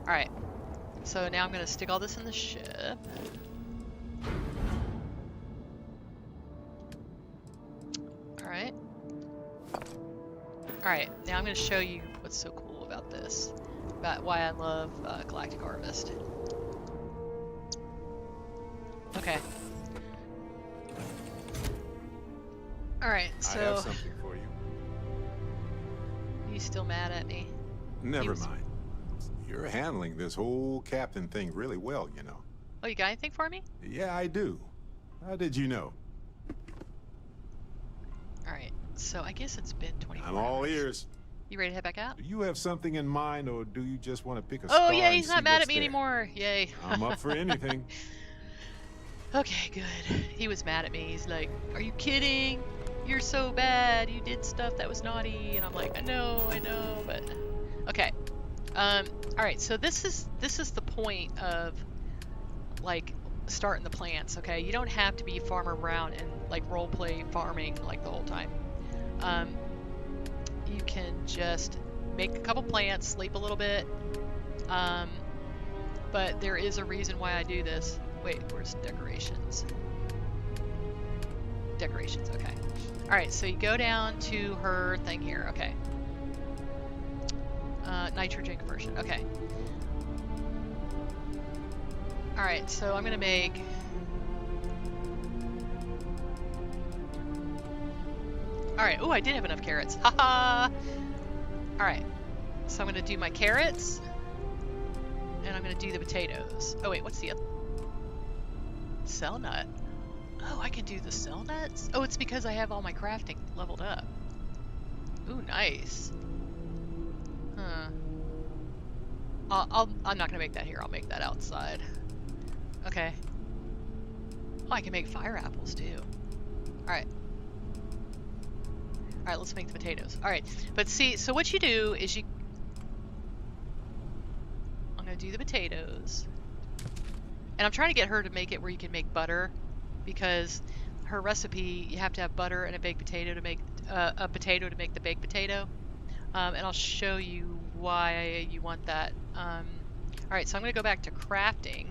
Alright, so now I'm going to stick all this in the ship. Alright. Alright, now I'm going to show you what's so cool about this. About why I love Galactic Harvest. Okay. Alright, so... I have something for you. You still mad at me? Never mind. You're handling this whole captain thing really well, you know. Oh, you got anything for me? Yeah, I do. How did you know? Alright, so I guess it's been 24 I'm all hours. ears. You ready to head back out? Do you have something in mind, or do you just want to pick a Oh, star yeah, and he's see not mad what's at me there? anymore. Yay. I'm up for anything. Okay, good. He was mad at me. He's like, are you kidding? You're so bad. You did stuff that was naughty. And I'm like, I know, but... Okay. Alright, so this is the point of, like, starting the plants, okay? You don't have to be Farmer Brown and, like, roleplay farming, like, the whole time. You can just make a couple plants, sleep a little bit, but there is a reason why I do this. Wait, where's decorations? Decorations, okay. Alright, so you go down to her thing here, okay. Nitrogen conversion, okay. Alright, so I'm gonna make... Alright, oh, I did have enough carrots. Haha! Alright, so I'm gonna do my carrots, and I'm gonna do the potatoes. Oh wait, what's the other? Cell nut. Oh, I can do the cell nuts? Oh, it's because I have all my crafting leveled up. Ooh, nice. Huh. I'm not gonna make that here. I'll make that outside. Okay. Oh, I can make fire apples too. Alright. Alright, let's make the potatoes. Alright, but see, so what you do is you... I'm gonna do the potatoes. And I'm trying to get her to make it where you can make butter, because her recipe, you have to have butter and a baked potato to make a potato to make the baked potato. And I'll show you why you want that. Alright, so I'm going to go back to crafting.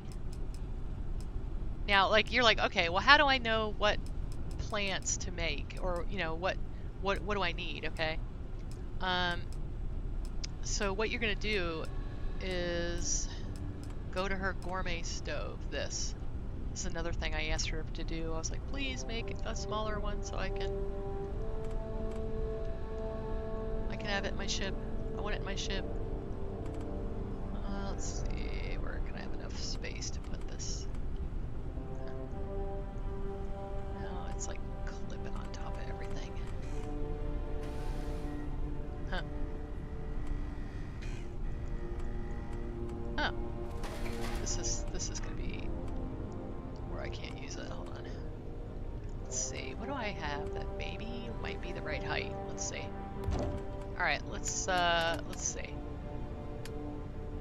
Now, like, you're like, okay, well, how do I know what plants to make? Or, you know, what do I need, okay? So what you're going to do is go to her gourmet stove, this. This is another thing I asked her to do. I was like, please make a smaller one so I can have it in my ship. I want it in my ship. Let's see, where can I have enough space to put this? No, it's like clipping on top of everything. Huh. Oh. This is gonna be where I can't use it. Hold on. Let's see. What do I have that maybe might be the right height? Let's see. All right. Let's see.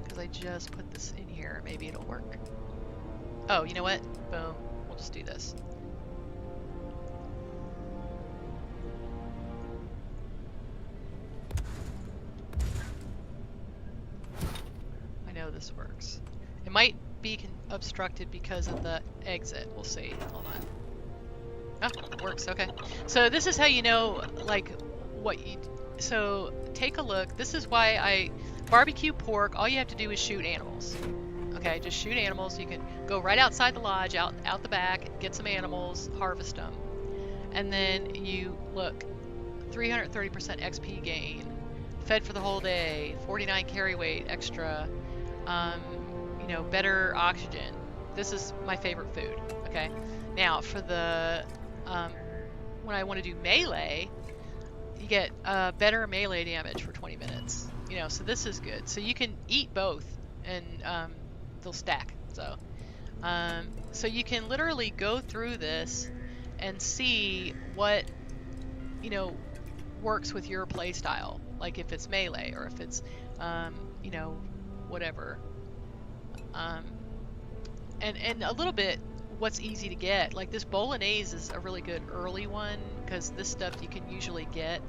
Because I just put this in here. Maybe it'll work. Oh, you know what? Boom. We'll just do this. I know this works. It might be obstructed because of the exit. We'll see. Hold on. Oh, it works. Okay. So this is how you know, like, what you... So take a look. This is why I... Barbecue pork, all you have to do is shoot animals. Okay, just shoot animals. You can go right outside the lodge, out the back, get some animals, harvest them. And then you, look, 330% XP gain. Fed for the whole day, 49 carry weight extra. you know, better oxygen. This is my favorite food, okay? Now, for the, when I want to do melee, you get better melee damage for 20 minutes. You know, so this is good. So you can eat both, and they'll stack. So you can literally go through this and see what, you know, works with your playstyle. Like if it's melee or if it's, you know, whatever. And a little bit what's easy to get. Like this bolognese is a really good early one because this stuff you can usually get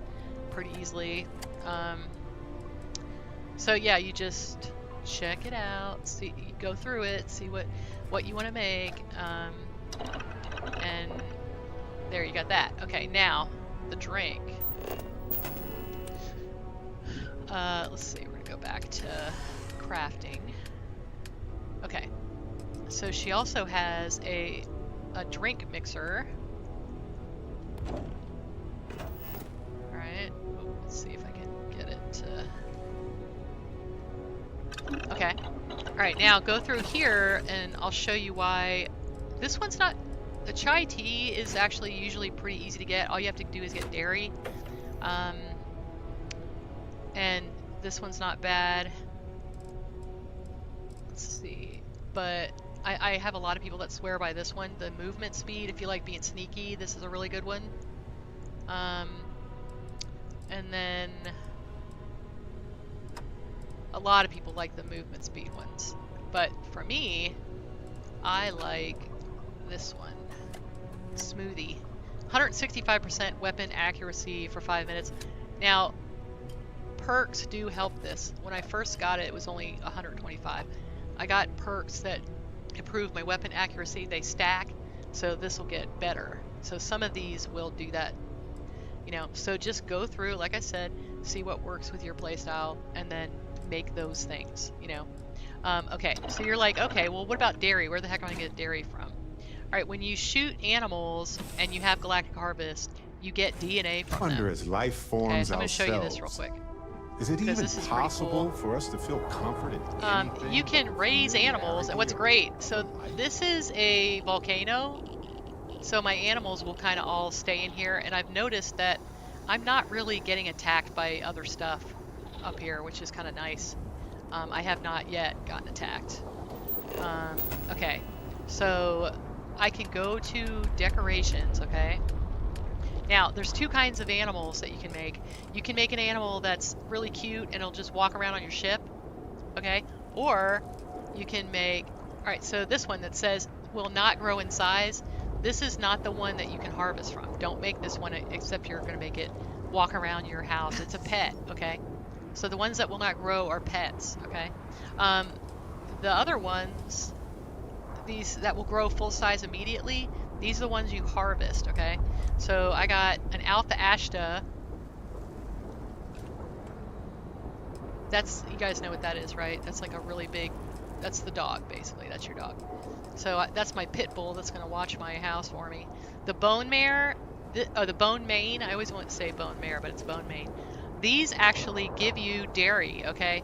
pretty easily. So yeah, you just check it out, see, you go through it, see what you want to make, and there you got that. Okay, now the drink. Let's see, we're gonna go back to crafting. Okay, so she also has a drink mixer. All right, let's see if I can get it to. Okay. Alright, now go through here and I'll show you why this one's not... The chai tea is actually usually pretty easy to get. All you have to do is get dairy. And this one's not bad. Let's see. But I have a lot of people that swear by this one. The movement speed, if you like being sneaky, this is a really good one. And then... A lot of people like the movement speed ones, but for me, I like this one, Smoothie. 165% weapon accuracy for 5 minutes. Now, perks do help this. When I first got it, it was only 125. I got perks that improve my weapon accuracy. They stack, so this will get better. So some of these will do that. You know, so just go through, like I said, see what works with your playstyle, and then make those things, you know. Okay, so you're like, okay, well, what about dairy? Where the heck am I going to get dairy from? All right, when you shoot animals and you have Galactic Harvest, you get DNA from them. Wonder as life forms okay, so I'm going to show you this real quick. Is it even possible for us to feel comfort in anything? You can raise animals, and what's great, so this is a volcano, so my animals will kind of all stay in here, and I've noticed that I'm not really getting attacked by other stuff up here, which is kind of nice. I have not yet gotten attacked. Okay, so I can go to decorations, okay? Now, there's two kinds of animals that you can make. You can make an animal that's really cute and it'll just walk around on your ship, okay? Or you can make, all right, so this one that says will not grow in size, this is not the one that you can harvest from. Don't make this one except you're gonna make it walk around your house. It's a pet, okay? So the ones that will not grow are pets, okay? The other ones, these that will grow full size immediately, these are the ones you harvest, okay? So I got an Alpha Ashta. That's, you guys know what that is, right? That's like a really big, that's the dog, basically. That's your dog. So that's my pit bull that's going to watch my house for me. The bone mare, the bone mane, I always want to say bone mare, but it's bone mane. These actually give you dairy, okay?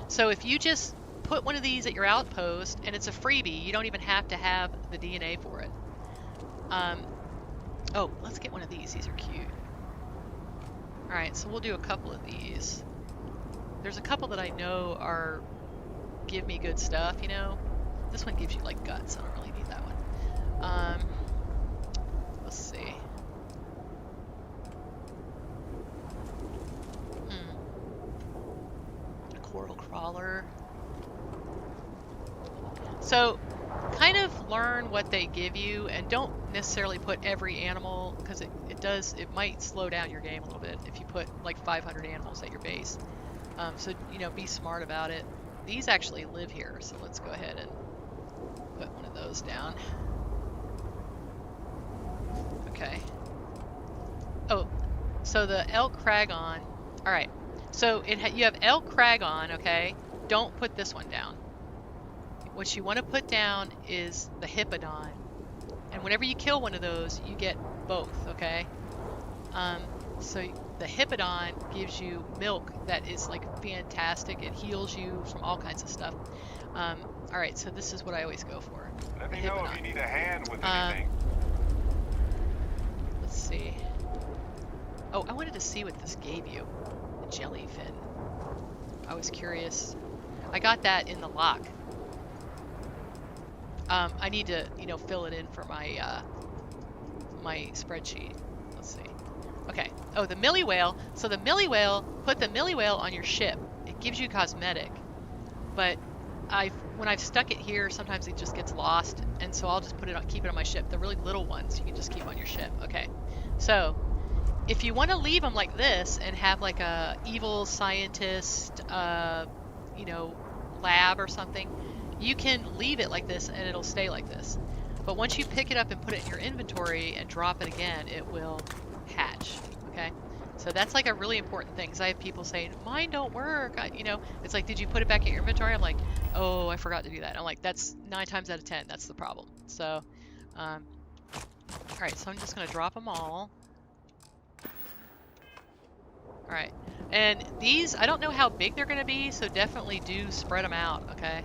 So if you just put one of these at your outpost, and it's a freebie, you don't even have to have the DNA for it. Oh, let's get one of these. These are cute. Alright, so we'll do a couple of these. There's a couple that I know are give me good stuff, you know? This one gives you, like, guts. I don't really need that one. Let's see. A coral crawler. So, kind of learn what they give you, and don't necessarily put every animal, because it might slow down your game a little bit if you put like 500 animals at your base. So, you know, be smart about it. These actually live here, so let's go ahead and put one of those down. Okay. Oh, so the elk cragon. All right. So you have elk cragon, okay? Don't put this one down. What you want to put down is the hippodon. And whenever you kill one of those, you get both, okay? So the Hippodon gives you milk that is like fantastic. It heals you from all kinds of stuff. All right, so this is what I always go for. Let The me know Hippodon. if you need a hand with anything. Let's see. Oh, I wanted to see what this gave you. The jellyfin. I was curious. I got that in the lock. I need to, fill it in for my my spreadsheet. Let's see. Okay. Oh, the Millie Whale. So the Millie Whale, put the Millie Whale on your ship. It gives you cosmetic. But when I've stuck it here, sometimes it just gets lost, and so I'll just keep it on my ship. The really little ones you can just keep on your ship. Okay. So if you want to leave them like this and have like a evil scientist, lab or something, you can leave it like this and it'll stay like this. But once you pick it up and put it in your inventory and drop it again, it will hatch. Okay. So that's like a really important thing, because I have people saying, mine don't work. It's like, did you put it back in your inventory? I'm like, oh, I forgot to do that. I'm like, that's 9 times out of 10. That's the problem. So, all right, so I'm just going to drop them all. All right, and these, I don't know how big they're going to be, so definitely do spread them out, okay?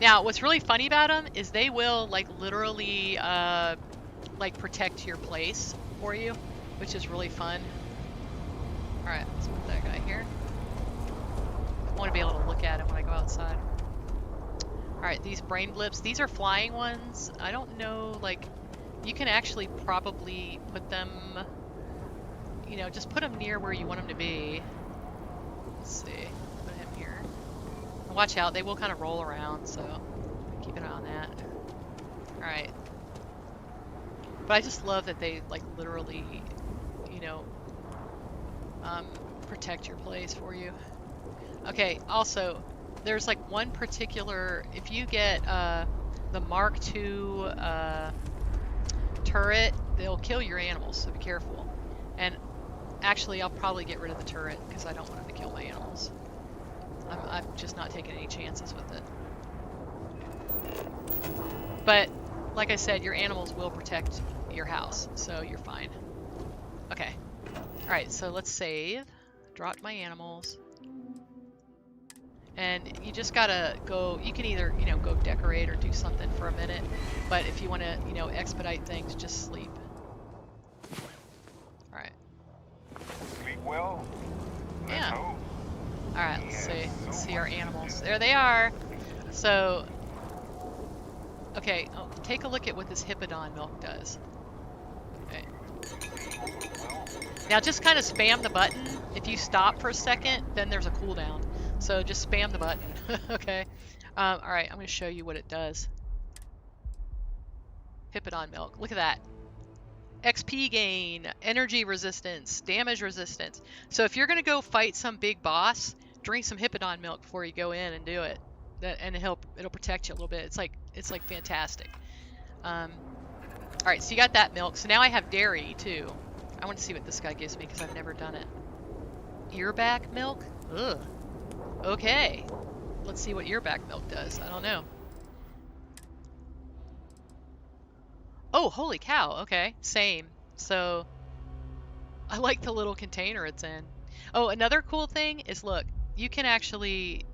Now, what's really funny about them is they will, like, literally, protect your place for you, which is really fun. All right, let's put that guy here. I want to be able to look at him when I go outside. All right, these brain blips, these are flying ones. I don't know, like, you can actually probably put them, just put them near where you want them to be. Let's see, put him here. And watch out, they will kind of roll around, so keep an eye on that. All right. But I just love that they, like, literally, protect your place for you. Okay, also, there's, like, one particular, if you get the Mark II turret, they'll kill your animals, so be careful. And actually, I'll probably get rid of the turret, because I don't want them to kill my animals. I'm just not taking any chances with it. But, like I said, your animals will protect your house, so you're fine. Okay. Alright, so let's save. Drop my animals. And you just gotta go, you can either, go decorate or do something for a minute, but if you want to, expedite things, just sleep. Alright. Sleep well? Yeah. Alright, let's see our animals. There they are! So, okay, take a look at what this Hippodon milk does. Okay. Now just kind of spam the button. If you stop for a second, then there's a cooldown. So just spam the button, okay? Alright, I'm going to show you what it does. Hippodon milk, look at that. XP gain, energy resistance, damage resistance. So if you're going to go fight some big boss, drink some Hippodon milk before you go in and do it. And it'll protect you a little bit. It's like fantastic. Alright, so you got that milk. So now I have dairy too. I want to see what this guy gives me because I've never done it. Earback milk? Ugh. Okay. Let's see what earback milk does. I don't know. Oh, holy cow. Okay. Same. So, I like the little container it's in. Oh, another cool thing is, look, you can actually,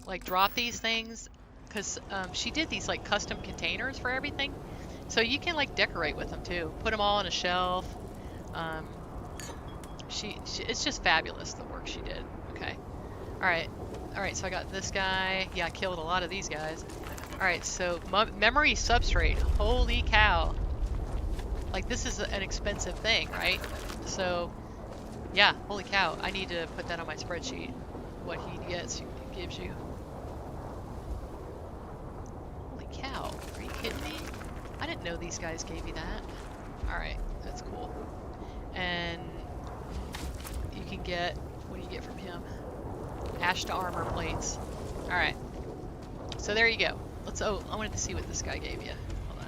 like, drop these things, because she did these, like, custom containers for everything. So you can, like, decorate with them, too. Put them all on a shelf. It's just fabulous, the work she did. Okay. Alright, so I got this guy. Yeah, I killed a lot of these guys. Alright, so memory substrate. Holy cow. Like, this is an expensive thing, right? So, yeah, holy cow. I need to put that on my spreadsheet. What he gives you. Holy cow. Are you kidding me? I didn't know these guys gave you that. Alright, that's cool. And you can get, what do you get from him? Ash to armor plates. Alright. So there you go. I wanted to see what this guy gave you. Hold on.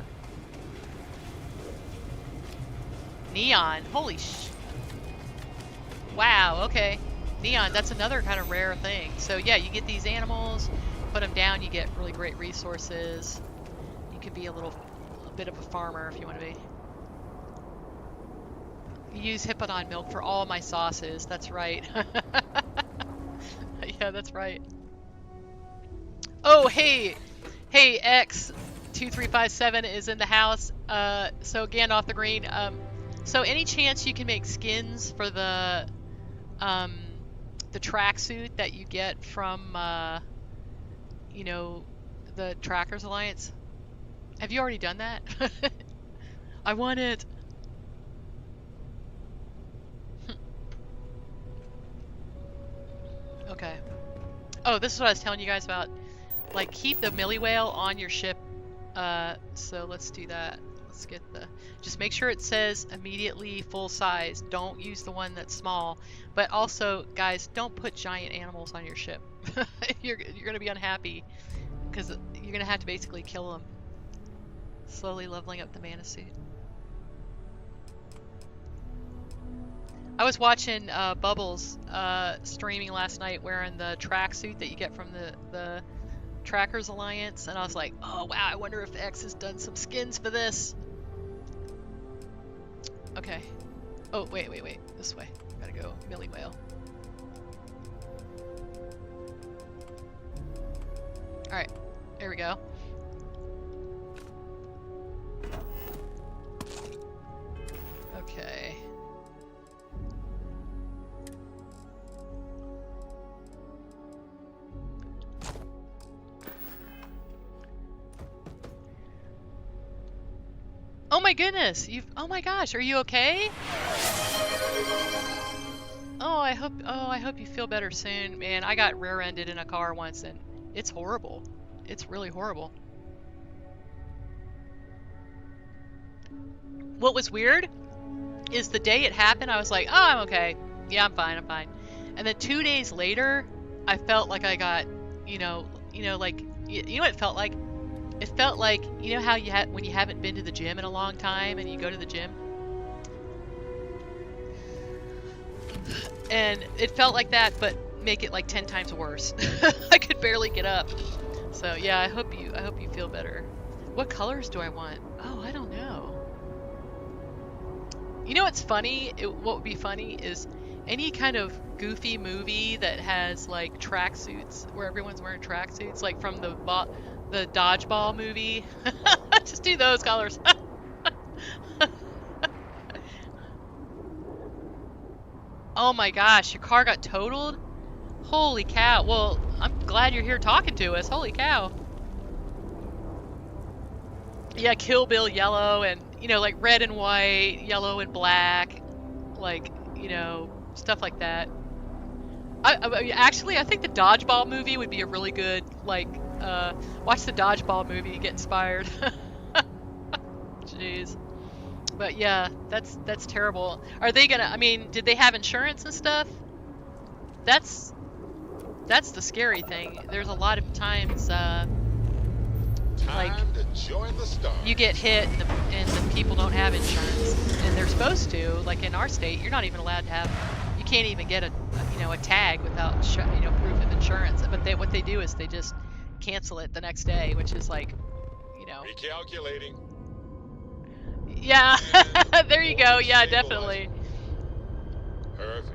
Neon. Holy wow, okay. Neon, that's another kind of rare thing. So yeah, you get these animals, put them down, you get really great resources. You can be a bit of a farmer if you want to be. use Hippodon milk for all my sauces. That's right. Yeah, that's right. Oh, hey, X2357 is in the house. So Gandalf the Green. So any chance you can make skins for the tracksuit that you get from you know, the Trackers Alliance? Have you already done that? I want it. Okay. Oh, this is what I was telling you guys about. Like, keep the Millie Whale on your ship. So let's do that. Let's get the... Just make sure it says immediately full size. Don't use the one that's small. But also, guys, don't put giant animals on your ship. You're going to be unhappy. Because you're going to have to basically kill them. Slowly leveling up the mana suit. I was watching Bubbles streaming last night wearing the tracksuit that you get from the Trackers Alliance, and I was like, oh wow, I wonder if X has done some skins for this. Okay. Oh, wait. This way. Gotta go. Millie Whale. Alright. There we go. Okay. Oh my goodness, oh my gosh, are you okay? Oh, I hope you feel better soon. Man, I got rear-ended in a car once and it's horrible. It's really horrible. What was weird is the day it happened, I was like, oh, I'm okay. Yeah, I'm fine. And then 2 days later, I felt like I got, like, you know what it felt like? It felt like, you know how when you haven't been to the gym in a long time and you go to the gym? And it felt like that, but make it like 10 times worse. I could barely get up. So yeah, I hope you feel better. What colors do I want? Oh, I don't know. You know what's funny? What would be funny is any kind of goofy movie that has like tracksuits, where everyone's wearing tracksuits, like from the Dodgeball movie. Just do those colors. Oh my gosh, your car got totaled? Holy cow. Well, I'm glad you're here talking to us. Holy cow. Yeah, Kill Bill yellow and, like red and white, yellow and black, like, stuff like that. Actually, I think the Dodgeball movie would be a really good, like, watch the Dodgeball movie, get inspired. Jeez. But yeah, that's terrible. Are they gonna, did they have insurance and stuff? That's the scary thing. There's a lot of times, like, you get hit and the people don't have insurance, and they're supposed to. Like in our state, you're not even allowed to have, you can't even get a tag without proof of insurance. But what they do is they just cancel it the next day, which is like, Recalculating. Yeah, there you go. Yeah, definitely. Perfect.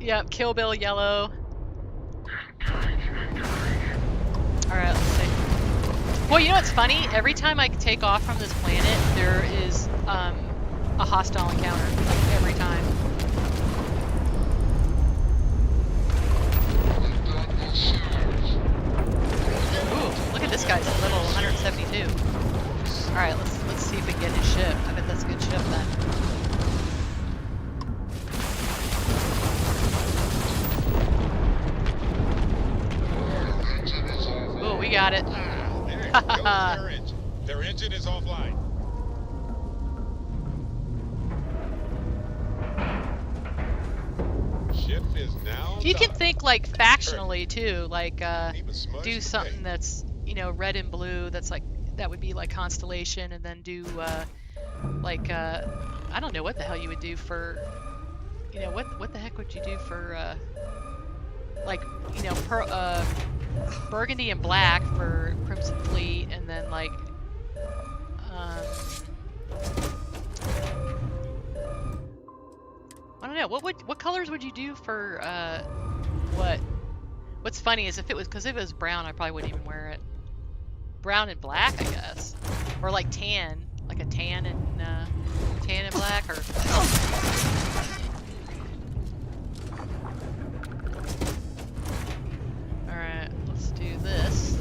Yep, Kill Bill yellow. Alright, let's see. Well, you know what's funny? Every time I take off from this planet, there is a hostile encounter. Like, every time. Ooh, look at this guy's at level 172. Alright, let's see if we can get his ship. I bet that's a good ship then. Ooh, we got it. There goes their engine. Their engine is offline. Ship is now You can docked. think like factionally too, like do something that's red and blue. That's like that would be like Constellation, and then do like I don't know what the hell you would do for what the heck would you do for like burgundy and black for Crimson Fleet, and then like don't know. What colors would you do for what? What's funny is if it was brown, I probably wouldn't even wear it. Brown and black, I guess, or like tan, like a tan and black, or. All right, let's do this.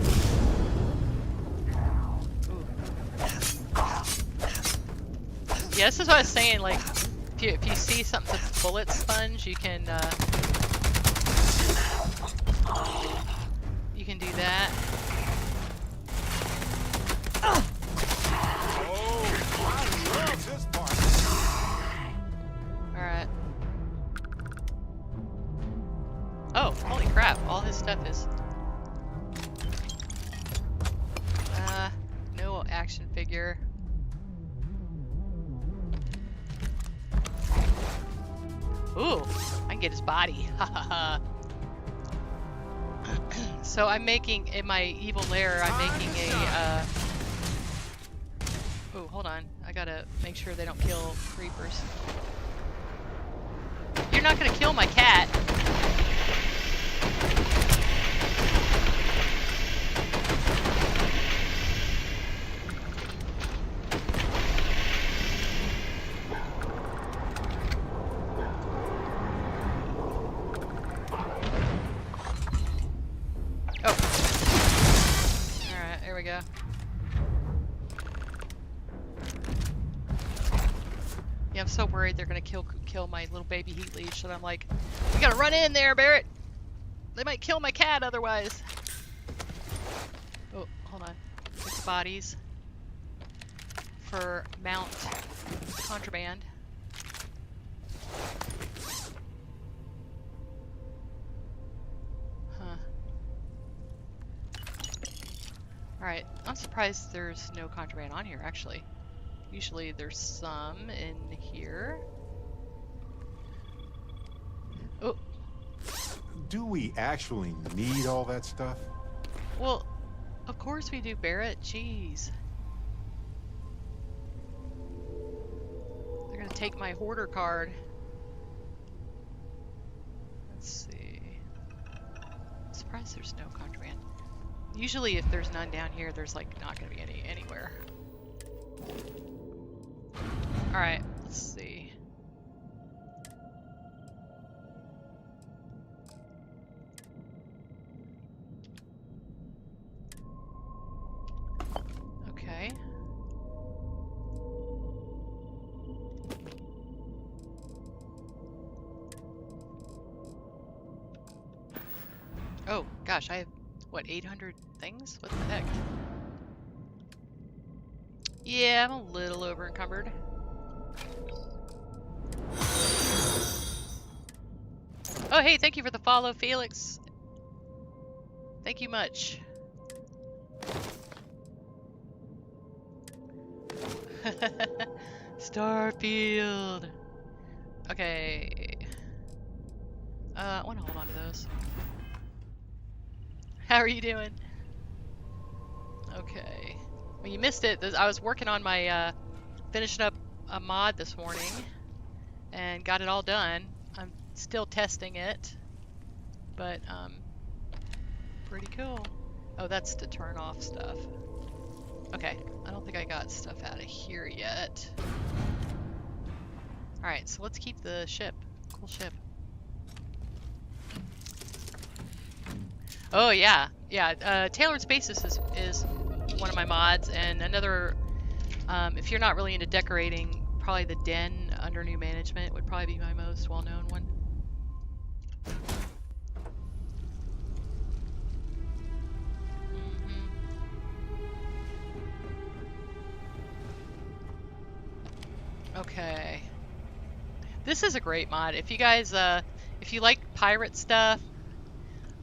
Ooh. Yeah, this is what I was saying. Like, if you see something that's bullet sponge, you can do that. Oh, I love this part. All right. Oh, holy crap! All his stuff is. No action figure. Ooh, I can get his body. Ha ha ha. So I'm making, in my evil lair, I'm making a, oh, hold on. I gotta make sure they don't kill creepers. You're not gonna kill my cat. Go. Yeah, I'm so worried they're gonna kill my little baby heat leech that I'm like, we gotta run in there, Barrett. They might kill my cat otherwise. Oh, hold on. Get the bodies for mount contraband. Alright, I'm surprised there's no contraband on here, actually. Usually there's some in here. Oh. Do we actually need all that stuff? Well, of course we do, Barrett. Jeez. They're gonna take my hoarder card. Let's see. I'm surprised there's no contraband. Usually if there's none down here, there's like not gonna be any anywhere. Alright, let's see. Okay. Oh gosh, I have what, 800 things? What the heck? Yeah, I'm a little over encumbered. Oh, hey, thank you for the follow, Felix. Thank you much. Starfield. Okay. I want to hold on to those. How are you doing? Okay. Well, you missed it. I was working on my, finishing up a mod this morning and got it all done. I'm still testing it, but, pretty cool. Oh, that's to turn off stuff. Okay, I don't think I got stuff out of here yet. Alright, so let's keep the ship. Cool ship. Oh yeah, yeah. Tailored Spaces is one of my mods, and another. If you're not really into decorating, probably the Den under new management would probably be my most well-known one. Okay. This is a great mod. If you guys, if you like pirate stuff,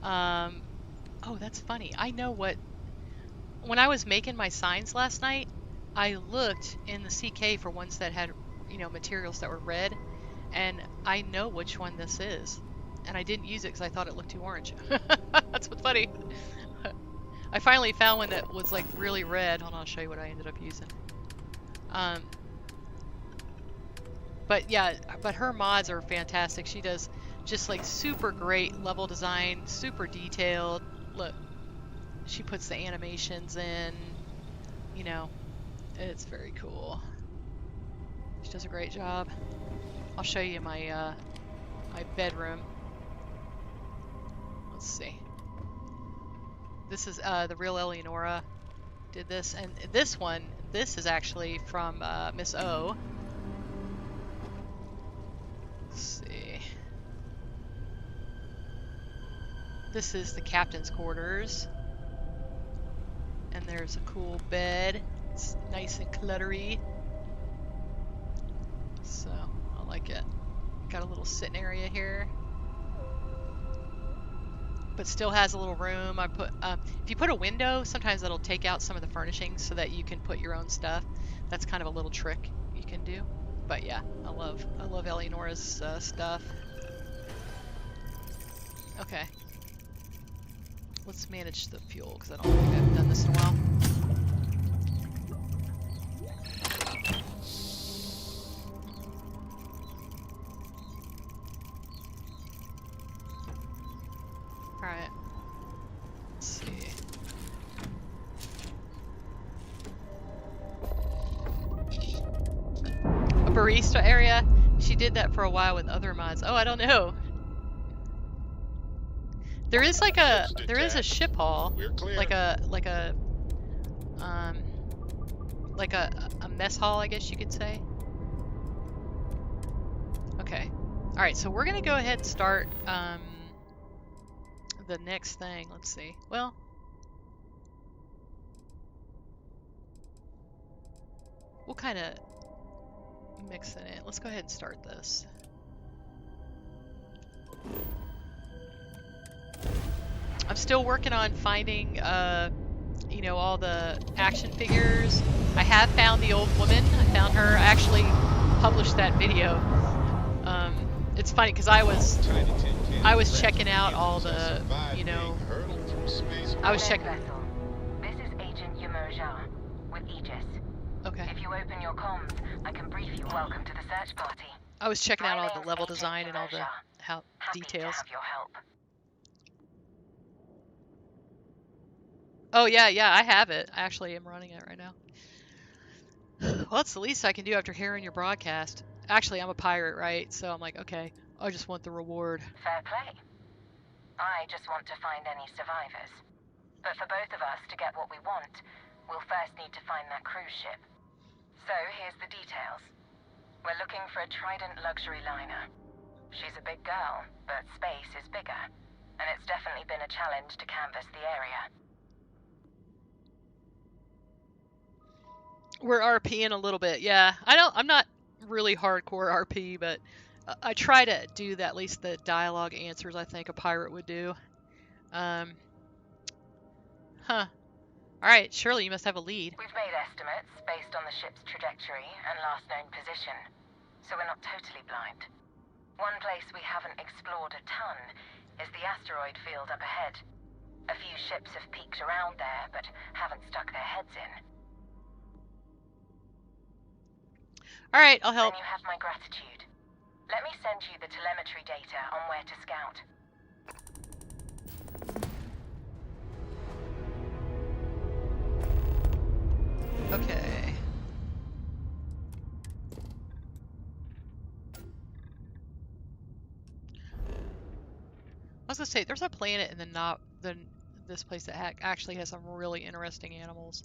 oh, that's funny. I know what. When I was making my signs last night, I looked in the CK for ones that had, you know, materials that were red, and I know which one this is. And I didn't use it because I thought it looked too orange. That's what's funny. I finally found one that was like really red. Hold on, I'll show you what I ended up using. But yeah, but her mods are fantastic. She does just like super great level design, super detailed. Look, she puts the animations in, you know, it's very cool. She does a great job. I'll show you my my bedroom. Let's see. This is the real Eleonora did this, and this is actually from Miss O. Let's see. This is the captain's quarters. And there's a cool bed. It's nice and cluttery. So, I like it. Got a little sitting area here. But still has a little room. I put if you put a window, sometimes that'll take out some of the furnishings so that you can put your own stuff. That's kind of a little trick you can do. But yeah, I love Eleonora's stuff. Okay. Let's manage the fuel, because I don't think I've done this in a while. Alright. Let's see. A barista area? She did that for a while with other mods. Oh, I don't know. There is like a ship hall, like a mess hall, I guess you could say. Okay. All right, so we're gonna go ahead and start the next thing. Let's see. Well, we'll kind of mix it in. Let's go ahead and start this. I'm still working on finding, you know, all the action figures. I have found the old woman. I found her. I actually published that video. It's funny because I was checking out all the, you know, I was checking. This is Agent Yamoja with Aegis. Okay. If you open your comms, I can brief you. Welcome to the search party. I was checking out all the level design and all the details. To have your help. Oh yeah, I have it. I actually am running it right now. Well, that's the least I can do after hearing your broadcast. Actually, I'm a pirate, right? So I'm like, okay, I just want the reward. Fair play. I just want to find any survivors. But for both of us to get what we want, we'll first need to find that cruise ship. So here's the details. We're looking for a Trident luxury liner. She's a big girl, but space is bigger. And it's definitely been a challenge to canvass the area. We're RPing a little bit, yeah. I'm not really hardcore RP, but I try to do that, at least the dialogue answers I think a pirate would do. Huh. Alright, surely you must have a lead. We've made estimates based on the ship's trajectory and last known position, so we're not totally blind. One place we haven't explored a ton is the asteroid field up ahead. A few ships have peeked around there, but haven't stuck their heads in. Alright, I'll help. Then you have my gratitude. Let me send you the telemetry data on where to scout. Okay. I was gonna say, there's a planet in this place that actually has some really interesting animals.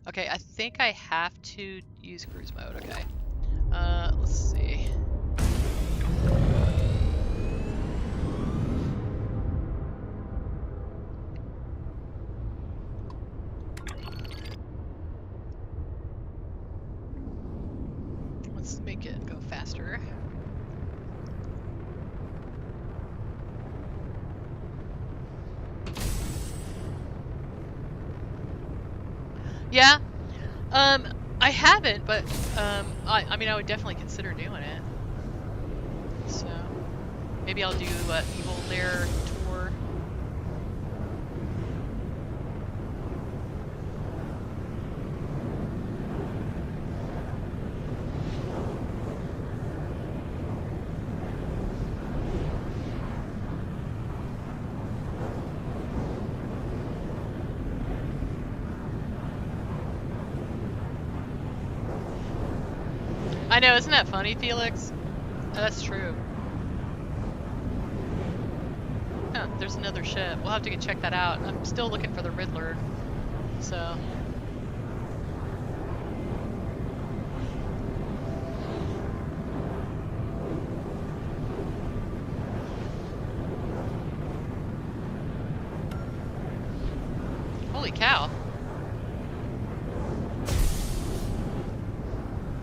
Okay, I think I have to use cruise mode. Okay. Let's see. Let's make it go faster. Yeah. I haven't, but I mean, I would definitely consider doing it. So maybe I'll do Evil Lair tour. I know, isn't that funny, Felix? That's true. Huh, there's another ship. We'll have to check that out. I'm still looking for the Riddler, so... Holy cow.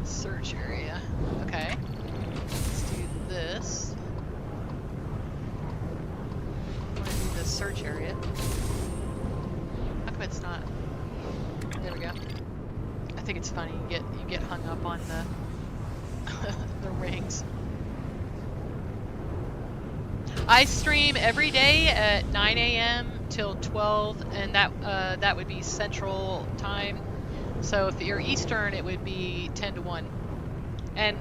Search area. Okay. Let's do this. I want to do the search area. How come it's not? There we go. I think it's funny. You get hung up on the the rings. I stream every day at 9 a.m. till 12, and that would be Central Time. So if you're Eastern, it would be 10 to 1. And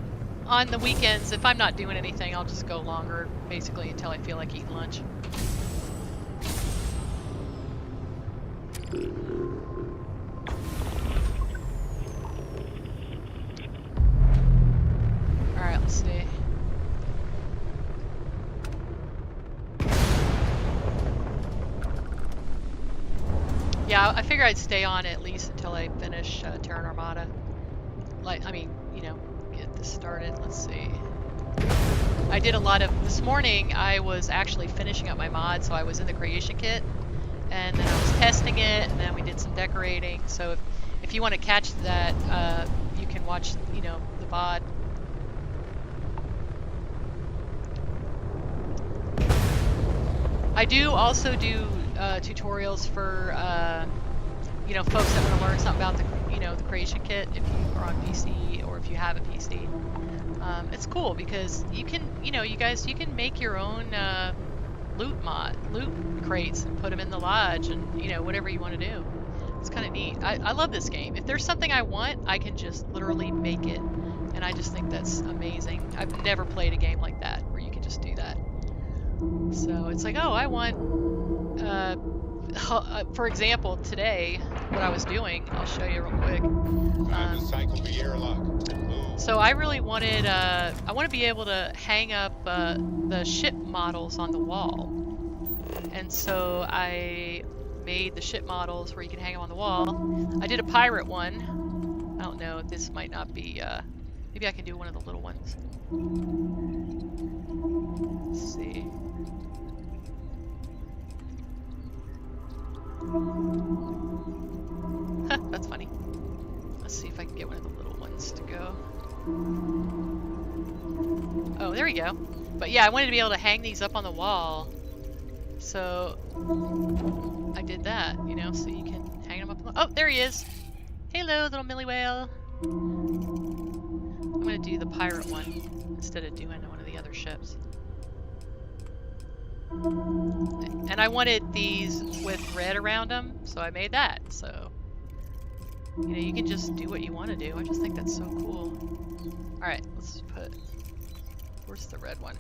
on the weekends, if I'm not doing anything, I'll just go longer, basically until I feel like eating lunch. All right, let's see. Yeah, I figure I'd stay on at least until I finish Terran Armada. Like, I mean, you know, get this started. Let's see. I did a lot of... This morning, I was actually finishing up my mod, so I was in the creation kit. And then I was testing it, and then we did some decorating. So if you want to catch that, you can watch, you know, the VOD. I do also do tutorials for you know, folks that want to learn something about the, you know, the creation kit if you are on PC or if you have a PC. It's cool because you can, you know, you can make your own loot crates and put them in the lodge and, you know, whatever you want to do. It's kind of neat. I love this game. If there's something I want, I can just literally make it, and I just think that's amazing. I've never played a game like that where you can just do that. So it's like, oh, I want, for example, today, what I was doing, I'll show you real quick. So I really wanted, I want to be able to hang up the ship models on the wall. And so I made the ship models where you can hang them on the wall. I did a pirate one. I don't know, this might not be, maybe I can do one of the little ones. Let's see. That's funny. Let's see if I can get one of the little ones to go. Oh, there we go. But yeah, I wanted to be able to hang these up on the wall. So I did that, you know, so you can hang them up on the... Oh, there he is. Hello, little Millie Whale. I'm going to do the pirate one instead of doing one of the other ships. And I wanted these with red around them, so I made that. So, you know, you can just do what you want to do. I just think that's so cool. Alright, let's put... Where's the red one?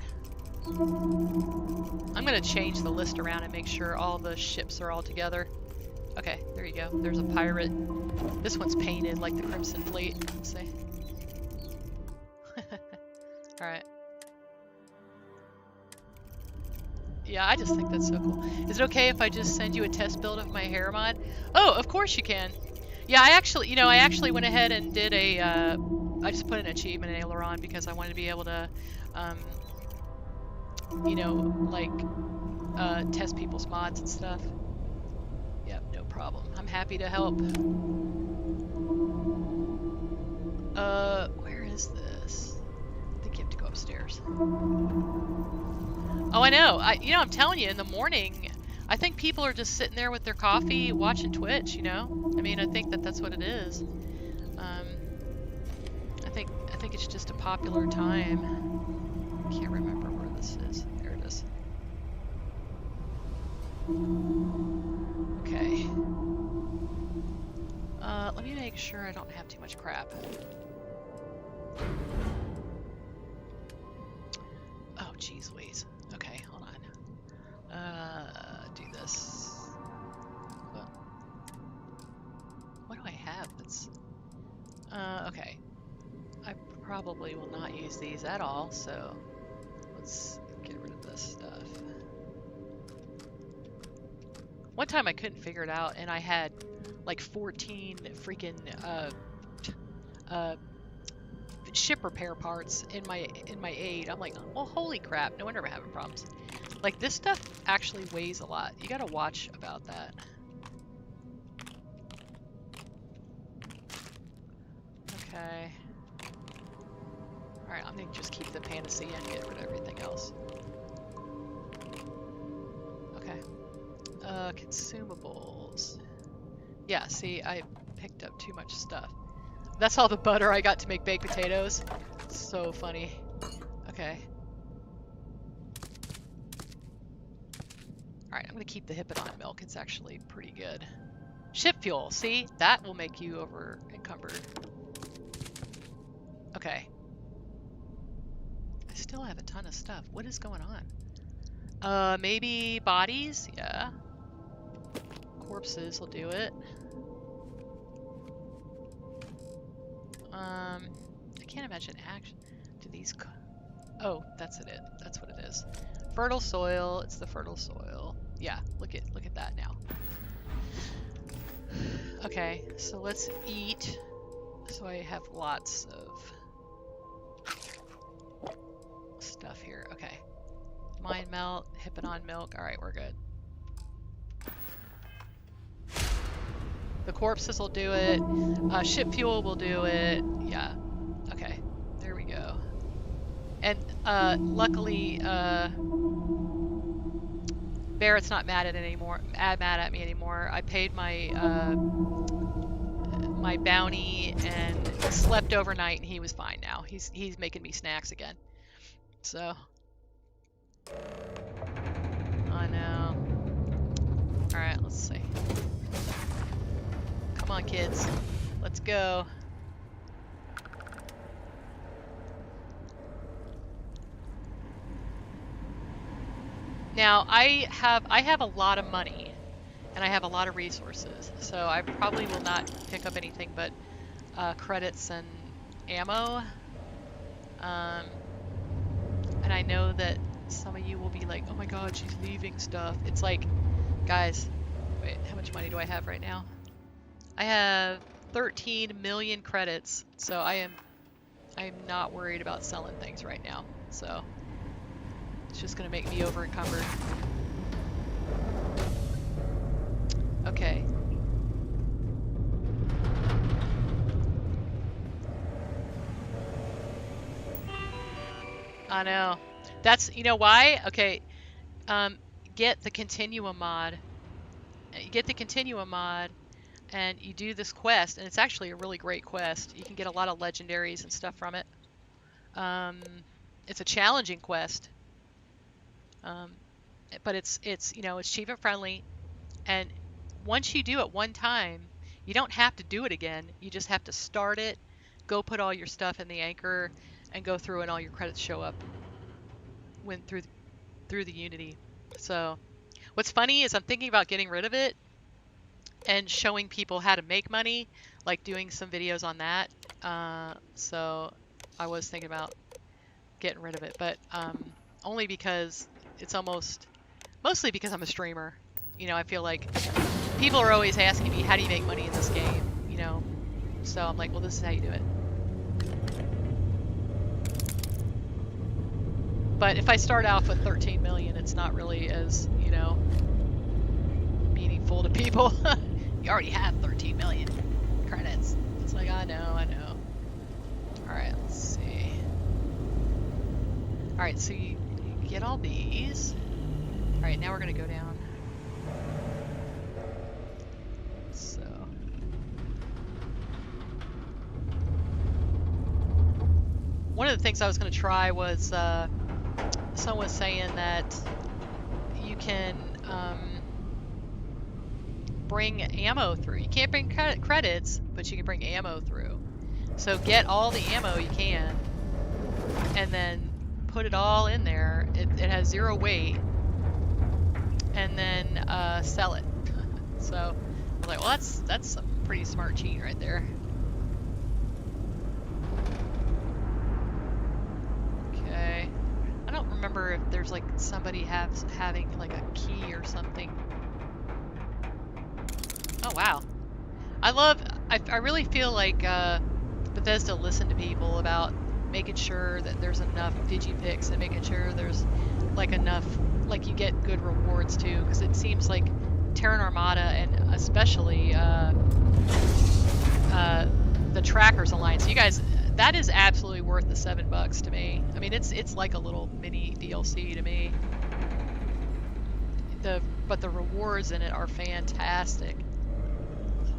I'm going to change the list around and make sure all the ships are all together. Okay, there you go. There's a pirate. This one's painted like the Crimson Fleet. Let's see. Alright. Yeah, I just think that's so cool. Is it okay if I just send you a test build of my hair mod? Oh, of course you can. Yeah, I actually went ahead and did a, I just put an achievement in Aileron because I wanted to be able to, you know, like, test people's mods and stuff. Yep, no problem. I'm happy to help. Where is this? I think you have to go upstairs. Oh, I know. You know, I'm telling you, in the morning, I think people are just sitting there with their coffee, watching Twitch. You know, I mean, I think that's what it is. I think it's just a popular time. I can't remember where this is. There it is. Okay. Let me make sure I don't have too much crap. Oh, geez Louise. Okay, hold on. Do this. What do I have that's... okay. I probably will not use these at all, so let's get rid of this stuff. One time I couldn't figure it out, and I had like 14 freaking ship repair parts in my aid. I'm like, well, holy crap! No wonder I'm having problems. Like, this stuff actually weighs a lot. You gotta watch about that. Okay. Alright, I'm gonna just keep the panacea and get rid of everything else. Okay. Consumables. Yeah, see, I picked up too much stuff. That's all the butter I got to make baked potatoes. So funny. Okay. Alright, I'm gonna keep the Hippodon milk. It's actually pretty good. Ship fuel, see? That will make you over encumbered. Okay. I still have a ton of stuff. What is going on? Maybe bodies? Yeah. Corpses will do it. I can't imagine action. Do these... Oh, that's it. That's what it is. Fertile soil. It's the fertile soil. Yeah, look at that now. Okay, so let's eat. So I have lots of stuff here. Okay. Mind melt, Hippodon milk. Alright, we're good. The corpses will do it. Ship fuel will do it. Yeah. Okay. There we go. And luckily, Barrett's not mad at me anymore. I paid my my bounty and slept overnight, and he was fine now. He's making me snacks again. So. I know. All right. Let's see. Come on, kids. Let's go. Now, I have a lot of money, and I have a lot of resources, so I probably will not pick up anything but credits and ammo. And I know that some of you will be like, oh my god, she's leaving stuff. It's like, guys, wait, how much money do I have right now? I have 13 million credits, so I am not worried about selling things right now. So it's just gonna make me over encumbered. Okay. I know. That's, you know why? Okay. Get the Continuum mod. You get the Continuum mod, and you do this quest, and it's actually a really great quest. You can get a lot of legendaries and stuff from it. It's a challenging quest, but it's you know, it's cheap and friendly, and once you do it one time, you don't have to do it again. You just have to start it, go put all your stuff in the anchor, and go through, and all your credits show up when through the Unity. So what's funny is I'm thinking about getting rid of it and showing people how to make money, like doing some videos on that. So I was thinking about getting rid of it, but only because it's mostly because I'm a streamer. You know, I feel like people are always asking me, how do you make money in this game? You know, so I'm like, well, this is how you do it. But if I start off with 13 million, it's not really as, you know, meaningful to people. You already have 13 million credits. It's like, I know. Alright, let's see. Alright, so you get all these. Alright, now we're going to go down. So. One of the things I was going to try was, someone was saying that you can bring ammo through. You can't bring credits, but you can bring ammo through. So get all the ammo you can, and then put it all in there. It has 0 weight, and then sell it. So I was like, well, that's some pretty smart cheat right there. remember if there's like somebody having like a key or something. Oh wow. I really feel like Bethesda listened to people about making sure that there's enough digipicks and making sure there's like enough, like you get good rewards too, because it seems like Terran Armada and especially the Trackers Alliance, you guys, that is absolutely worth the $7 to me. I mean, it's like a little mini DLC to me. But the rewards in it are fantastic. So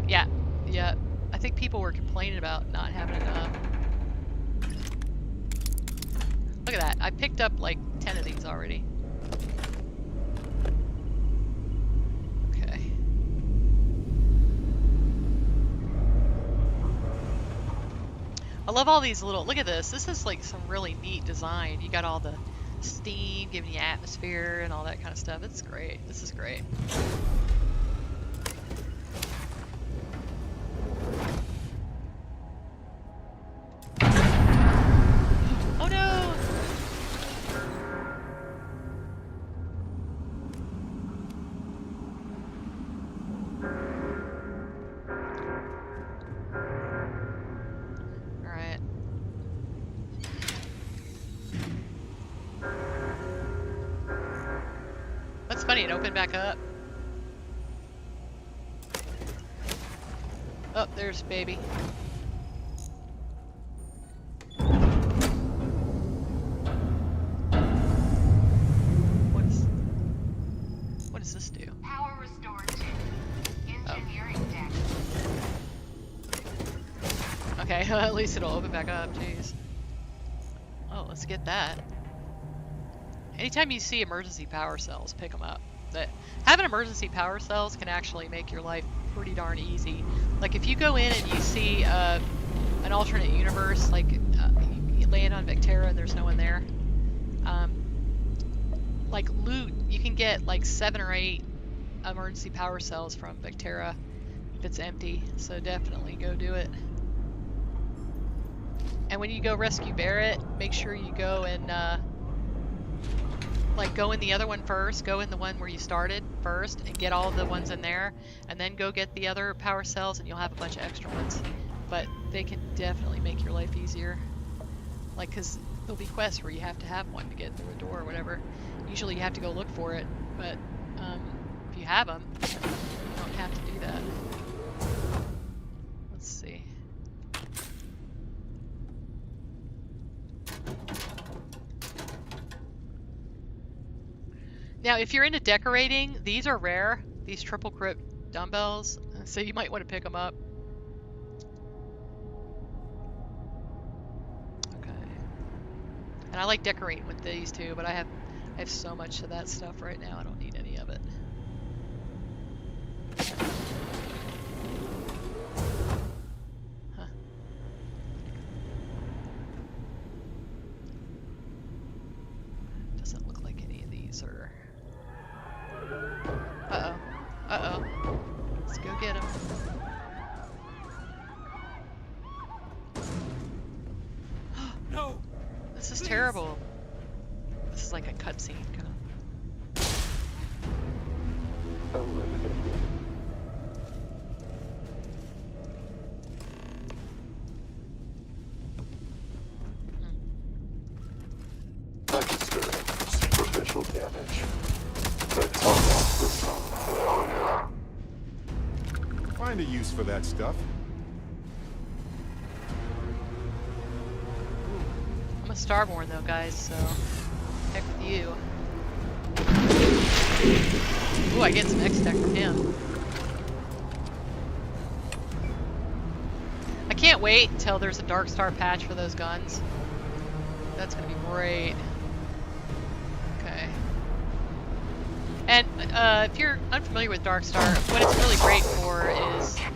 yeah, I think people were complaining about not having enough. Look at that, I picked up like 10 of these already. Okay. I love all these little, look at this. This is like some really neat design. You got all the steam giving you atmosphere and all that kind of stuff. It's great. This is great. Oh no! Alright. That's funny, it opened back up. Oh, there's baby. What does this do? Power restored to engineering deck. Okay, at least it'll open back up, jeez. Oh, let's get that. Anytime you see emergency power cells, pick them up. Having emergency power cells can actually make your life pretty darn easy. Like if you go in and you see an alternate universe, like you land on Vectera and there's no one there, like loot, you can get like 7 or 8 emergency power cells from Vectera if it's empty, so definitely go do it. And when you go rescue Barrett, make sure you go and like go in the other one first, go in the one where you started first and get all of the ones in there, and then go get the other power cells and you'll have a bunch of extra ones. But they can definitely make your life easier. Like, cause there'll be quests where you have to have one to get through a door or whatever. Usually you have to go look for it, but if you have them, you don't have to do that. Let's see. Now, if you're into decorating, these are rare, these triple grip dumbbells, so you might want to pick them up. Okay. And I like decorating with these too, but I have so much of that stuff right now, I don't need any of it. Huh. Doesn't look like any of these are... Uh-oh. Uh-oh. Let's go get him. No! This is terrible. This is like a cutscene, kind of. I experienced superficial damage. But almost with some failure. Find a use for that stuff. I'm a Starborn though, guys, so heck with you. Ooh, I get some X-Tech from him. I can't wait until there's a Dark Star patch for those guns. That's gonna be great. Okay. And if you're unfamiliar with Dark Star, what it's really great for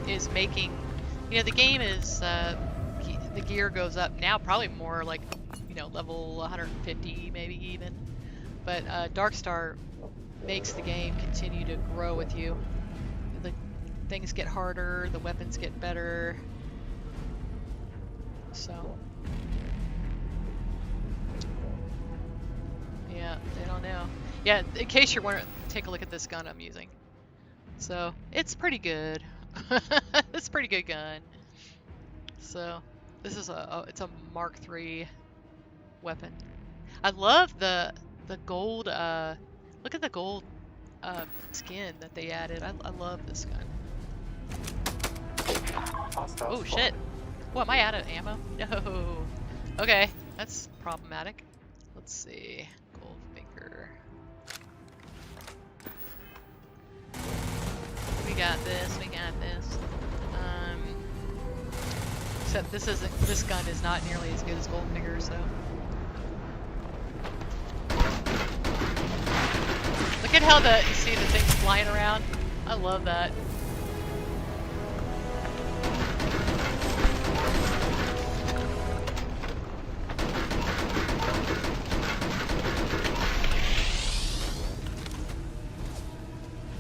is making, you know, the game is the gear goes up now, probably more like, you know, level 150 maybe even. But Dark Star makes the game continue to grow with you. The things get harder, the weapons get better. So, yeah, they don't know. Yeah, in case you're wondering, take a look at this gun I'm using. So, it's pretty good. It's a pretty good gun. So, this is it's a Mark III weapon. I love the gold, look at the gold skin that they added. I love this gun. Hostile Oh shit. spotted. What, am I out of ammo? No. Okay, that's problematic. Let's see. Goldfinger. We got this, we got this. Except this gun is not nearly as good as Goldfinger, so. Look at how you see the things flying around? I love that.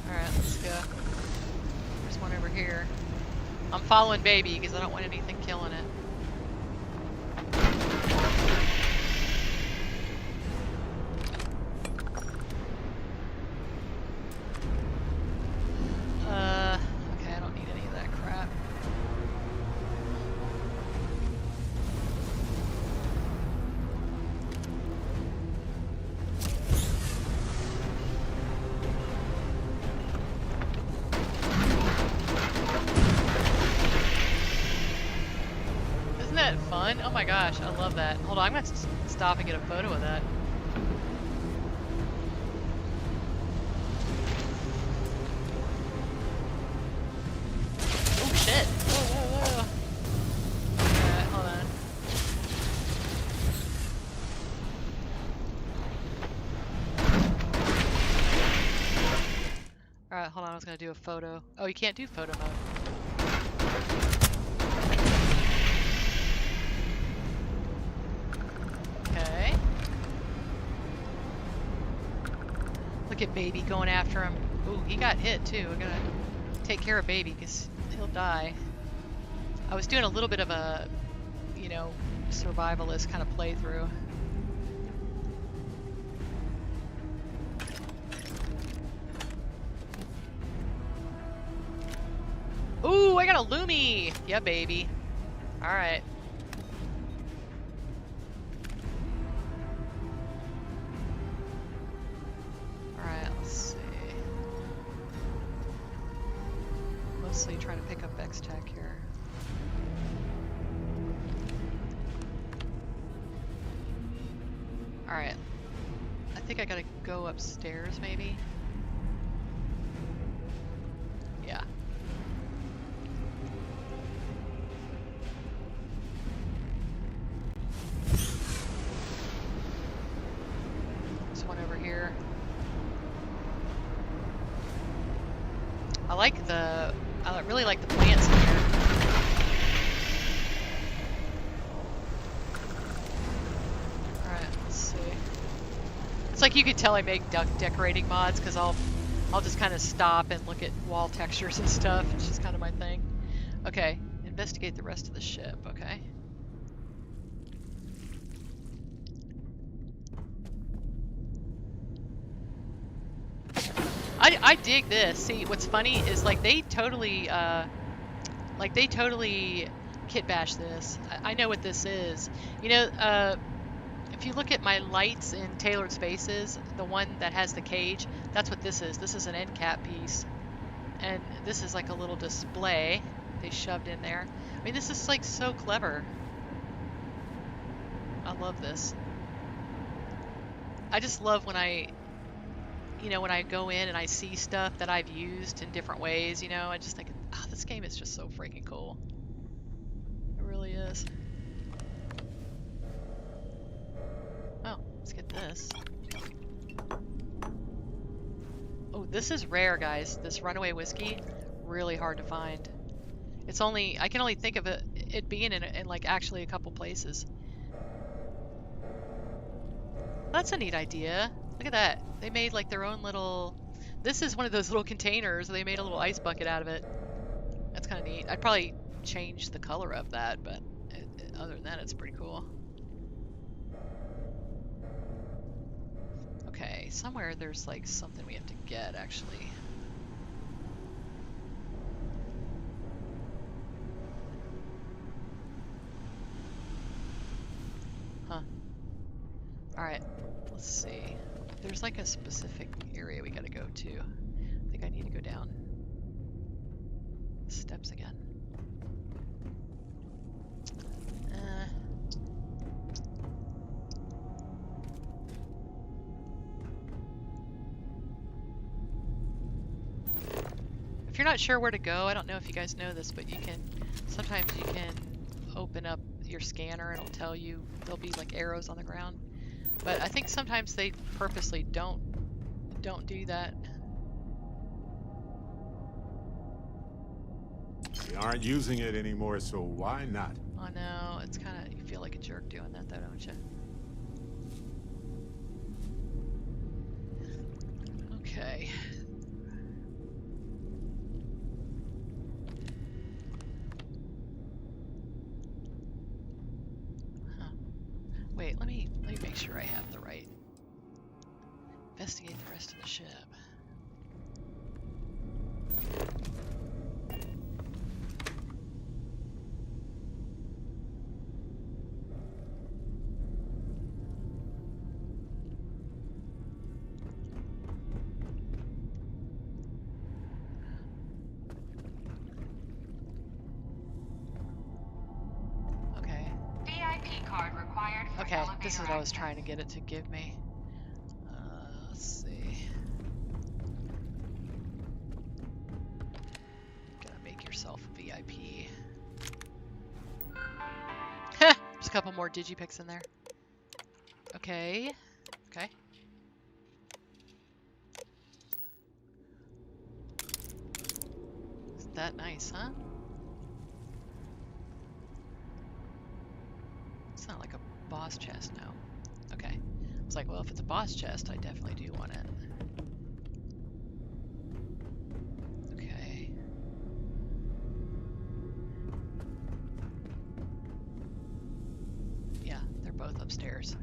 Alright, let's go. There's one over here. I'm following baby because I don't want anything killing it. Okay, I don't need any of that crap. Isn't that fun? Oh my gosh, I love that. Hold on, I'm gonna stop and get a photo of that. Oh shit! Whoa, whoa, whoa. Alright, hold on. Alright, hold on, I was gonna do a photo. Oh, you can't do photo mode. Okay. Look at baby going after him. Ooh, he got hit too. We're gonna take care of baby because he'll die. I was doing a little bit of a, you know, survivalist kind of playthrough. Ooh, I got a Lumi! Yeah, baby. Alright. Alright, let's see. Mostly trying to pick up X-Tech here. Alright. I think I gotta go upstairs, maybe? Yeah. There's one over here. I really like the plants in here. Alright, let's see. It's like you could tell I make decorating mods because I'll just kind of stop and look at wall textures and stuff. It's just kind of my thing. Okay, investigate the rest of the ship, okay. I dig this. See, what's funny is like they totally kit bash this. I know what this is. You know, if you look at my lights in Tailored Spaces, the one that has the cage, that's what this is. This is an end cap piece. And this is like a little display they shoved in there. I mean, this is like so clever. I love this. I just love when when I go in and I see stuff that I've used in different ways, you know, I just think, oh, this game is just so freaking cool. It really is. Oh, let's get this. Oh, this is rare, guys. This runaway whiskey, really hard to find. I can only think of it being in like actually a couple places. That's a neat idea. Look at that. They made like their own little... This is one of those little containers. They made a little ice bucket out of it. That's kind of neat. I'd probably change the color of that, but other than that, it's pretty cool. Okay, somewhere there's like something we have to get actually. Huh. Alright, let's see. There's like a specific area we gotta go to. I think I need to go down steps again. If you're not sure where to go, I don't know if you guys know this, but sometimes you can open up your scanner and it'll tell you, there'll be like arrows on the ground. But I think sometimes they purposely don't do that. They aren't using it anymore, so why not? I know, it's kind of, you feel like a jerk doing that though, don't you? Okay. Wait, let me make sure I have the right. Investigate the rest of the ship. Okay, this is what I was trying to get it to give me. Let's see. Gotta make yourself a VIP. There's a couple more digipicks in there. Okay. Okay. Isn't that nice, huh? It's not like a boss chest now. Okay. I was like, well, if it's a boss chest, I definitely do want it. Okay. Yeah, they're both upstairs.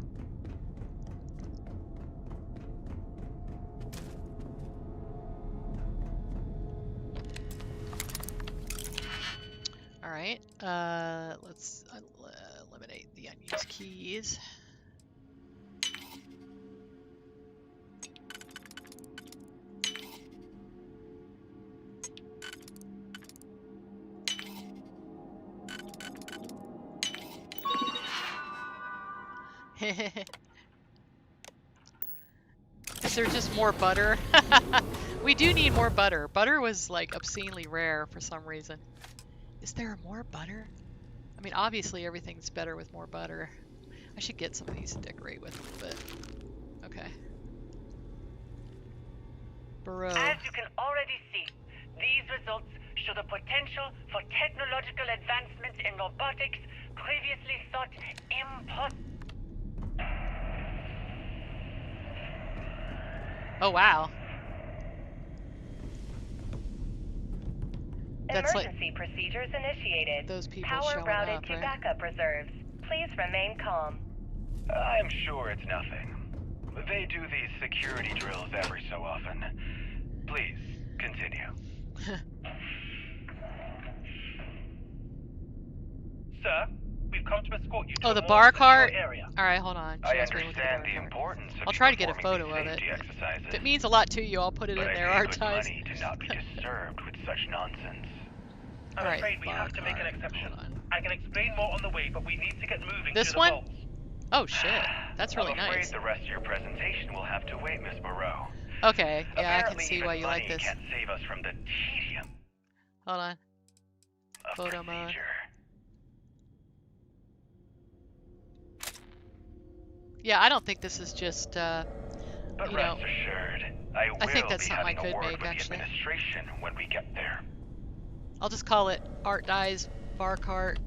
All right. Let's eliminate the unused keys. Is there just more butter? We do need more butter. Butter was like obscenely rare for some reason. Is there more butter? I mean, obviously everything's better with more butter. I should get some of these to decorate with, but okay. Burrow. As you can already see, these results show the potential for technological advancements in robotics previously thought impossible. Oh wow. That's Emergency procedures initiated. Those people Power showing routed up, to right? backup reserves. Please remain calm. I'm sure it's nothing. They do these security drills every so often. Please, continue. Sir, we've come to escort you to Oh, the a bar more cart? secure area. Alright, hold on. I She wants me to look at understand the the bar cart. importance of I'll try to get a performing photo these of it. safety exercises. If it means a lot to you, I'll put it But in I there, pay aren't good I? money to not be disturbed with such nonsense. I'm Alright, afraid we bar have to make an cart. exception. Hold on. I can explain more on the way, but we need to get moving This to the one? vaults. Oh shit. That's really I'm afraid nice. the rest of your presentation will have to wait, Miss Moreau. Okay, yeah, I can Apparently, see even why you like money this. can't save us from the tedium Hold on. of Photo mode. procedure. Yeah, I don't think this is just, But you rest know, assured, I will think that's be something I having a could word make, with actually. the administration when we get there. I'll just call it Art Dye's Bar Cart.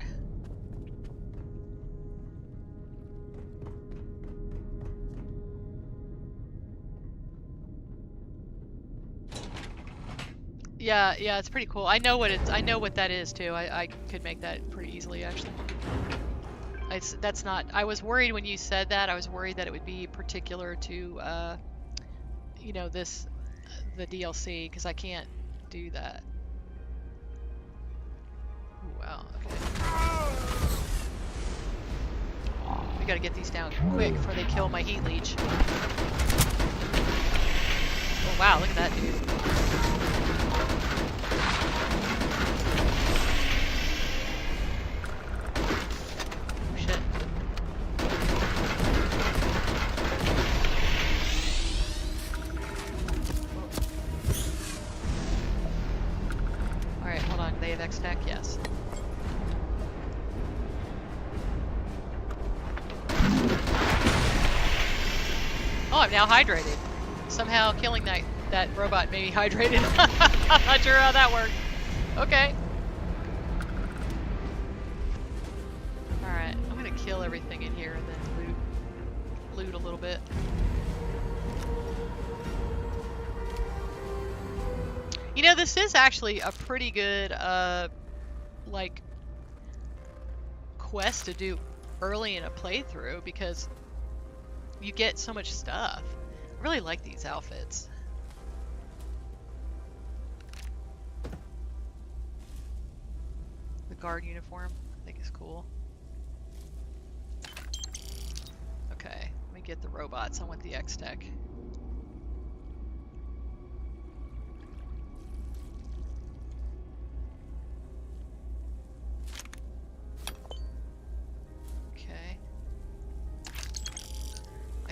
Yeah, yeah, it's pretty cool. I know what that is too. I could make that pretty easily actually. That's not. I was worried when you said that. I was worried that it would be particular to, you know, the DLC, because I can't do that. Ooh, wow. Okay. We gotta get these down quick before they kill my heat leech. Oh wow! Look at that dude. Tech, yes. Oh, I'm now hydrated. Somehow killing that robot made me hydrated. I'm not sure how that worked. Okay. Alright, I'm gonna kill everything in here and then loot a little bit. You know, this is actually a pretty good, like, quest to do early in a playthrough, because you get so much stuff. I really like these outfits. The guard uniform, I think, is cool. Okay, let me get the robots. I want the X-Tech.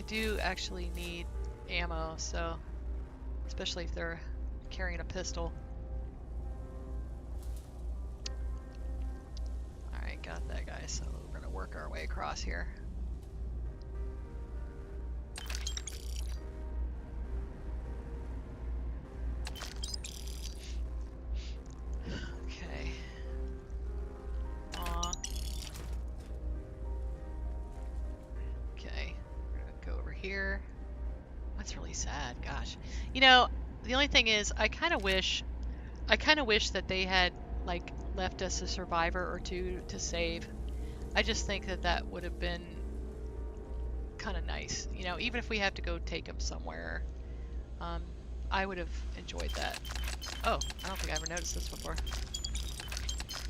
Do actually need ammo, so especially if they're carrying a pistol. Alright, got that guy, so we're gonna work our way across here. Okay. Here. That's really sad, gosh. You know, the only thing is, I kind of wish that they had, like, left us a survivor or two to save. I just think that would have been kind of nice. You know, even if we have to go take them somewhere, I would have enjoyed that. Oh, I don't think I ever noticed this before.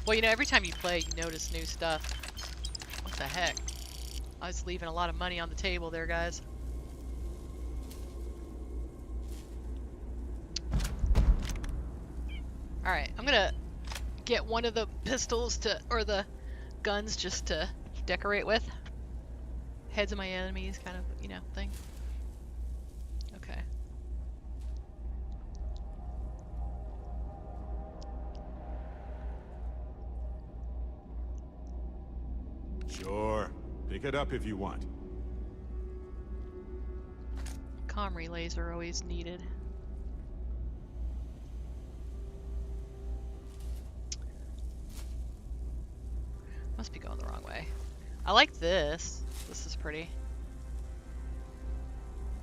Well, you know, every time you play, you notice new stuff. What the heck? I was leaving a lot of money on the table there, guys. Alright, I'm gonna get one of the pistols or the guns just to decorate with. Heads of my enemies kind of, you know, thing. Okay. Sure. Pick it up if you want. Comm relays are always needed. Must be going the wrong way. I like this. This is pretty.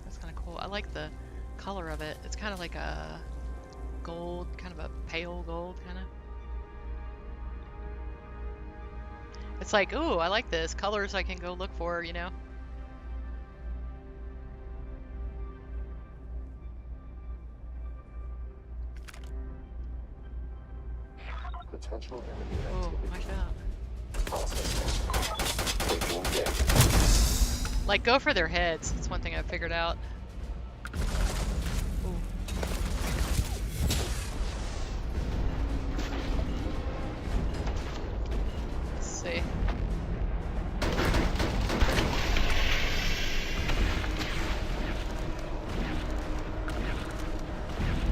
That's kind of cool. I like the color of it. It's kind of like a gold, kind of a pale gold, kind of. It's like, ooh, I like this. Colors I can go look for, you know? Potential enemy Oh, activity. watch out. Taking damage. Like, go for their heads. That's one thing I've figured out. Ooh. Let's see.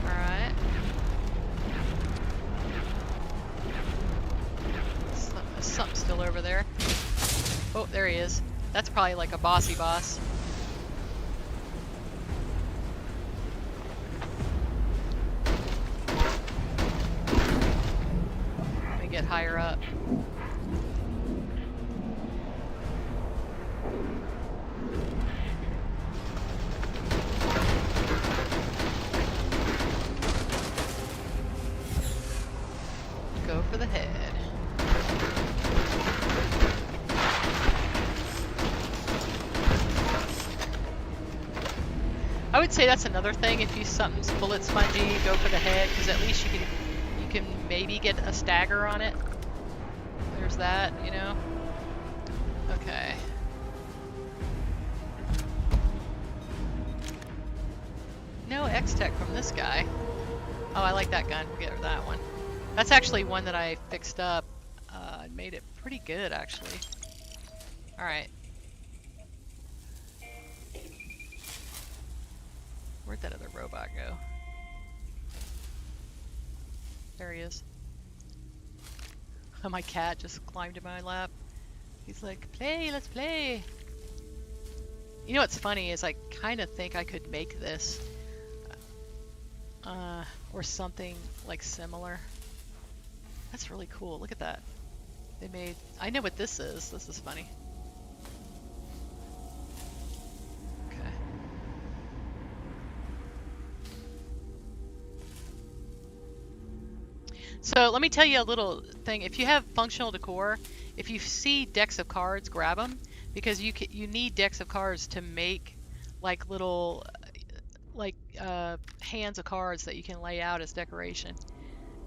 Alright. Something's still over there. Oh, there he is. That's probably like a bossy boss. Let me get higher up. Go for the head. I would say that's another thing. If you something's bullet spongy, go for the head, because at least you can maybe get a stagger on it. There's that, you know. Okay. No X-Tech from this guy. Oh, I like that gun. We'll get that one. That's actually one that I fixed up. I made it pretty good, actually. Alright. Where'd that other robot go? There he is. Oh, my cat just climbed in my lap. He's like, play, let's play. You know what's funny is I kind of think I could make this. Or something like similar. That's really cool. Look at that. They made... I know what this is. This is funny. Okay. So let me tell you a little thing. If you have functional decor, if you see decks of cards, grab them, because you need decks of cards to make like little hands of cards that you can lay out as decoration.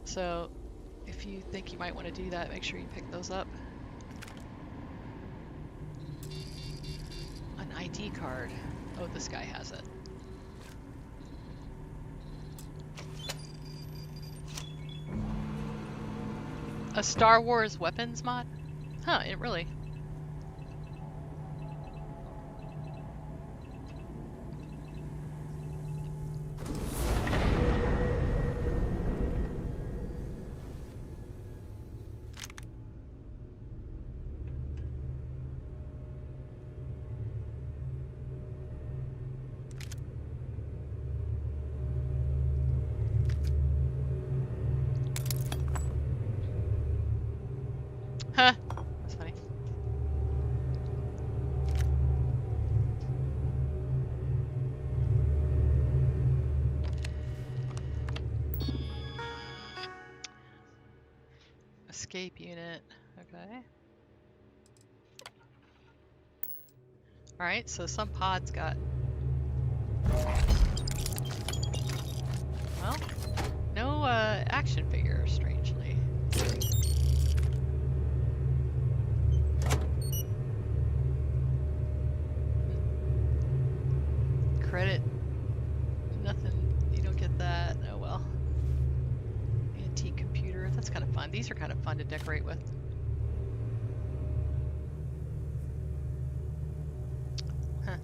So if you think you might want to do that, make sure you pick those up. An ID card. Oh, this guy has it. A Star Wars weapons mod? Huh, it really. Huh. That's funny. Escape unit. Okay. Alright, so some pods got... Well, no action figure, strangely. Credit. Nothing. You don't get that. Oh well. Antique computer. That's kind of fun. These are kind of fun to decorate with. Huh.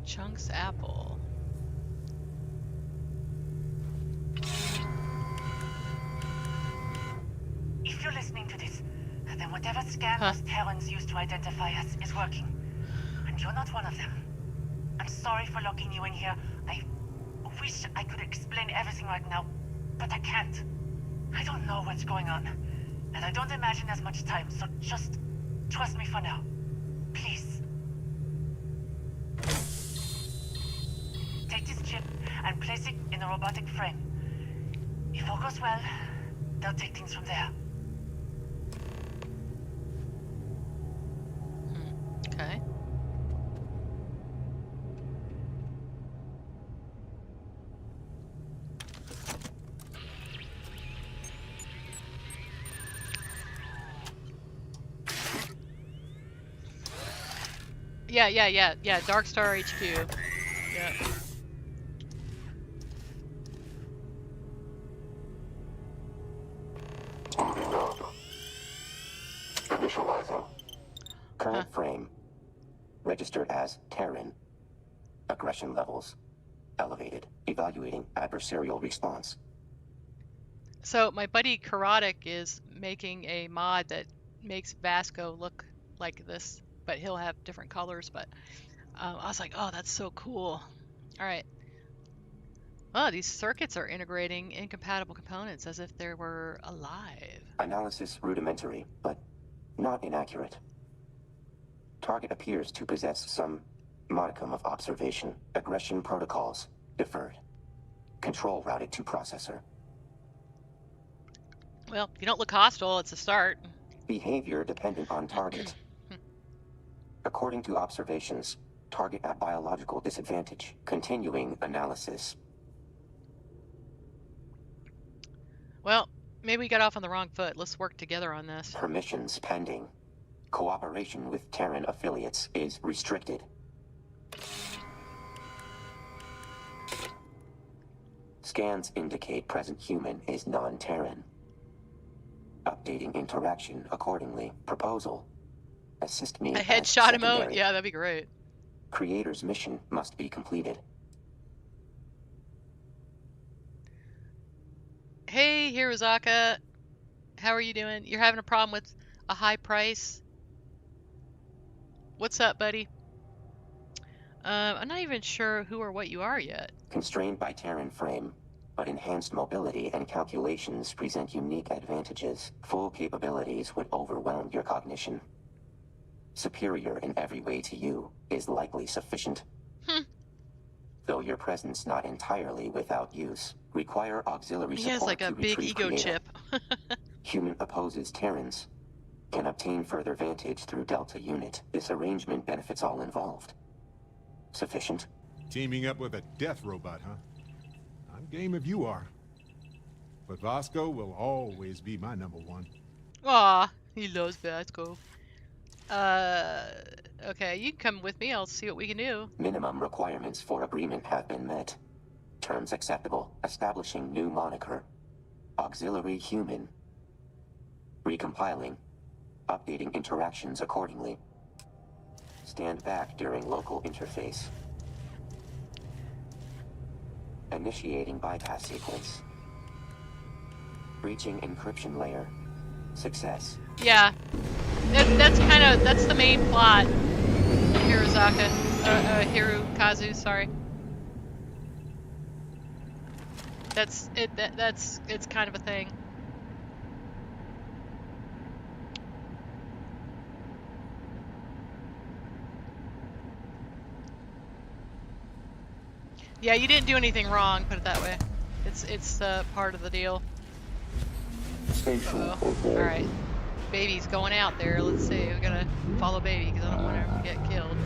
Chunks apple. If you're listening to this, then whatever scan those Terrans used to identify us is working. And you're not one of them. I'm sorry for locking you in here. I wish I could explain everything right now, but I can't. I don't know what's going on. And I don't imagine there's much time, so just trust me for now. Please. Take this chip and place it in a robotic frame. If all goes well, they'll take things from there. Okay. Yeah, Dark Star HQ. Yeah. Initializing. Current frame. Registered as Terran. Aggression levels elevated. Evaluating adversarial response. So my buddy Karotic is making a mod that makes Vasco look like this, but he'll have different colors. But I was like, oh, that's so cool. All right. Oh, these circuits are integrating incompatible components as if they were alive. Analysis rudimentary, but not inaccurate. Target appears to possess some modicum of observation. Aggression protocols deferred. Control routed to processor. Well, you don't look hostile. It's a start. Behavior dependent on target. According to observations, target at biological disadvantage. Continuing analysis. Well, maybe we got off on the wrong foot. Let's work together on this. Permissions pending. Cooperation with Terran affiliates is restricted. Scans indicate present human is non-Terran. Updating interaction accordingly. Proposal. Assist me A as headshot emote? secondary. Yeah, that'd be great. Creator's mission must be completed. Hey, Hirozaka. How are you doing? You're having a problem with a high price? What's up, buddy? I'm not even sure who or what you are yet. Constrained by Terran frame, but enhanced mobility and calculations present unique advantages. Full capabilities would overwhelm your cognition. Superior in every way to you is likely sufficient. Though your presence not entirely without use. Require auxiliary He support has like to a big retrieve ego creator. chip. Human opposes Terrans. Can obtain further vantage through Delta unit. This arrangement benefits all involved. Sufficient? Teaming up with a death robot, huh? I'm game if you are. But Vasco will always be my number one. Aw, he loves Vasco. Okay, you can come with me. I'll see what we can do. Minimum requirements for agreement have been met. Terms acceptable. Establishing new moniker. Auxiliary human. Recompiling. Updating interactions accordingly. Stand back during local interface. Initiating bypass sequence. Breaching encryption layer. Success. Yeah, that's the main plot. Hirokazu, sorry. That's it. It's kind of a thing. Yeah, you didn't do anything wrong. Put it that way. It's part of the deal. Uh-oh. All right, baby's going out there. Let's see. We gotta follow baby because I don't want her to get killed.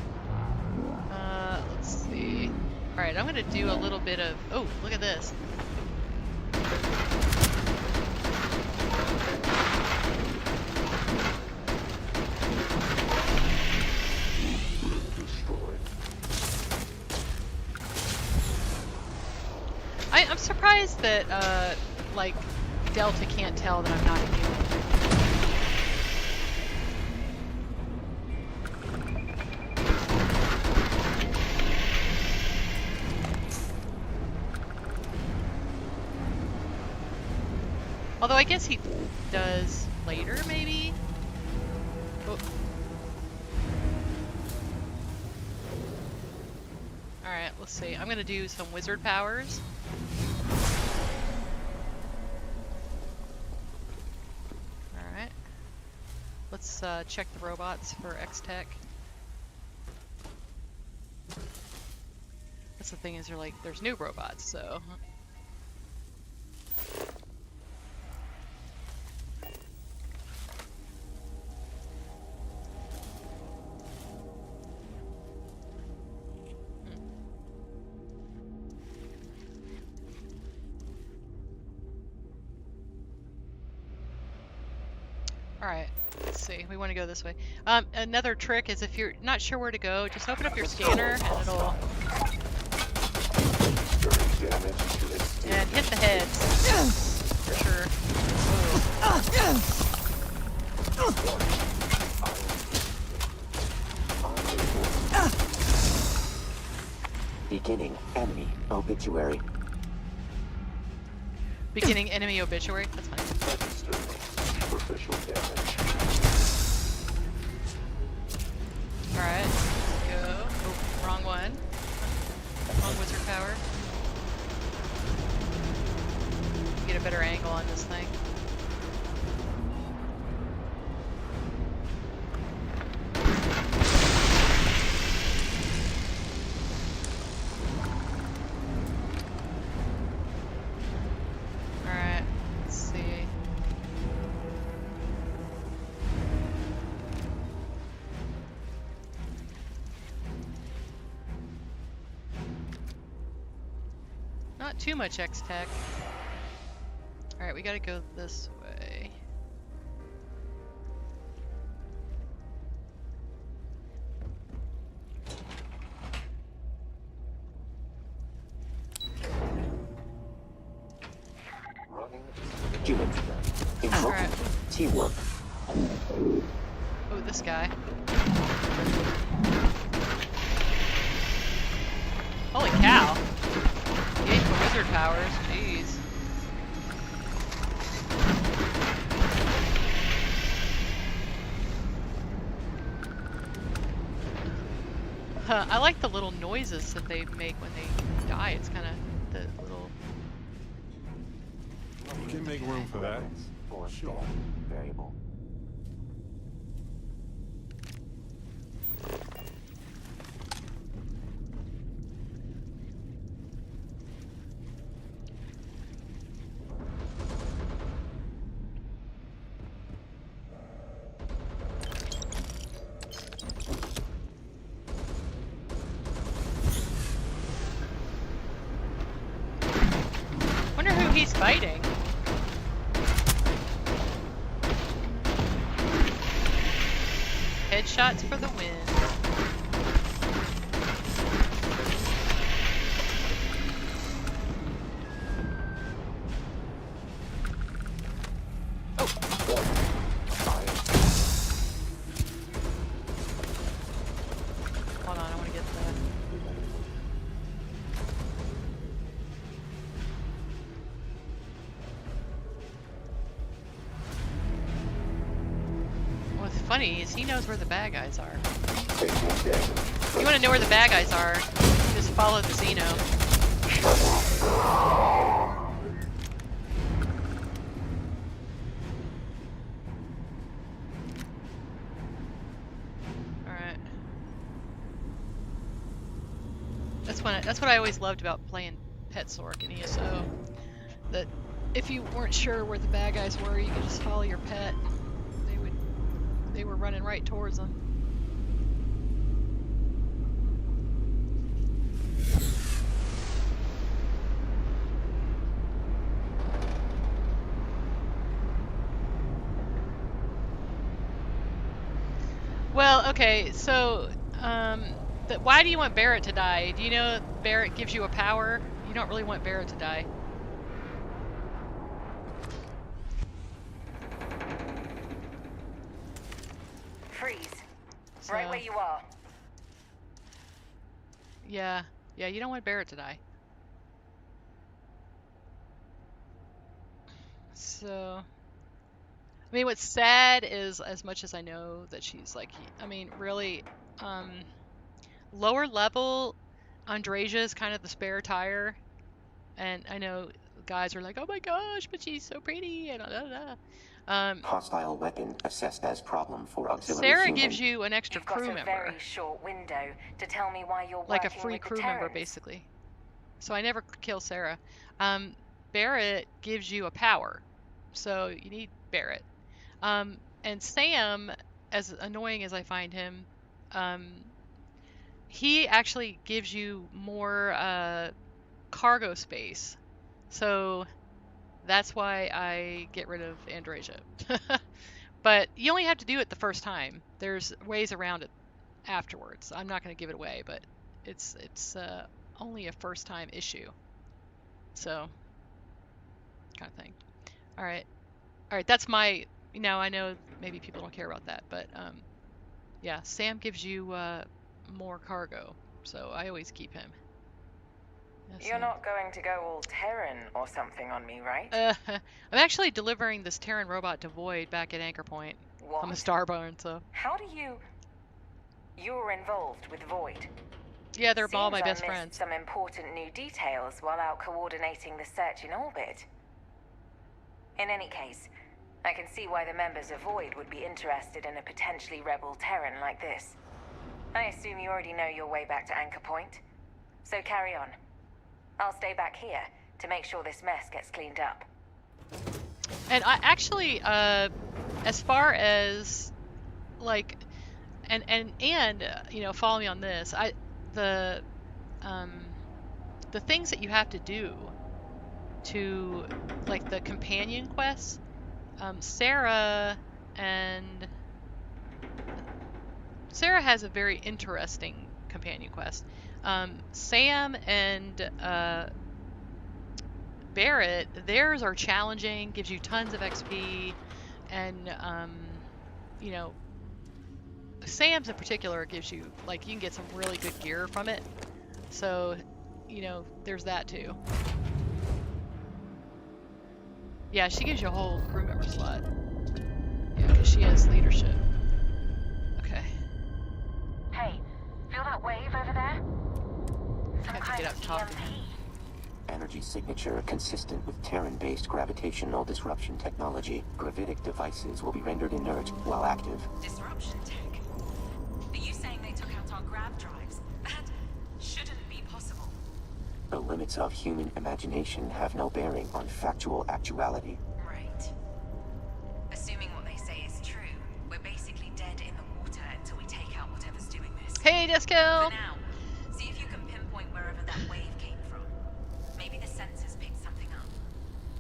Let's see. All right, I'm gonna do a little bit of. Oh, look at this. I'm surprised that like Delta can't tell that I'm not a human. Although I guess he does later, maybe? Oh. Alright, let's see. I'm gonna do some wizard powers. Alright. Let's check the robots for X-Tech. That's the thing is there's new robots, so... Alright, let's see. We want to go this way. Another trick is if you're not sure where to go, just open up your scanner and it'll... And hit the heads. For sure. Beginning enemy obituary. Beginning enemy obituary? That's fine. Alright, let's go. Oh, wrong one. Wrong wizard power. Get a better angle on this thing. Alright, let's see. not too much X-Tech. Alright, we gotta go this way. Human. Alright. Teamwork. Oh, this guy. Holy cow. He ate for wizard powers. Jeez. Huh, I like the little noises that they make when they die. It's kind of the little... We can make room for that. Or Sure. variable. Wonder who he's fighting. Headshots for the win. Hold on, I want to get the... What's funny is he knows where the bad guys are. If you want to know where the bad guys are, just follow the Xeno. Alright. That's what I always loved about playing Pet Sork in ESO. That if you weren't sure where the bad guys were, you could just follow your pet. They were running right towards them. Well, okay, so why do you want Barrett to die? Do you know Barrett gives you a power? You don't really want Barrett to die. Freeze. So, Right where you are. yeah, you don't want Barrett to die. So, I mean, what's sad is, as much as I know that she's like, I mean, really, lower level, Andreja is kind of the spare tire, and I know guys are like, oh my gosh, but she's so pretty, and blah, blah, blah. Hostile weapon assessed as problem for auxiliary Sarah human. gives you an extra You've got crew a member, very short window to tell me why you're like a working free with the crew member, Terrans. basically. So I never kill Sarah. Barrett gives you a power, so you need Barrett. And Sam, as annoying as I find him, he actually gives you more cargo space. So that's why I get rid of Andreja. But you only have to do it the first time. There's ways around it afterwards. I'm not going to give it away, but it's only a first time issue. So, kind of thing. All right, that's my, I know maybe people don't care about that, but yeah, Sam gives you more cargo, so I always keep him. Yeah, You're not going to go all Terran or something on me, right? I'm actually delivering this Terran robot to Void back at Anchor Point. What? I'm a Starborn, so How do you... You're involved with Void. yeah, they're all my Seems I best missed friends. some important new details while out coordinating the search in orbit. In any case, I can see why the members of Void would be interested in a potentially rebel Terran like this. I assume you already know your way back to Anchor Point. So carry on. I'll stay back here to make sure this mess gets cleaned up. And I actually, as far as like, and follow me on this. The things that you have to do to like the companion quests. Sarah has a very interesting companion quest. Sam and Barrett, theirs are challenging, gives you tons of XP, and you know, Sam's in particular gives you, like, you can get some really good gear from it. So, you know, there's that too. Yeah, she gives you a whole crew member slot. Yeah, because she has leadership. Okay. Hey, feel that wave over there? I Some have to kind get up of and talk to him. EMP. Energy signature consistent with Terran-based gravitational disruption technology. Gravitic devices will be rendered inert while active. Disruption tech? Are you saying they took out our grav drives? That shouldn't be possible. The limits of human imagination have no bearing on factual actuality. Right. Assuming what they say is true, we're basically dead in the water until we take out whatever's doing this. Hey, Disco! For now, see if you can pinpoint wherever that wave came from. Maybe the sensors picked something up.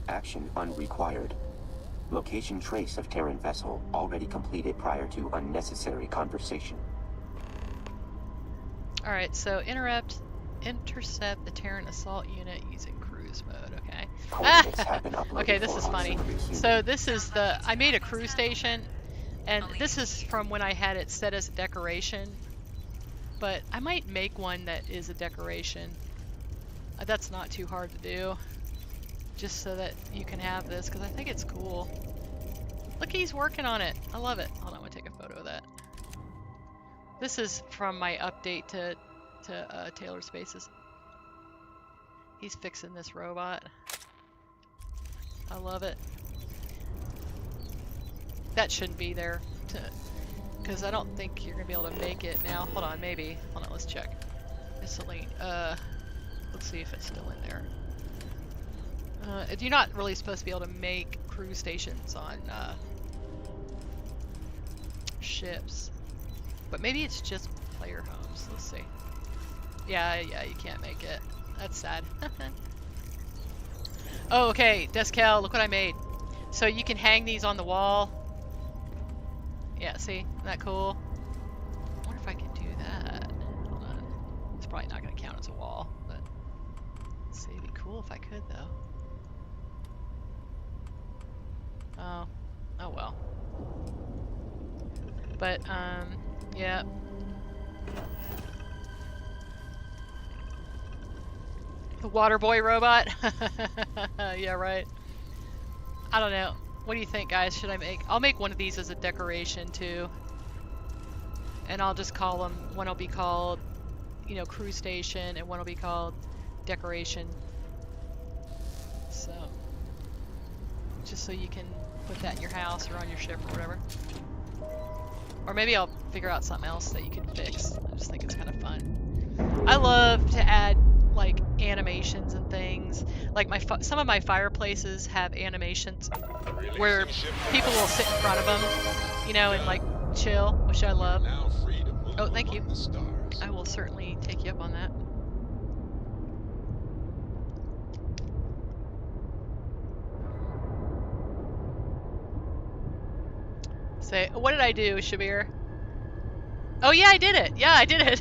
Action unrequired. Location trace of Terran vessel already completed prior to unnecessary conversation. Alright, so intercept the Terran assault unit using cruise mode, okay. Coordinates have been uploaded Okay, this for is funny. auxiliary human. So this is I made a crew station, and this is from when I had it set as a decoration, but I might make one that is a decoration. That's not too hard to do, just so that you can have this, because I think it's cool. Look, he's working on it. I love it. Hold on, I'm gonna take a photo of that. This is from my update to Taylor Spaces. He's fixing this robot. I love it. That shouldn't be there, because I don't think you're gonna be able to make it now. Hold on, maybe. Hold on, let's check. Miscellaneous. Let's see if it's still in there. You're not really supposed to be able to make crew stations on ships, but maybe it's just player homes. Let's see. Yeah, you can't make it. That's sad. Oh, okay, Descal, look what I made. So you can hang these on the wall. Yeah, see? Isn't that cool? I wonder if I can do that. Hold on. It's probably not going to count as a wall, but let's see. It'd be cool if I could, though. Oh well. But, yeah. The water boy robot? Yeah, right. I don't know. What do you think, guys? Should I make... I'll make one of these as a decoration, too. And I'll just call them... One will be called, you know, crew station, and one will be called decoration. So... Just so you can put that in your house or on your ship or whatever. Or maybe I'll figure out something else that you can fix. I just think it's kind of fun. I love to add, like, animations and things. Like, some of my fireplaces have animations where people will sit in front of them, you know, and, like, chill, which I love. Oh, thank you. I will certainly take you up on that. Say, what did I do, Shabir? Oh yeah, I did it. Yeah, I did it.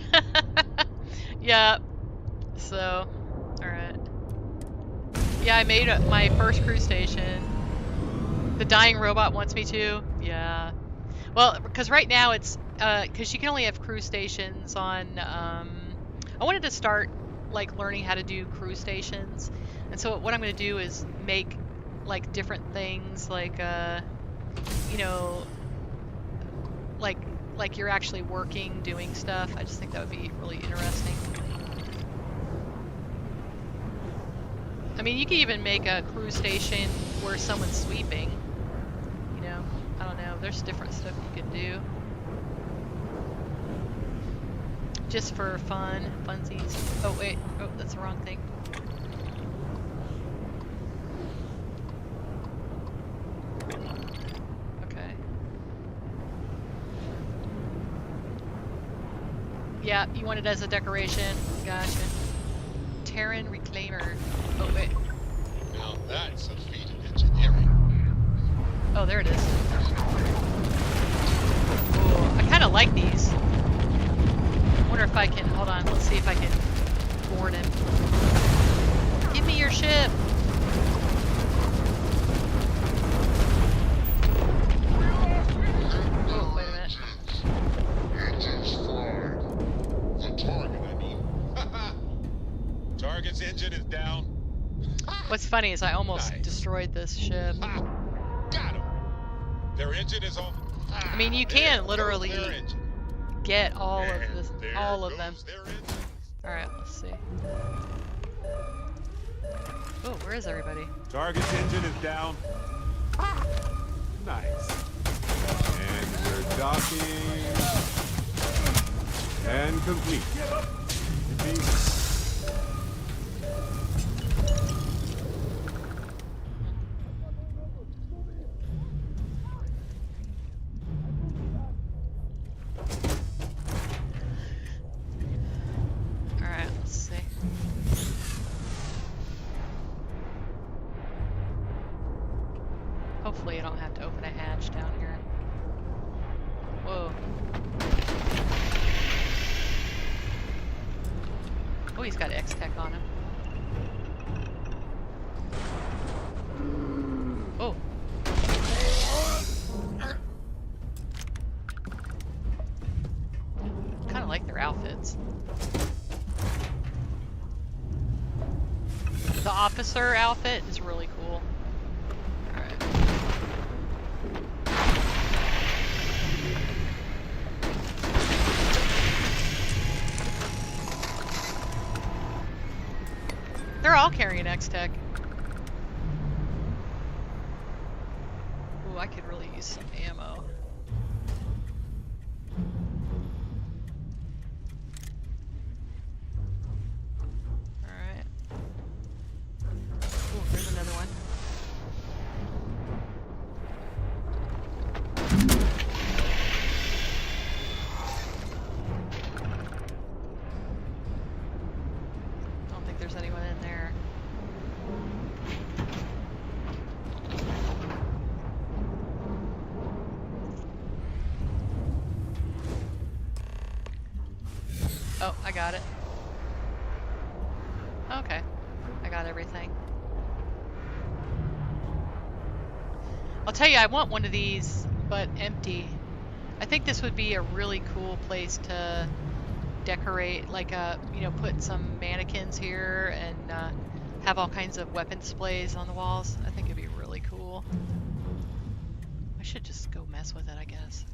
Yeah. So, alright. Yeah, I made my first crew station. The dying robot wants me to. Yeah. Well, because right now it's, because you can only have crew stations on, I wanted to start, like, learning how to do crew stations. And so what I'm going to do is make, like, different things, like, you know, like you're actually working, doing stuff. I just think that would be really interesting. I mean, you could even make a crew station where someone's sweeping. You know, I don't know. There's different stuff you can do. Just for fun, funsies. Oh, wait. Oh, that's the wrong thing. Yeah, you want it as a decoration. Gotcha. Terran Reclaimer. Oh, wait. Now that's a feat of engineering. Oh, there it is. Ooh, I kind of like these. I wonder if I can, hold on, let's see if I can board him. Give me your ship. Oh, wait a minute. Engines fired. The target, I mean. Target's engine is down. What's funny is I almost Nice. destroyed this ship. Ha! Got him. Their engine is off. I mean, you There can goes literally their engine. get all of And this, there all of goes them. their engine. All right, let's see. Oh, where is everybody? Target's engine is down. Nice. And we're docking. And complete. Yippee. All right, let's see. Hopefully, I don't have to open a hatch down here. Whoa. Oh, he's got X-Tech on him. Oh. Kind of like their outfits. The officer outfit is really cool. Alright. They're all carrying X-Tech. Ooh, I could really use some ammo. Alright. Ooh, there's another one. Don't think there's anyone in there. Oh, I got it. Okay. I got everything. I'll tell you, I want one of these, but empty. I think this would be a really cool place to decorate, like put some mannequins here and have all kinds of weapon displays on the walls. I think it'd be really cool. I should just go mess with it, I guess.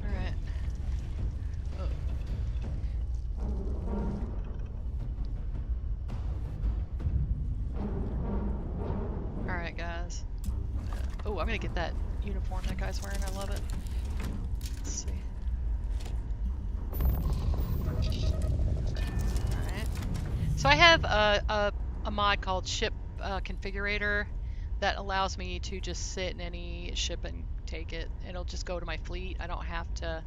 Alright. Oh. Alright, guys. Oh, I'm gonna get that uniform that guy's wearing. I love it. Let's see. Alright. So I have a mod called Ship Configurator that allows me to just sit in any ship and take it. It'll just go to my fleet. I don't have to,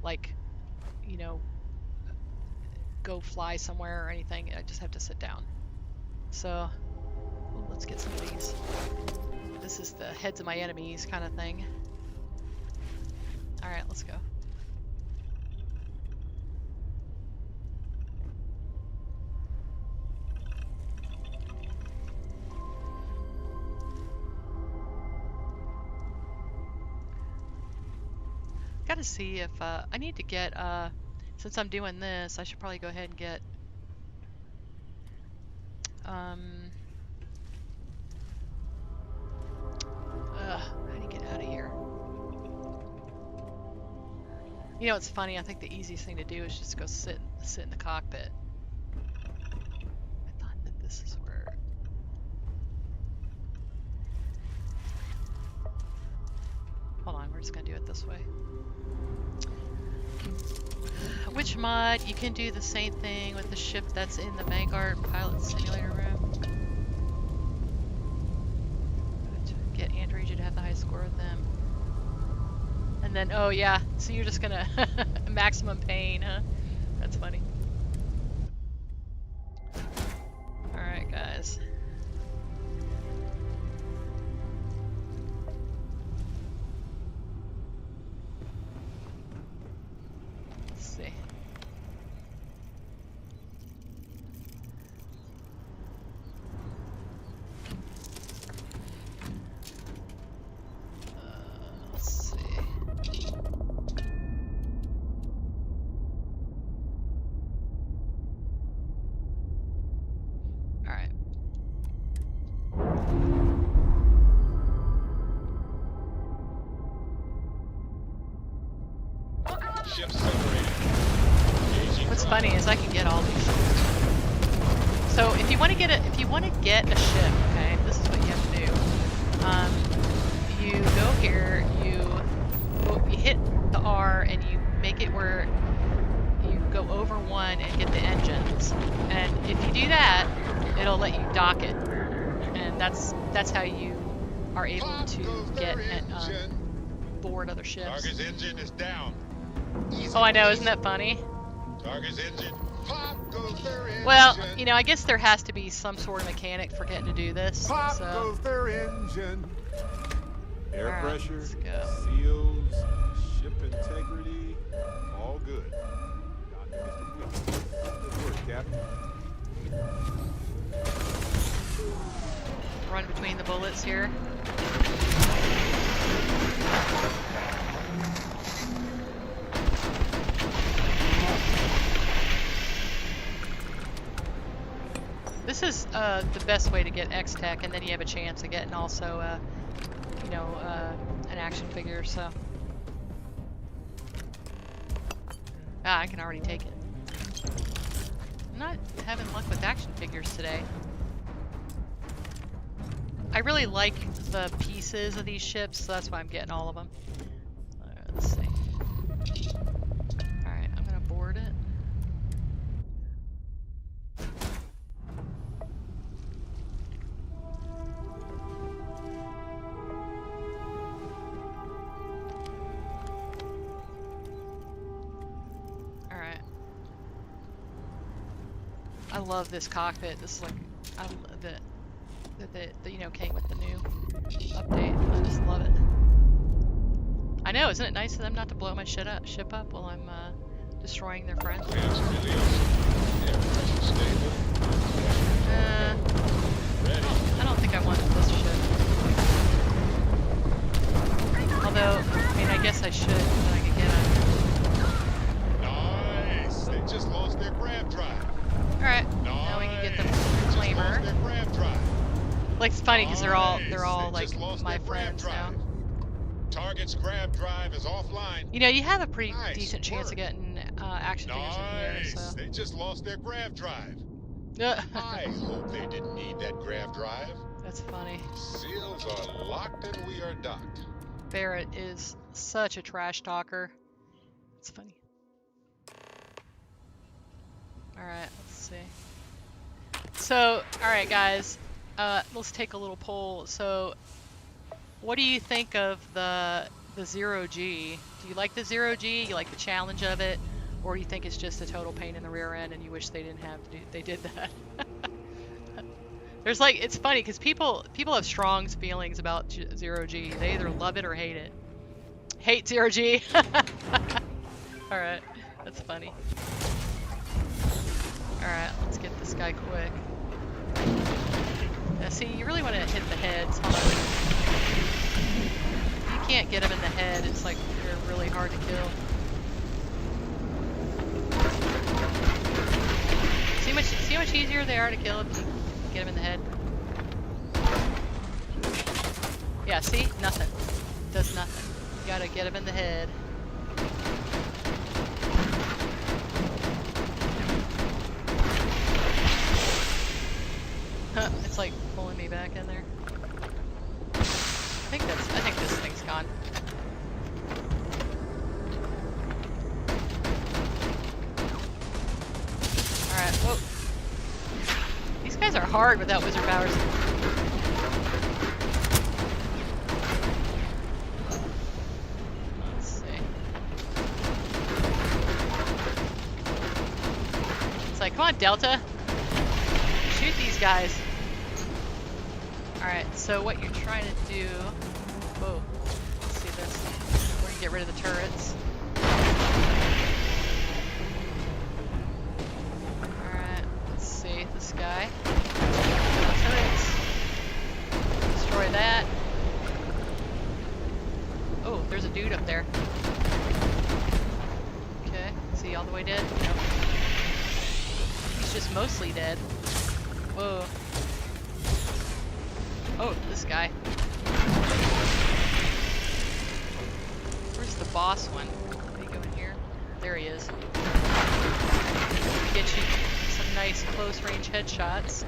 like, go fly somewhere or anything. I just have to sit down. So, ooh, let's get some of these. This is the heads of my enemies kind of thing. Alright, let's go. Gotta see if, I need to get, since I'm doing this, I should probably go ahead and get, how do you get out of here? You know, it's funny, I think the easiest thing to do is just go sit in the cockpit. I thought that this is where... Hold on, we're just gonna do it this way. Which mod? You can do the same thing with the ship that's in the Vanguard pilot simulator room. the high score with them. And then, oh yeah, so you're just gonna maximum pain, huh? That's funny. Alright, guys. Let's see. Let's see. Alright. Ship separated. Engaging What's drive. funny is I can get all these ships. So if you want to get a ship, okay, this is what you have to do. You go here, you hit the R and you make it where you go over one and get the engines. And if you do that, it'll let you dock it. And that's how you are able Pop to goes get their and engine. board other ships. Target's engine is down. Easy Oh, I know, peasy. isn't that funny? Target's engine. Pop goes their engine. Well, you know, I guess there has to be some sort of mechanic for getting to do this. Pop So, goes their engine. Air Alright, pressure, let's go. seals, ship integrity, all good. Dr. Mr. Quick. Good work, Captain. run between the bullets here. This is the best way to get X-Tech, and then you have a chance of getting also, you know, an action figure, so. Ah, I can already take it. I'm not having luck with action figures today. I really like the pieces of these ships, so that's why I'm getting all of them. Let's see. Alright, I'm gonna board it. Alright. I love this cockpit. This is like, I love it. The you know, came with the new update. I just love it. I know, isn't it nice of them not to blow my ship up while I'm destroying their friends? Clamps really awesome. Air pressure stable. Ready. I don't think I want this ship. Although, I mean, I guess I should, but I could get a... Nice. They just lost their grav drive. Alright, now we can get the Nice. They just lost flamer. their grav drive. Like, it's funny because they're all Nice. They like just lost my their grav friends now. drive. Target's grav drive is offline. You know, you have a pretty Nice decent chance of work. getting action figures in here, Nice. so... They just lost their grav drive. I hope they didn't need that grav drive. That's funny. Seals are locked and we are docked. Barrett is such a trash talker. It's funny. Alright, let's see. So, alright guys, let's take a little poll. So, what do you think of the 0G? Do you like the 0G? You like the challenge of it? Or do you think it's just a total pain in the rear end and you wish they didn't have to do, they did that? There's like, it's funny because people have strong feelings about 0G. They either love it or hate it. Hate 0G. Alright, that's funny. Alright, let's get this guy quick. Now see, you really want to hit the heads. Hold on. If you can't get them in the head, it's like they're really hard to kill. See how much easier they are to kill if you get them in the head? Yeah, see? Nothing. Does nothing. You gotta get them in the head. It's like pulling me back in there. I think this thing's gone. Alright, whoa. These guys are hard without wizard powers. like, come on, Delta. Shoot these guys. Alright, so what you're trying to do... Whoa. Let's see this. We're gonna get rid of the turrets. Alright, let's see this guy. Turrets. Destroy that. Oh, there's a dude up there. Okay, is he all the way dead? No. He's just mostly dead. Whoa. Oh, this guy. Where's the boss one? Did he go in here? There he is. Get you some nice close range headshots.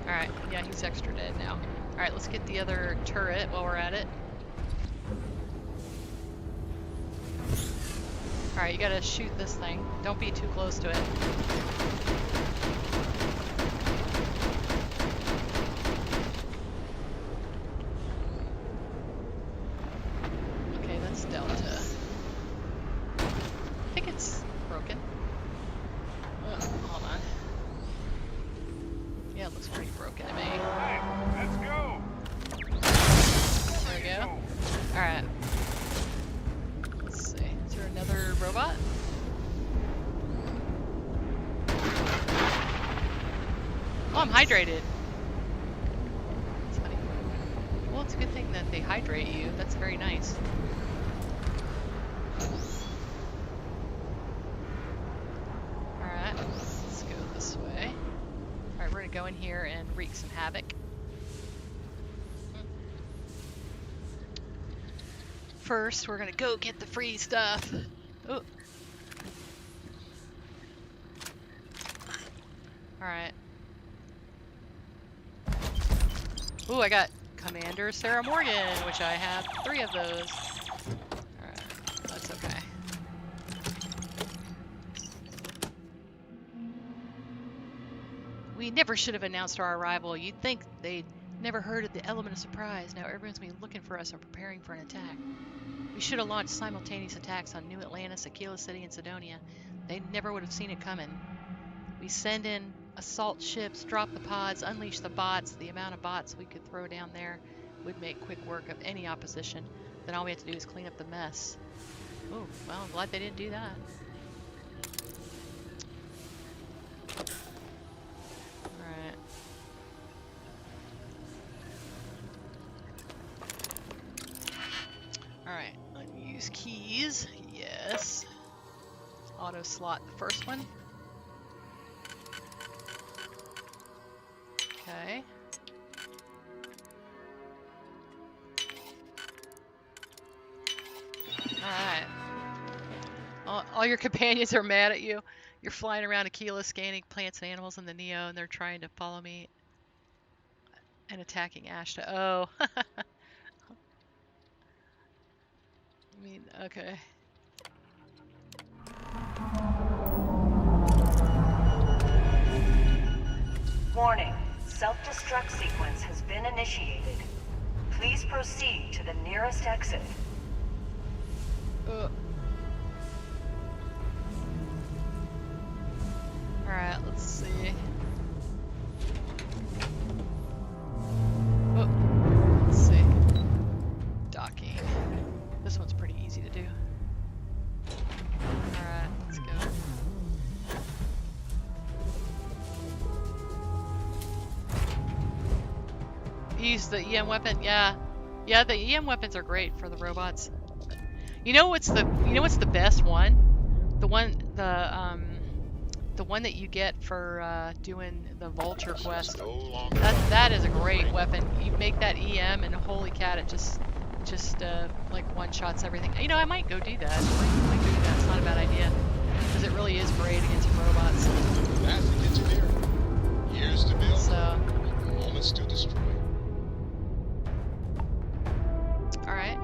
Alright, yeah, he's extra dead now. Alright, let's get the other turret while we're at it. Alright, you gotta shoot this thing. Don't be too close to it. Okay, that's Delta. I think it's broken. Hold on. Yeah, it looks pretty broken to me. Hey, let's go. There we go. Alright. Let's see. Is there another robot? Oh, I'm hydrated. That's funny. Well, it's a good thing that they hydrate you. That's very nice. Alright, let's go this way. Alright, we're gonna go in here and wreak some havoc. First, we're gonna go get the free stuff. Oh. Alright. Ooh, I got Commander Sarah Morgan, which I have 3 of those. Alright, that's okay. We never should have announced our arrival. You'd think they'd never heard of the element of surprise. Now everyone's been looking for us and preparing for an attack. We should have launched simultaneous attacks on New Atlantis, Aquila City, and Sidonia. They never would have seen it coming. We send in assault ships, drop the pods, unleash the bots. The amount of bots we could throw down there would make quick work of any opposition. Then all we have to do is clean up the mess. Oh, well, I'm glad they didn't do that. Alright. Alright, unused keys. Yes. Auto slot the first one. Okay. Alright. All your companions are mad at you. You're flying around Aquila scanning plants and animals in the Neo, and they're trying to follow me and attacking Ashta. Oh. I mean, okay. Warning. Self-destruct sequence has been initiated. Please proceed to the nearest exit. Alright, let's see. Oh, let's see. Docking. This one's pretty easy to do. Alright, let's go. Use the EM weapon, yeah. Yeah, the EM weapons are great for the robots. You know what's the best one? The one that you get for doing the Vulture quest. That is a great weapon. You make that EM and holy cat, it just like one-shots everything. You know, I might go do that. I might go do that. It's not a bad idea. Because it really is great against robots. Massive engineering. Years to build. So, Moments to destroy. alright.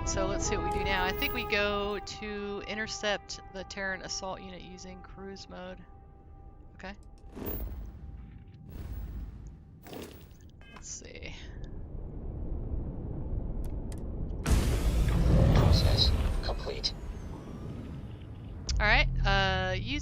So let's see what we do now. I think we go to intercept the Terran assault unit using cruise mode. Okay. Let's see. Process complete. Alright, use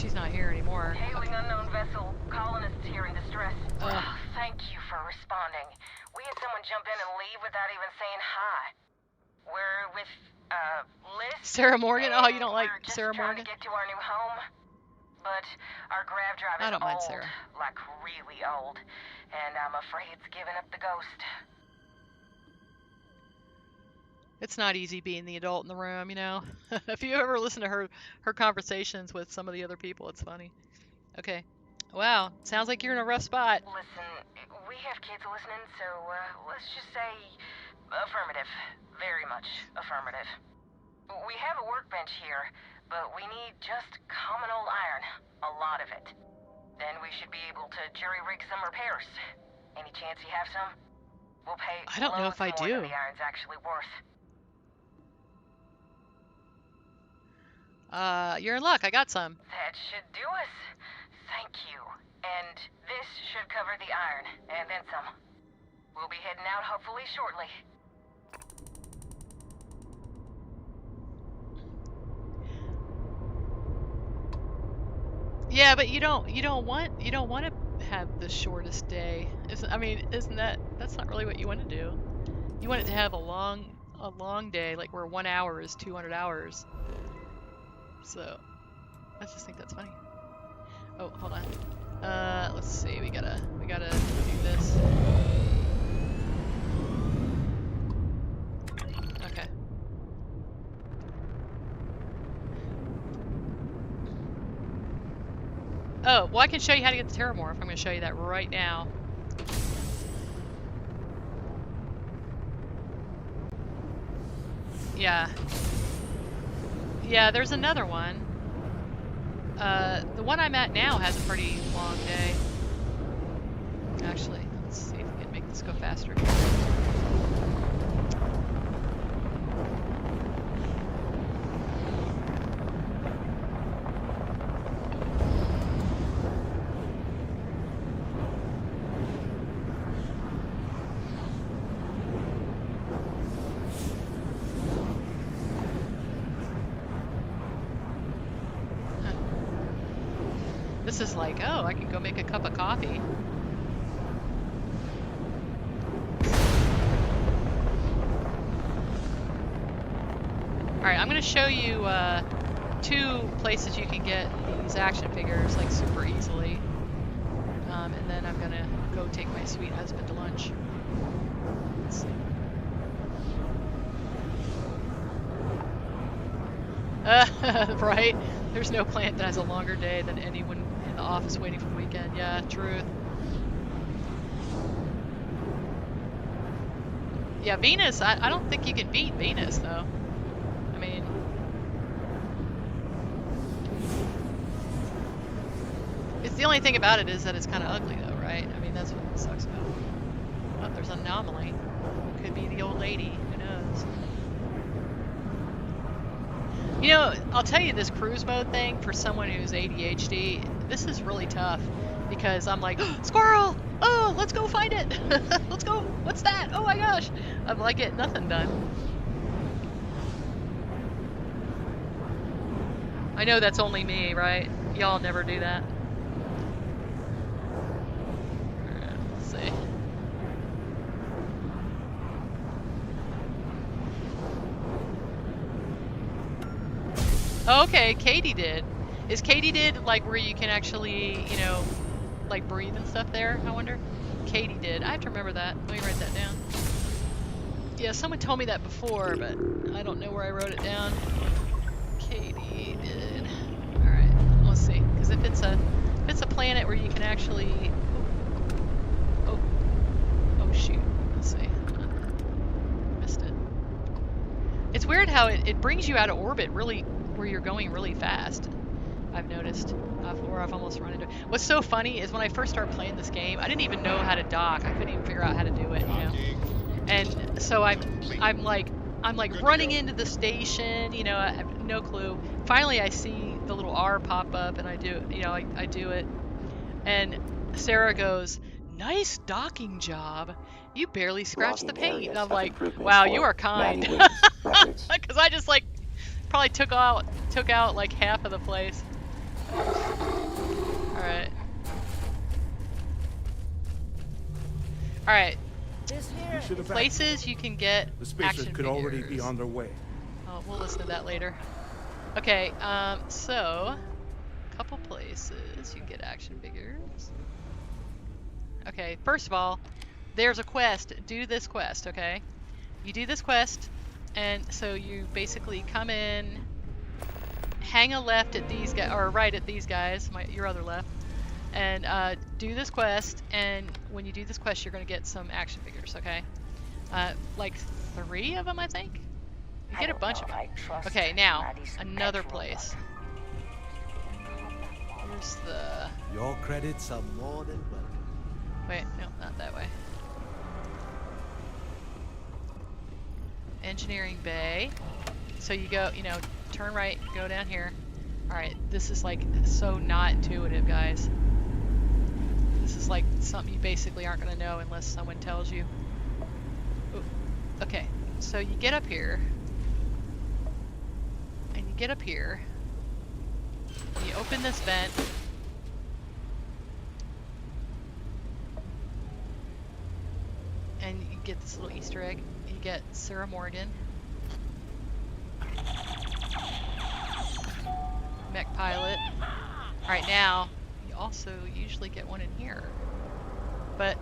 she's not here anymore. Hailing unknown vessel. Colonists here in distress. Ugh. Thank you for responding. We had someone jump in and leave without even saying hi. We're with, Liz. Sarah Morgan? Oh, you don't like we're just Sarah trying Morgan? to get to our new home. But our grav drive is I don't mind old. Sarah. Like really old. And I'm afraid it's giving up the ghost. It's not easy being the adult in the room, you know. If you ever listen to her conversations with some of the other people, it's funny. Okay. Wow. Sounds like you're in a rough spot. Listen, we have kids listening, so let's just say affirmative. Very much affirmative. We have a workbench here, but we need just common old iron. A lot of it. Then we should be able to jury-rig some repairs. Any chance you have some? We'll pay I don't know if I loads more do. than the iron's actually worth. You're in luck. I got some. That should do us. Thank you. And this should cover the iron, and then some. We'll be heading out hopefully shortly. Yeah, but you don't want to have the shortest day. Isn't that's not really what you want to do. You want it to have a long day, like where 1 hour is 200 hours. So, I just think that's funny. Oh, hold on. Let's see. We gotta do this. Okay. Oh, well, I can show you how to get the Terramorph. I'm going to show you that right now. Yeah. Yeah, there's another one. The one I'm at now has a pretty long day. Actually, let's see if we can make this go faster. This is like, oh, I can go make a cup of coffee. Alright, I'm going to show you 2 places you can get these action figures, like, super easily. And then I'm going to go take my sweet husband to lunch. Let's see. Right? There's no plant that has a longer day than anyone in the office waiting for the weekend. Yeah, truth. Yeah, Venus, I don't think you can beat Venus, though. I mean... It's the only thing about it is that it's kind of ugly, though, right? I mean, that's what sucks about it. Oh, there's an anomaly. Could be the old lady. Who knows? You know, I'll tell you, this cruise mode thing, for someone who's ADHD, this is really tough. Because I'm like, oh, squirrel! Oh, let's go find it! Let's go! What's that? Oh my gosh! I'm like, getting nothing done. I know that's only me, right? Y'all never do that. Alright, let's see. Okay, Katie did. Is Katie did, like, where you can actually, you know, like, breathe and stuff there, I wonder? Katie did. I have to remember that. Let me write that down. Yeah, someone told me that before, but I don't know where I wrote it down. Katie did. Alright, let's see. Because if it's a planet where you can actually... Oh shoot. Let's see. Missed it. It's weird how it brings you out of orbit really, where you're going really fast. I've noticed, or I've almost run into it. What's so funny is when I first started playing this game, I didn't even know how to dock. I couldn't even figure out how to do it, you know. And so I'm like running into the station, you know. I have no clue. Finally, I see the little R pop up, and I do, you know, I do it. And Sarah goes, "Nice docking job. You barely scratched the paint." And I'm like, "Wow, you are kind," because I just like probably took out like half of the place. right. All right. Places you can get The spacers action could already be figures. on their way. Oh, we'll listen to that later. Okay, so a couple places you can get action figures. Okay, first of all, there's a quest. Do this quest, okay? You do this quest, and so you basically come in, hang a left at these guys, or right at these guys, your other left, and do this quest. And when you do this quest, you're going to get some action figures, okay? Like 3 of them, I think. You get a bunch of them. Okay, now another place. Here's the. Your credits are more than welcome. Wait, no, not that way. Engineering bay. So you go, you know, turn right, go down here. Alright, this is like so not intuitive, guys. This is like something you basically aren't going to know unless someone tells you. Ooh. Okay, so you get up here. And you get up here. And you open this vent. And you get this little Easter egg. You get Sarah Morgan. Mech pilot. Alright, now, you also usually get one in here. But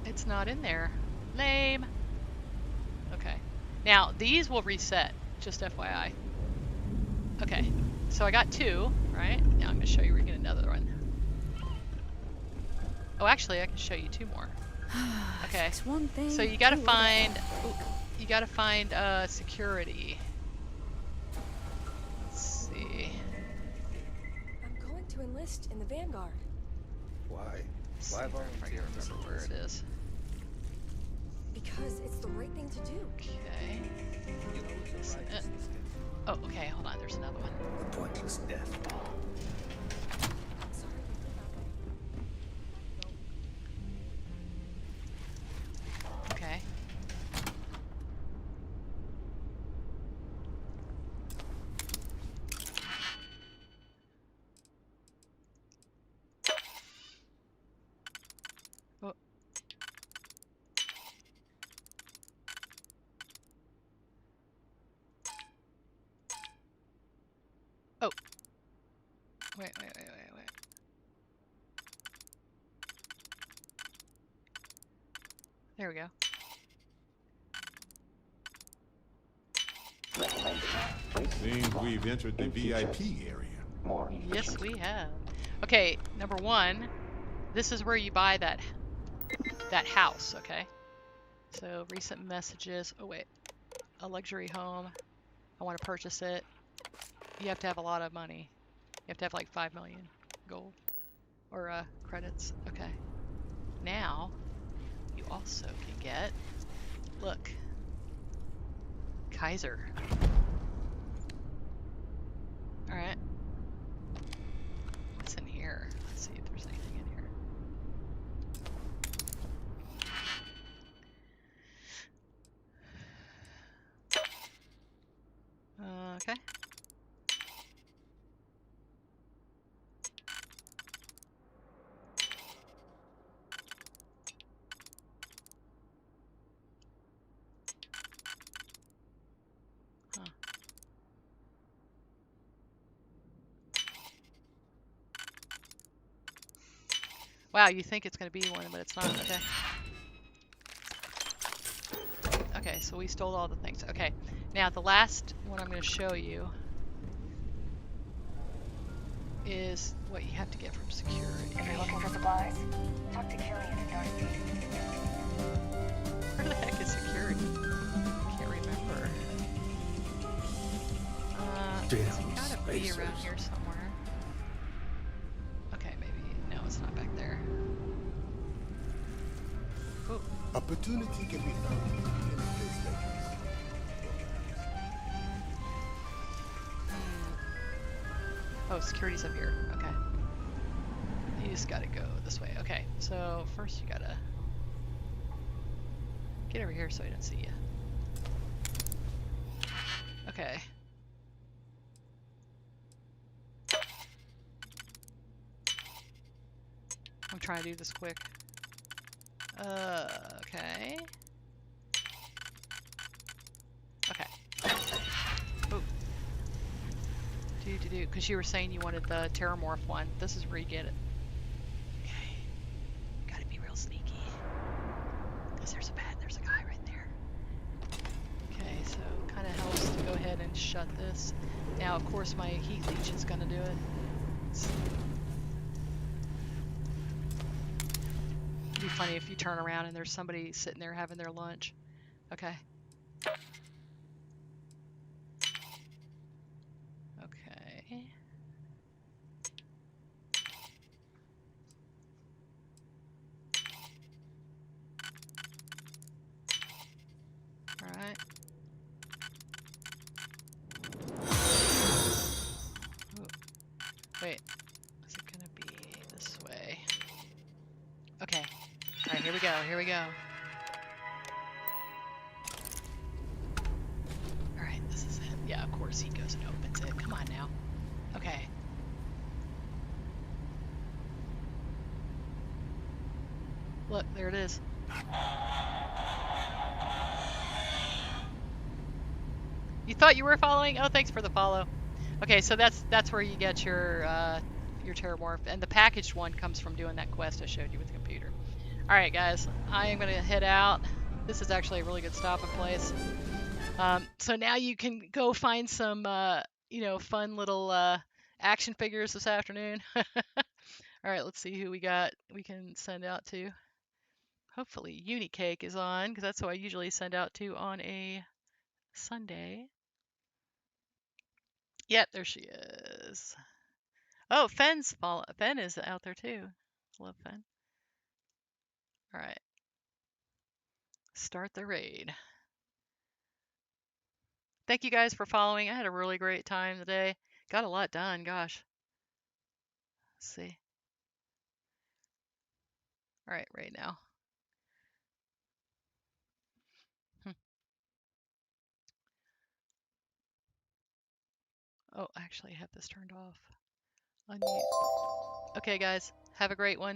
it's not in there. Lame. Okay. Now, these will reset, just FYI. Okay, so I got 2, right? Now I'm going to show you where you get another one. Oh, actually, I can show you 2 more. Okay, so you gotta find, security. Let's see. I'm going to enlist in the Vanguard. Why? Why volunteer? I remember where it is. Because it's the right thing to do. Okay. Oh, okay, hold on, there's another one. The pointless death. Okay. Oh. Oh. Wait. There we go. Seems we've entered the VIP area. More Yes, we have. Okay, number 1, this is where you buy that house, okay? So, recent messages. Oh, wait. A luxury home. I want to purchase it. You have to have a lot of money. You have to have like 5 million gold or credits. Okay. Now, you also can get, look, Kaiser. Alright. What's in here? Let's see if there's anything in here. Okay. Huh. Wow, you think it's going to be one, but it's not. Okay. Okay, so we stole all the things. Okay, now the last one I'm going to show you is what you have to get from security. If you're looking for supplies, talk to Killian and Darcy. Where the heck is security? I can't remember. It's gotta be around here somewhere. Okay, maybe. No, it's not back there. Ooh. Opportunity can be found in a place like this. Oh, security's up here. Okay. You just gotta go this way. Okay, so first you gotta get over here so I don't see you. Okay. trying to do this quick. Okay. Okay. Oh. Because you were saying you wanted the Terramorph one. This is where you get it. Okay. Gotta be real sneaky. Because there's a guy right there. Okay, so kind of helps to go ahead and shut this. Now, of course, my heat leech is gonna do it. It'd be funny if you turn around and there's somebody sitting there having their lunch. Okay. Okay. Alright. Wait. Is it gonna be this way? Okay. Alright, here we go. Here we go. Alright, this is it. Yeah, of course he goes and opens it. Come on now. Okay. Look, there it is. You thought you were following? Oh, thanks for the follow. Okay, so that's where you get your Terramorph, and the packaged one comes from doing that quest I showed you with the computer. All right, guys, I am gonna head out. This is actually a really good stopping place. So now you can go find some, fun little action figures this afternoon. All right, let's see who we got. We can send out to. Hopefully, Unicake is on, because that's who I usually send out to on a Sunday. Yep, there she is. Oh, Fen is out there too. Love Fen. All right. Start the raid. Thank you guys for following. I had a really great time today. Got a lot done, gosh. Let's see. All right, right now. Oh, actually, I have this turned off. Unmute. Okay, guys, have a great one.